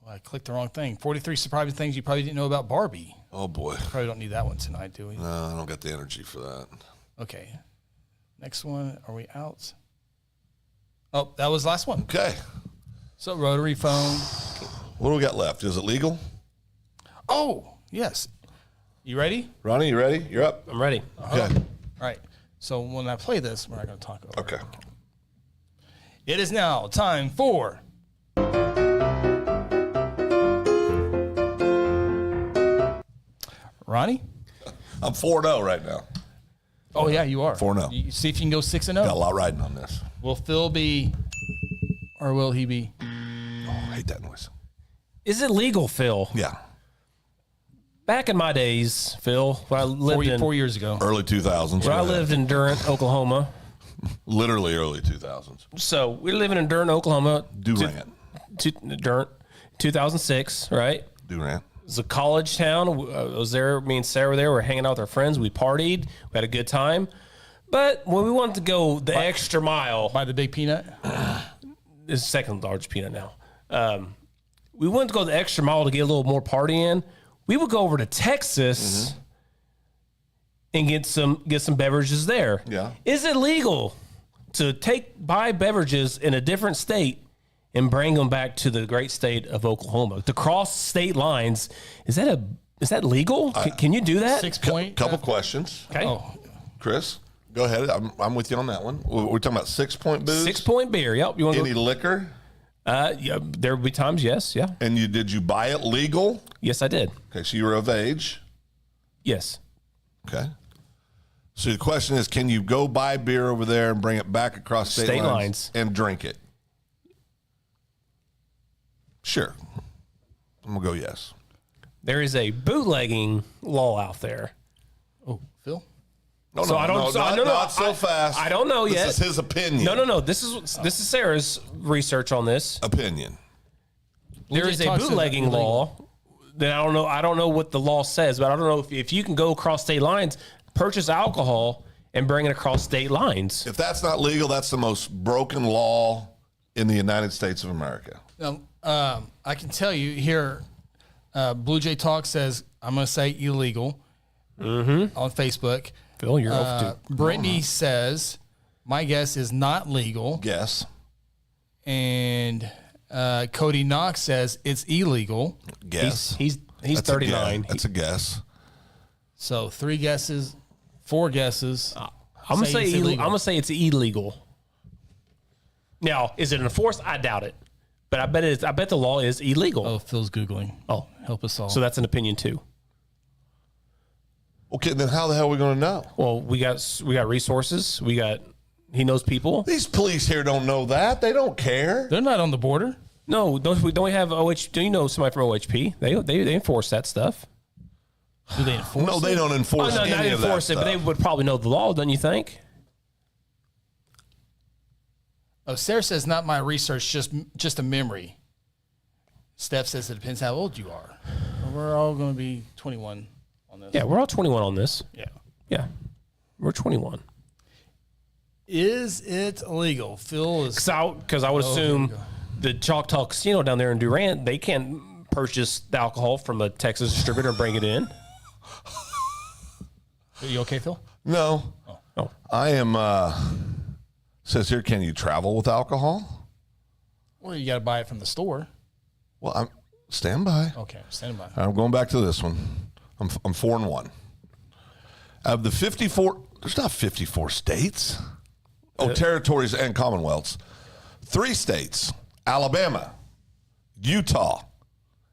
Well, I clicked the wrong thing. 43 surprising things you probably didn't know about Barbie. Oh, boy. Probably don't need that one tonight, do we? No, I don't got the energy for that. Okay. Next one. Are we out? Oh, that was the last one. Okay. So rotary phone. What do we got left? Is it legal? Oh, yes. You ready? Ronnie, you ready? You're up? I'm ready. Okay. All right. So when I play this, we're not going to talk over. Okay. It is now time for Ronnie? I'm 4-0 right now. Oh, yeah, you are. 4-0. You see if you can go 6-0. Got a lot riding on this. Will Phil be, or will he be? Oh, I hate that noise. Is it legal, Phil? Yeah. Back in my days, Phil, when I lived 4 years ago. Early 2000s. when I lived in Durant, Oklahoma. Literally early 2000s. So we were living in Durant, Oklahoma. Durant. Durant, 2006, right? Durant. It was a college town. I was there. Me and Sarah were there. We were hanging out with our friends. We partied. We had a good time. But when we wanted to go the extra mile, By the big peanut? this is second largest peanut now. We wanted to go the extra mile to get a little more party in. We would go over to Texas and get some beverages there. Yeah. Is it legal to buy beverages in a different state and bring them back to the great state of Oklahoma to cross state lines? Is that legal? Can you do that? 6 point. Couple questions. Okay. Oh, Chris, go ahead. I'm with you on that one. We're talking about 6 point booze. 6 point beer. Yep. You want Any liquor? Yeah, there will be times. Yes. Yeah. And did you buy it legal? Yes, I did. Okay, so you were of age. Yes. Okay. So the question is, can you go buy beer over there and bring it back across state lines and drink it? Sure. I'm going to go yes. There is a bootlegging law out there. oh, Phil? No, So I don't- so I don't know. not so fast. I don't know yet. This is his opinion. No. This is Sarah's research on this. Opinion. There is a bootlegging law that I don't know what the law says, but I don't know if you can go across state lines, purchase alcohol, and bring it across state lines. If that's not legal, that's the most broken law in the United States of America. Now, I can tell you here, Blue Jay Talk says, I'm going to say illegal on Facebook. Phil, you're off to. Brittany says, my guess is not legal. Guess. And Cody Knox says it's illegal. Guess. He's That's a 39. guess. That's a guess. So 3 guesses, 4 guesses. I'm gonna Say say it's I'm illegal. gonna say it's illegal. Now, is it enforced? I doubt it, but I bet the law is illegal. Oh, Phil's Googling. Oh, Help us all. so that's an opinion too. Okay, then how the hell are we going to know? Well, we got resources. He knows people. These police here don't know that. They don't care. They're not on the border. No, don't we have OH? Do you know somebody from OHP? They enforce that stuff. Do they enforce No, they it? don't enforce not any of that enforce it, but they stuff. would probably know the law, don't you think? Oh, Sarah says not my research, just a memory. Steph says it depends how old you are. We're all going to be 21 on this. Yeah, we're all 21 on this. Yeah. Yeah, we're 21. Is it illegal? Phil is. Because I would assume here the Choctaw Casino down there in Durant, they can't purchase the alcohol from a Texas distributor and bring it in. Are you okay, Phil? No. Oh. I am, says here, can you travel with alcohol? Well, you got to buy it from the store. Well, stand by. Okay, stand by. I'm going back to this one. I'm 4-1. Of the 54, there's not 54 states. Oh, territories and commonwealths. 3 states, Alabama, Utah,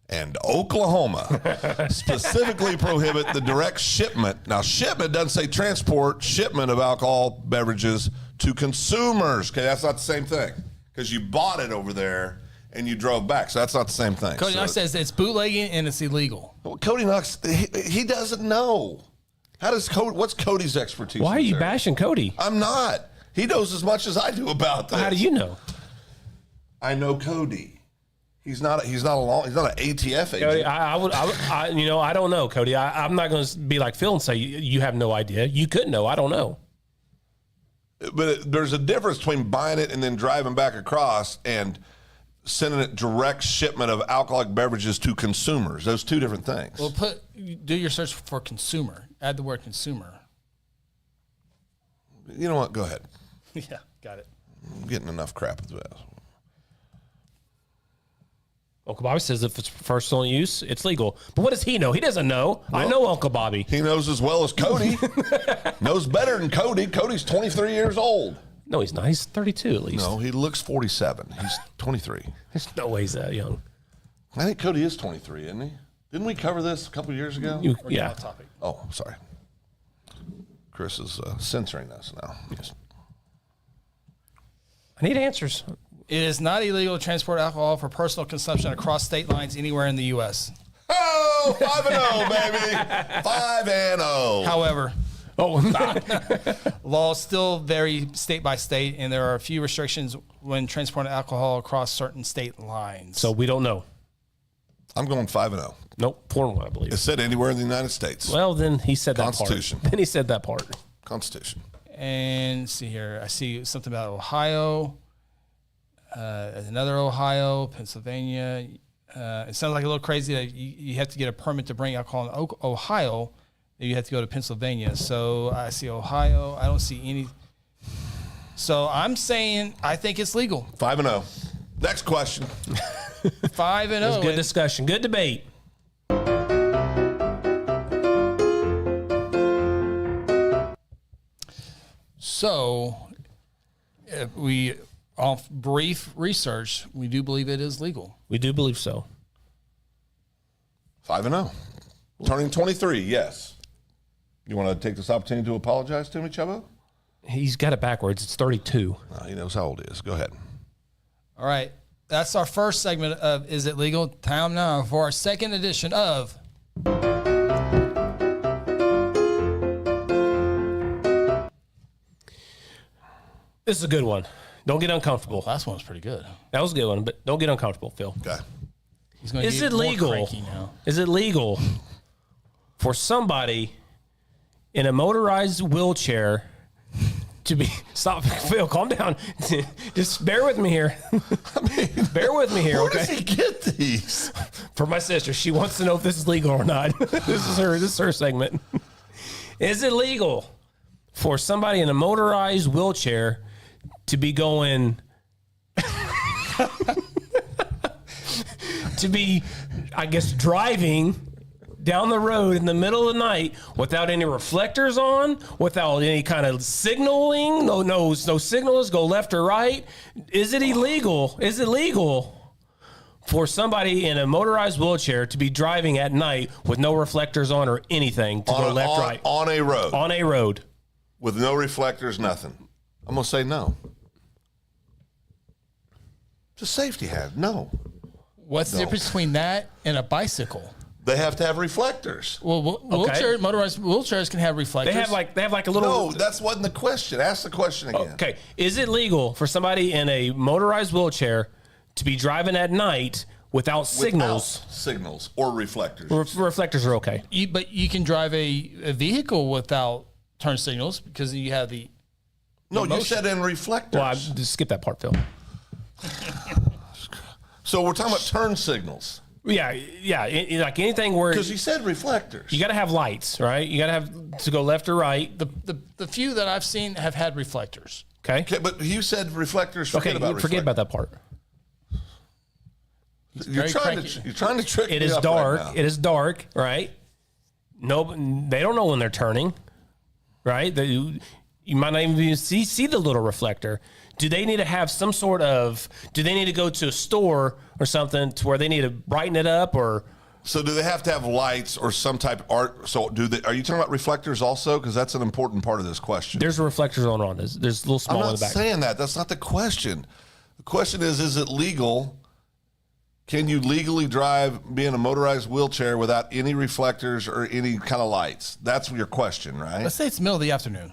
and Oklahoma, specifically prohibit the direct shipment. Now, shipment doesn't say transport, shipment of alcohol beverages to consumers. Okay, that's not the same thing because you bought it over there and you drove back. So that's not the same thing. Cody Knox says it's bootlegging and it's illegal. Well, Cody Knox, he doesn't know. What's Cody's expertise? Why are in this you area? bashing Cody? I'm not. He knows as much as I do about this. How do you know? I know Cody. He's not an ATF agent. Cody, I don't know, Cody. I'm not going to be like Phil and say you have no idea. You could know. I don't know. But there's a difference between buying it and then driving back across and sending it direct shipment of alcoholic beverages to consumers. Those 2 different things. Well, do your search for consumer. Add the word consumer. You know what? Go ahead. Yeah, got it. I'm getting enough crap with this. Uncle Bobby says if it's for personal use, it's legal. But what does he know? He doesn't know. I know Uncle Bobby. He knows as well as Cody. Knows better than Cody. Cody's 23 years old. No, he's not. He's 32 at least. No, he looks 47. He's 23. There's no way he's that young. I think Cody is 23, isn't he? Didn't we cover this a couple years ago? We're getting Yeah. off topic. Oh, sorry. Chris is censoring us now. Yes. I need answers. It is not illegal to transport alcohol for personal consumption across state lines anywhere in the U.S. Oh, 5-0, baby. 5-0. However, Oh, laws still vary state by state, and there are a few restrictions when transporting alcohol across certain state lines. so we don't know. I'm going 5-0. Nope, 4-1, I believe. It said anywhere in the United States. Well, then he said that Constitution. part. Then he said that part. Constitution. And see here, I see something about Ohio, another Ohio, Pennsylvania. It sounds like a little crazy that you have to get a permit to bring alcohol in Ohio. You have to go to Pennsylvania. So I see Ohio. I don't see any. So I'm saying I think it's legal. 5-0. Next question. 5-0. It was good discussion. Good debate. So, if we, off brief research, we do believe it is legal. We do believe so. 5-0. Turning 23, yes. You want to take this opportunity to apologize to me, Chubbo? He's got it backwards. It's 32. No, he knows how old he is. Go ahead. All right. That's our first segment of Is It Legal? Time now for our second edition of This is a good one. Don't get uncomfortable. last one was pretty good. That was a good one, but don't get uncomfortable, Phil. Okay. He's gonna Is get it more legal? cranky now. Is it legal for somebody in a motorized wheelchair to be stop? Phil, calm down. Just bear with me here. Bear with me here, Where okay? does he get these? For my sister, she wants to know if this is legal or not. This is her segment. Is it legal for somebody in a motorized wheelchair to be going to be, I guess, driving down the road in the middle of the night without any reflectors on, without any kind of signaling, no signals, go left or right? Is it illegal? Is it legal for somebody in a motorized wheelchair to be driving at night with no reflectors on or anything to go left, right? On a road. On a road. With no reflectors, nothing. I'm going to say no. Just safety hat. No. What's the difference between that and a bicycle? They have to have reflectors. Well, motorized wheelchairs can have reflectors. They have like a little. No, that wasn't the question. Ask the question again. Okay. Is it legal for somebody in a motorized wheelchair to be driving at night without signals? Without signals or reflectors. Reflectors are okay. But you can drive a vehicle without turn signals because you have the. No, you motion. said in reflectors. Well, just skip that part, Phil. So we're talking about turn signals. Yeah. Like anything where Because he said reflectors. you got to have lights, right? You got to have to go left or right. The few that I've seen have had reflectors. Okay. Okay, but you said reflectors. Okay. Forget about that part. You're trying to trick me. It is up dark. Right now. It is dark, right? No, they don't know when they're turning, right? You might not even see the little reflector. Do they need to have some sort of? Do they need to go to a store or something to where they need to brighten it up or? So do they have to have lights or some type of art? So do they? Are you talking about reflectors also? Because that's an important part of this question. There's reflectors on. There's a little small I'm in not the back. saying that. That's not the question. The question is it legal? Can you legally drive, be in a motorized wheelchair without any reflectors or any kind of lights? That's your question, right? Let's say it's middle of the afternoon.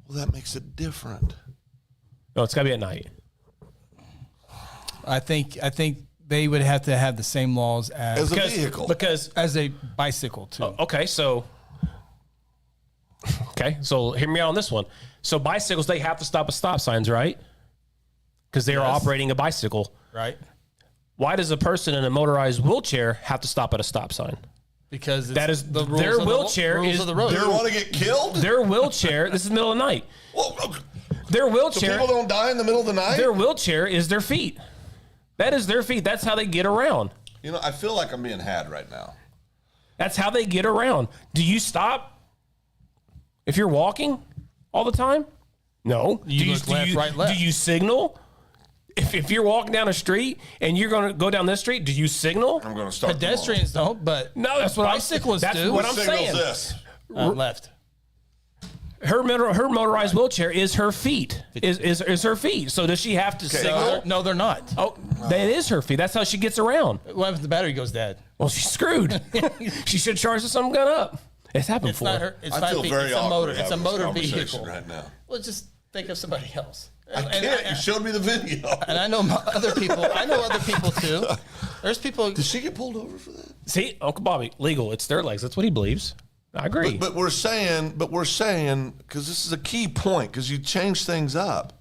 Well, that makes it different. No, it's got to be at night. I think they would have to have the same laws As a vehicle. Because as a bicycle too. okay, so hear me out on this one. So bicycles, they have to stop at stop signs, right? Because they are operating a bicycle. Right? Why does a person in a motorized wheelchair have to stop at a stop sign? Because it's That is the rules their of the- wheelchair rules is of the road. You want to get killed? their wheelchair. This is the middle of the night. Well, Their so wheelchair. people don't die in the middle of the night? Their wheelchair is their feet. That is their feet. That's how they get around. You know, I feel like I'm being had right now. That's how they get around. Do you stop if you're walking all the time? No. You look left, right, left. Do you signal If you're walking down a street and you're going to go down this street, do you signal? I'm going to start. Pedestrians don't, but No, that's what bicyclists that's do. what I'm Signals saying. this. Left. Her motorized wheelchair is her feet. Is her feet. So does she have to signal? No, they're not. Oh, that is her feet. That's how she gets around. What if the battery goes dead? Well, she's screwed. She should charge some gun up. It's happened It's before. not her. It's I not feel feet. very It's a awkward motor. It's a having this motor conversation vehicle. right now. Well, just think of somebody else. I can't. You showed me the video. And I know other people. I know other people too. There's people. Did she get pulled over for that? See, Uncle Bobby, legal. It's their legs. That's what he believes. I agree. But we're saying, because this is a key point, because you change things up.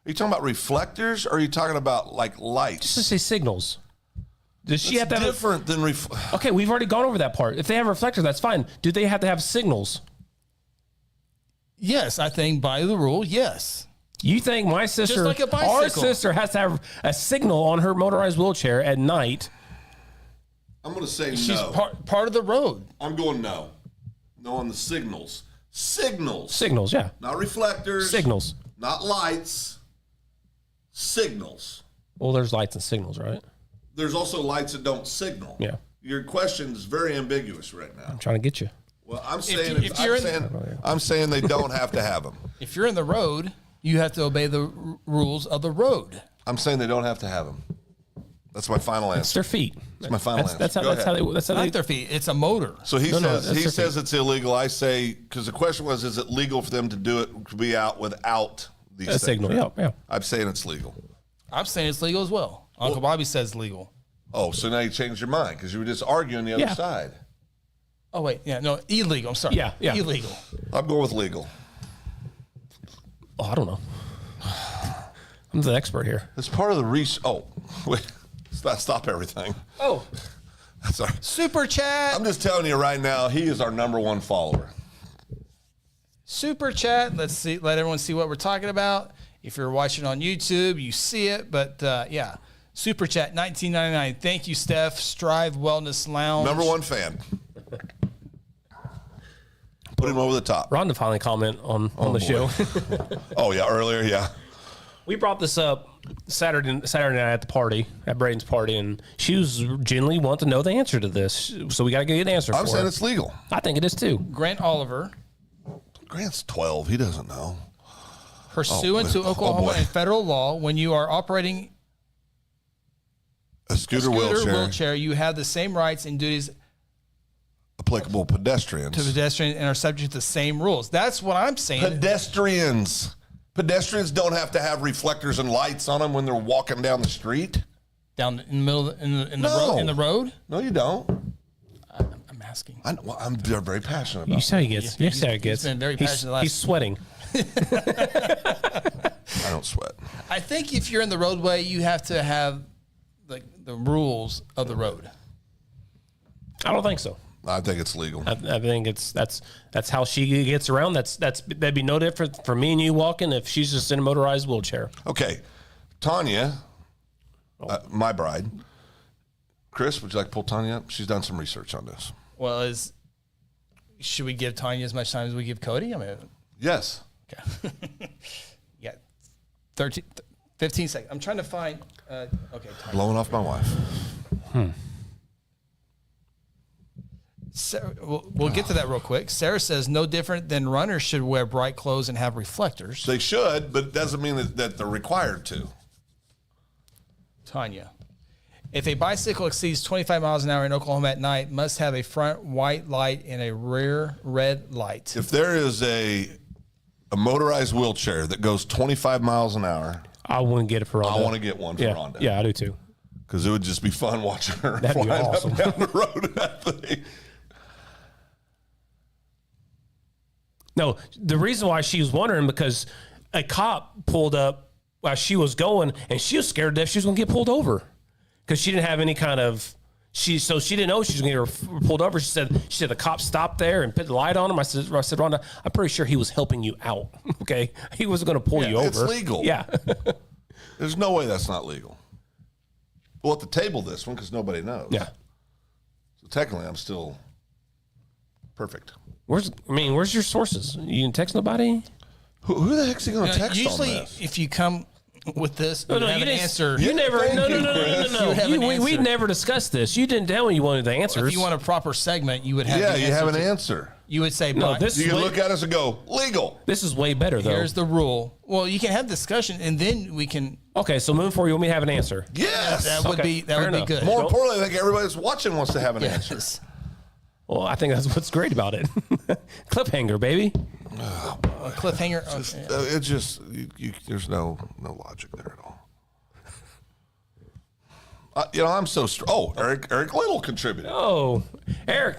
Are you talking about reflectors, or are you talking about like lights? Just say signals. Does she have It's to have different than Okay, we've already gone over that part. If they have reflectors, that's fine. Do they have to have signals? Yes, I think by the rule, yes. You think my sister, like a bicycle. our sister, has to have a signal on her motorized wheelchair at night? I'm going to say She's no. part of the road. I'm going no. No on the signals. Signals. Signals, yeah. Not reflectors. Signals. Not lights. Signals. Well, there's lights and signals, right? There's also lights that don't signal. Yeah. Your question is very ambiguous right now. I'm trying to get you. Well, I'm saying I'm saying they don't have to have them. If you're in the road, you have to obey the rules of the road. I'm saying they don't have to have them. That's my final It's answer. their feet. That's my final answer. That's how. Go That's how ahead. they. That's how Not they. their feet. It's a motor. So he No, says that's he their says feet. it's illegal. I say, because the question was, is it legal for them to do it, to be out without these A things? signal. Yeah, yeah. I'm saying it's legal. I'm saying it's legal as well. Uncle Bobby says legal. Oh, so now you changed your mind because you were just arguing the other Yeah. side. Oh wait, yeah, no, illegal. I'm sorry. Yeah, yeah. Illegal. I'm going with legal. Oh, I don't know. I'm the expert here. It's part of the research. Oh, wait. Stop everything. Oh, Sorry. Super chat. I'm just telling you right now, he is our #1 follower. Super chat. Let's see. Let everyone see what we're talking about. If you're watching on YouTube, you see it. But yeah, Super chat 1999. Thank you, Steph. Strive Wellness Lounge. #1 fan. Put him over the top. Rhonda finally comment on the boy. show. Oh yeah, earlier, yeah. We brought this up Saturday night at the party, at Braden's party, and she was genuinely wanting to know the answer to this. So we got to get an answer I'm for saying her. it's legal. I think it is too. Grant Oliver. Grant's 12. He doesn't know. Pursuant to Oh, Oklahoma boy. and federal law, when you are operating A scooter, a wheelchair, you have the same rights and duties applicable pedestrians. to pedestrians and are subject to the same rules. That's what I'm saying. Pedestrians. Pedestrians don't have to have reflectors and lights on them when they're walking down the street. Down in the middle in No. the road. No, you don't. I'm asking. I'm very passionate You about see how he gets. You see how he he's gets. been very passionate the last- He's sweating. it. I don't sweat. I think if you're in the roadway, you have to have the rules of the road. I don't think so. I think it's legal. I think that's how she gets around. That'd be no different for me and you walking if she's just in a motorized wheelchair. Okay. Tanya, my bride. Chris, would you like to pull Tanya up? She's done some research on this. Well, should we give Tanya as much time as we give Cody? I mean, Yes. okay. Yeah, 15 seconds. I'm trying to find. Okay, Tanya. Blowing off my wife. Sarah, we'll get to that real quick. Sarah says no different than runners should wear bright clothes and have reflectors. They should, but it doesn't mean that they're required to. Tanya, if a bicycle exceeds 25 miles an hour in Oklahoma at night, must have a front white light and a rear red light. If there is a motorized wheelchair that goes 25 miles an hour, I wouldn't get it for Rhonda. I want to get one for Yeah, Rhonda. yeah, I do too. Because it would just be fun watching her That'd be flying awesome. up and down the road in that thing. No, the reason why she was wondering because a cop pulled up while she was going, and she was scared that she was going to get pulled over because she didn't have any kind of so she didn't know she was going to get pulled over. She said the cop stopped there and put the light on him. I said, Rhonda, I'm pretty sure he was helping you out. Okay, he wasn't going to pull you over. It's legal. Yeah, There's no way that's not legal. We'll have to table this one because nobody knows. yeah. So technically, I'm still perfect. Where's your sources? You didn't text nobody? Who the heck's he going to text Usually, on this? if you come with this. No, you no, have you an didn't answer. You never. Thank No, you, no, no, no, Chris. no, You would have an no. We answer. never discussed this. You didn't tell me you wanted the answers. If you want a proper segment, you would have. Yeah, the you answer have an to- answer. You would say, No, Brian, this- You can Wait. look at us and go, legal. This is way better though. here's the rule. Well, you can have discussion, and then we can. Okay, so moving forward, you want me to have an answer? Yes. That would Okay, be that fair would enough. be good. More importantly, I think everybody that's watching wants to have an answer. Yes. Well, I think that's what's great about it. Cliffhanger, baby. A cliffhanger. Okay. It's just there's no logic there at all. I'm so Eric Little contributed. Oh, Eric,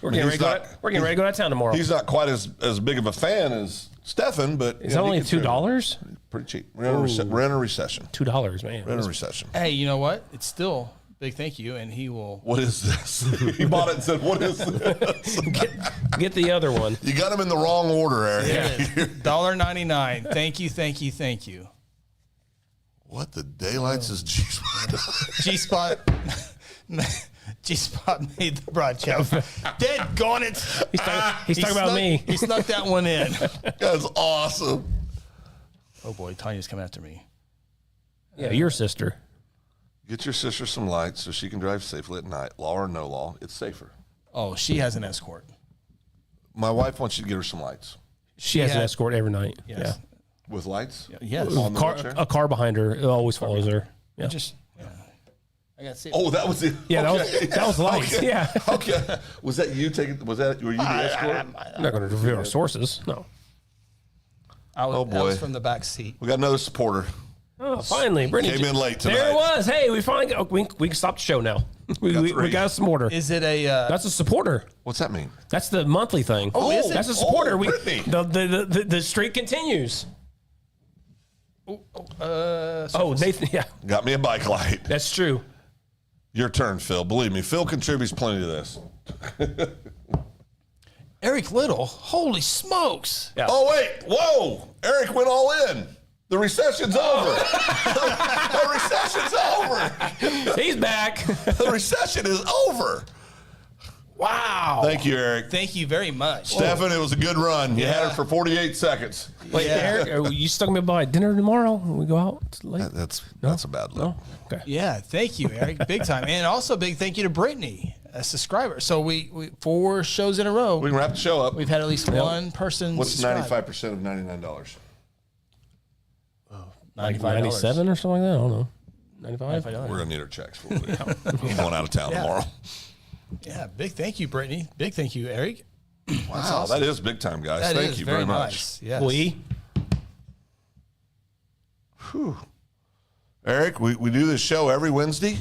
we're getting ready to go out of town tomorrow. He's not quite as big of a fan as Stefan, but It's only $2. Pretty cheap. We're in a recession. $2, man. We're in a recession. Hey, you know what? It's still big thank you, and he will. What is this? He bought it and said, "What is this?" Get the other one. You got him in the wrong order, Eric. $1.99. Thank you, thank you, thank you. What the daylights is G-Spot? G-Spot. G-Spot made the broadcast. Dead gone it. He's talking about me. He snuck that one in. That's awesome. Oh boy, Tanya's coming after me. Yeah, your sister. Get your sister some lights so she can drive safely at night. Law or no law, it's safer. Oh, she has an escort. My wife wants you to get her some lights. She has an had- escort every night. Yes. With lights? Yes. On the Yeah. wheelchair? A car behind her always follows her. Yeah. Just. Yeah. I got to see. Oh, that was it. Yeah, Okay. that was lights. Okay. Yeah. Okay. Was that you taking? Were you the escort? I'm not going to reveal our sources. No. I was, Oh, I was boy. from the back seat. We got another supporter. Oh, finally, Brittany Came in late tonight. There it was. Hey, we finally got. We can stop the show now. We three. got some order. Is it a? That's a supporter. What's that mean? That's the monthly thing. Oh, is it? That's a supporter. Oh, We Brittany. the streak continues. Oh, Nathan. Yeah, Got me a bike light. that's true. Your turn, Phil. Believe me, Phil contributes plenty to this. Eric Little. Holy smokes! Yeah. Oh, wait. Whoa. Eric went all in. The recession's over. The recession's over. He's back. The recession is over. Wow. Thank you, Eric. Thank you very much. Stefan, it was a good run. You had Yeah. it for 48 seconds. Wait, Eric, are you stuck me by dinner tomorrow when we go out late? That's a bad look. No. Okay. Yeah, thank you, Eric. Big time. And also big thank you to Brittany, a subscriber. So we 4 shows in a row. We can wrap the show up. We've had at least one person. What's subscribe. 95% of $99? Like $95. 97 or something like that? I don't know. 95? We're going to need our checks for it. I'm going out of town tomorrow. Yeah, big thank you, Brittany. Big thank you, Eric. Wow, that is big time, guys. That Thank is you very much. nice. Yes. Eric, we do this show every Wednesday.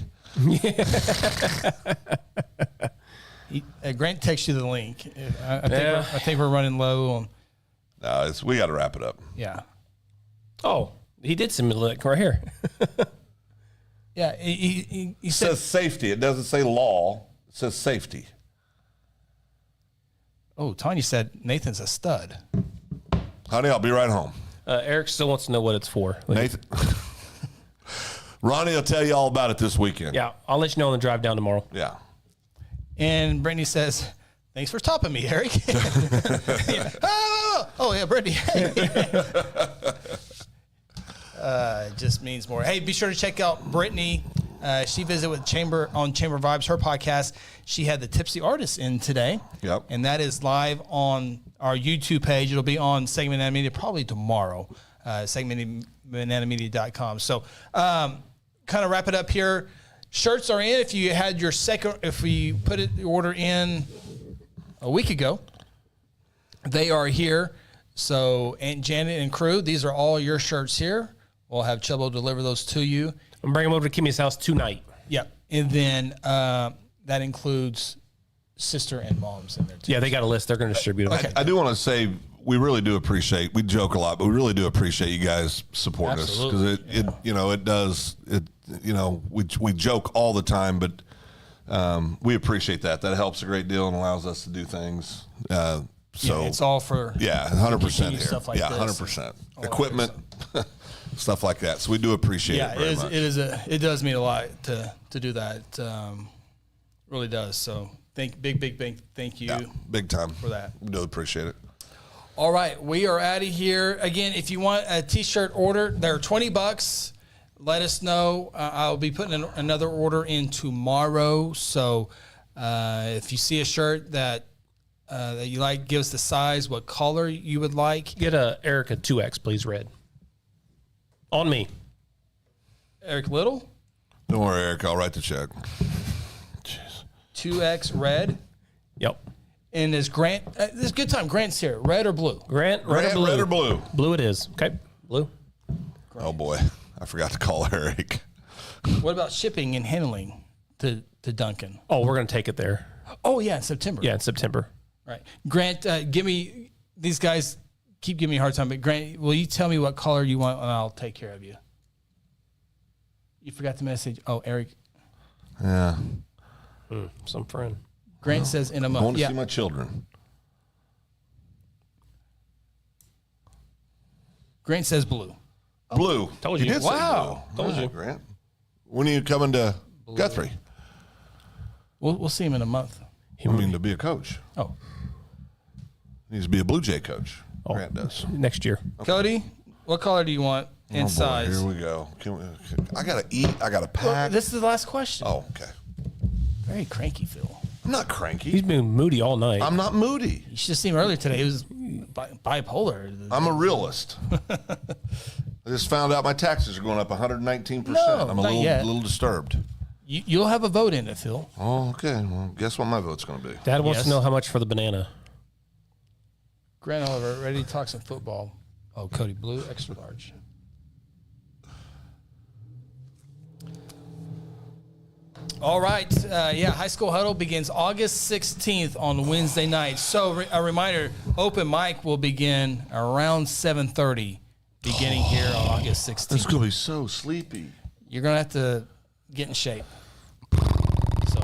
Grant texts you the link. I Yeah. think we're running low on. No, we got to wrap it up. Yeah. Oh, he did send me the link right here. Yeah. He It said. says safety. It doesn't say law. It says safety. Oh, Tanya said Nathan's a stud. Honey, I'll be right home. Eric still wants to know what it's for. Nathan. Ronnie will tell you all about it this weekend. Yeah, I'll let you know on the drive down tomorrow. Yeah. And Brittany says, "Thanks for topping me, Eric." Yeah. Oh yeah, Brittany. It just means more. Hey, be sure to check out Brittany. She visited with Chamber Vibes, her podcast. She had the Tipsy Artist in today. Yep. And that is live on our YouTube page. It'll be on Segment Banana Media probably tomorrow. Segmentbananamedia.com. So, kind of wrap it up here. Shirts are in. If you had your if we put the order in a week ago, they are here. So, Aunt Janet and crew, these are all your shirts here. We'll have Chubbo deliver those to you. I'm bringing them over to Kimmy's house tonight. Yep. And then that includes sister and moms in there too. Yeah, they got a list. They're going to distribute them. I do want to say we really do appreciate. We joke a lot, but we really do appreciate you guys supporting us because it does. We joke all the time, but we appreciate that. That helps a great deal and allows us to do things. So it's all for 100% here. stuff like this. 100% equipment, stuff like that. So we do appreciate it very much. It does mean a lot to do that. Really does. So big thank you. Yeah, big time for that. We do appreciate it. All right, we are out of here. Again, if you want a T-shirt order, they're $20. Let us know. I'll be putting another order in tomorrow. So if you see a shirt that you like, give us the size, what color you would like. Get a Erica 2X, please, red. On me. Eric Little? Don't worry, Eric. I'll write the check. Jeez. 2X red. Yep. And is Grant, this is a good time. Grant's here. Red or blue? Red or blue? Red or blue? Blue it is. Okay. Blue. Oh, boy. I forgot to call Eric. What about shipping and handling to Duncan? Oh, we're going to take it there. Oh, yeah, in September. Yeah, in September. Right. Grant, these guys keep giving me a hard time, but Grant, will you tell me what color you want and I'll take care of you? You forgot the message. Oh, Eric. Yeah. Some friend. Grant says in a month. I want to see my children. Grant says blue. Blue. Told you. Did say Wow. blue. Told you. Grant. When are you coming to Guthrie? We'll see him in a month. I mean, to be a coach. Oh. He needs to be a Blue Jay coach. Grant does. Next year. Cody, what color do you want and Oh, boy, size? here we go. I got to eat. I got to pack. This is the last question. Oh, okay. Very cranky, Phil. I'm not cranky. He's been moody all night. I'm not moody. You should have seen him earlier today. He was bipolar. I'm a realist. I just found out my taxes are going up 119%. No, I'm a not yet. little disturbed. You'll have a vote in it, Phil. Oh, okay. Well, guess what my vote's going to be? Dad wants Yes. to know how much for the banana. Grant Oliver, ready to talk some football. Oh, Cody, blue, extra large. All right. High School Huddle begins August 16th on Wednesday night. So a reminder, open mic will begin around 7:30, beginning here on August 16th. It's going to be so sleepy. You're going to have to get in shape. So,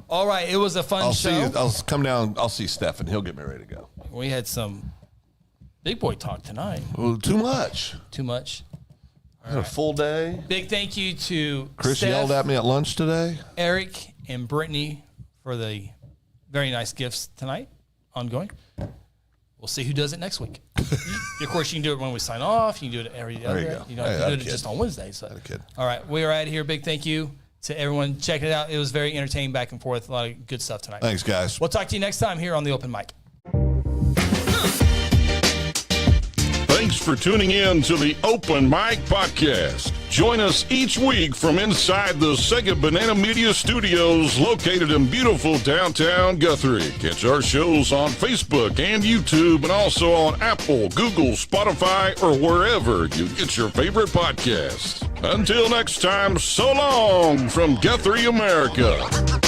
all right. It was a fun I'll show. see you. I'll come down. I'll see Stefan. He'll get me ready to go. We had some big boy talk tonight. Well, too much. Too much. I had a full day. Big thank you to Chris Steph, yelled at me at lunch today. Eric, and Brittany for the very nice gifts tonight. Ongoing. We'll see who does it next week. Of course, you can do it when we sign off. You can do it every other you day. go. You don't Hey, have that to do it kid. just on Wednesday. So. That kid. All right. We are out of here. Big thank you to everyone. Check it out. It was very entertaining back and forth. A lot of good stuff tonight. Thanks, guys. We'll talk to you next time here on the Open Mic. Thanks for tuning in to the Open Mic Podcast. Join us each week from inside the Sega Banana Media Studios located in beautiful downtown Guthrie. Catch our shows on Facebook and YouTube and also on Apple, Google, Spotify, or wherever you get your favorite podcasts. Until next time, so long from Guthrie, America.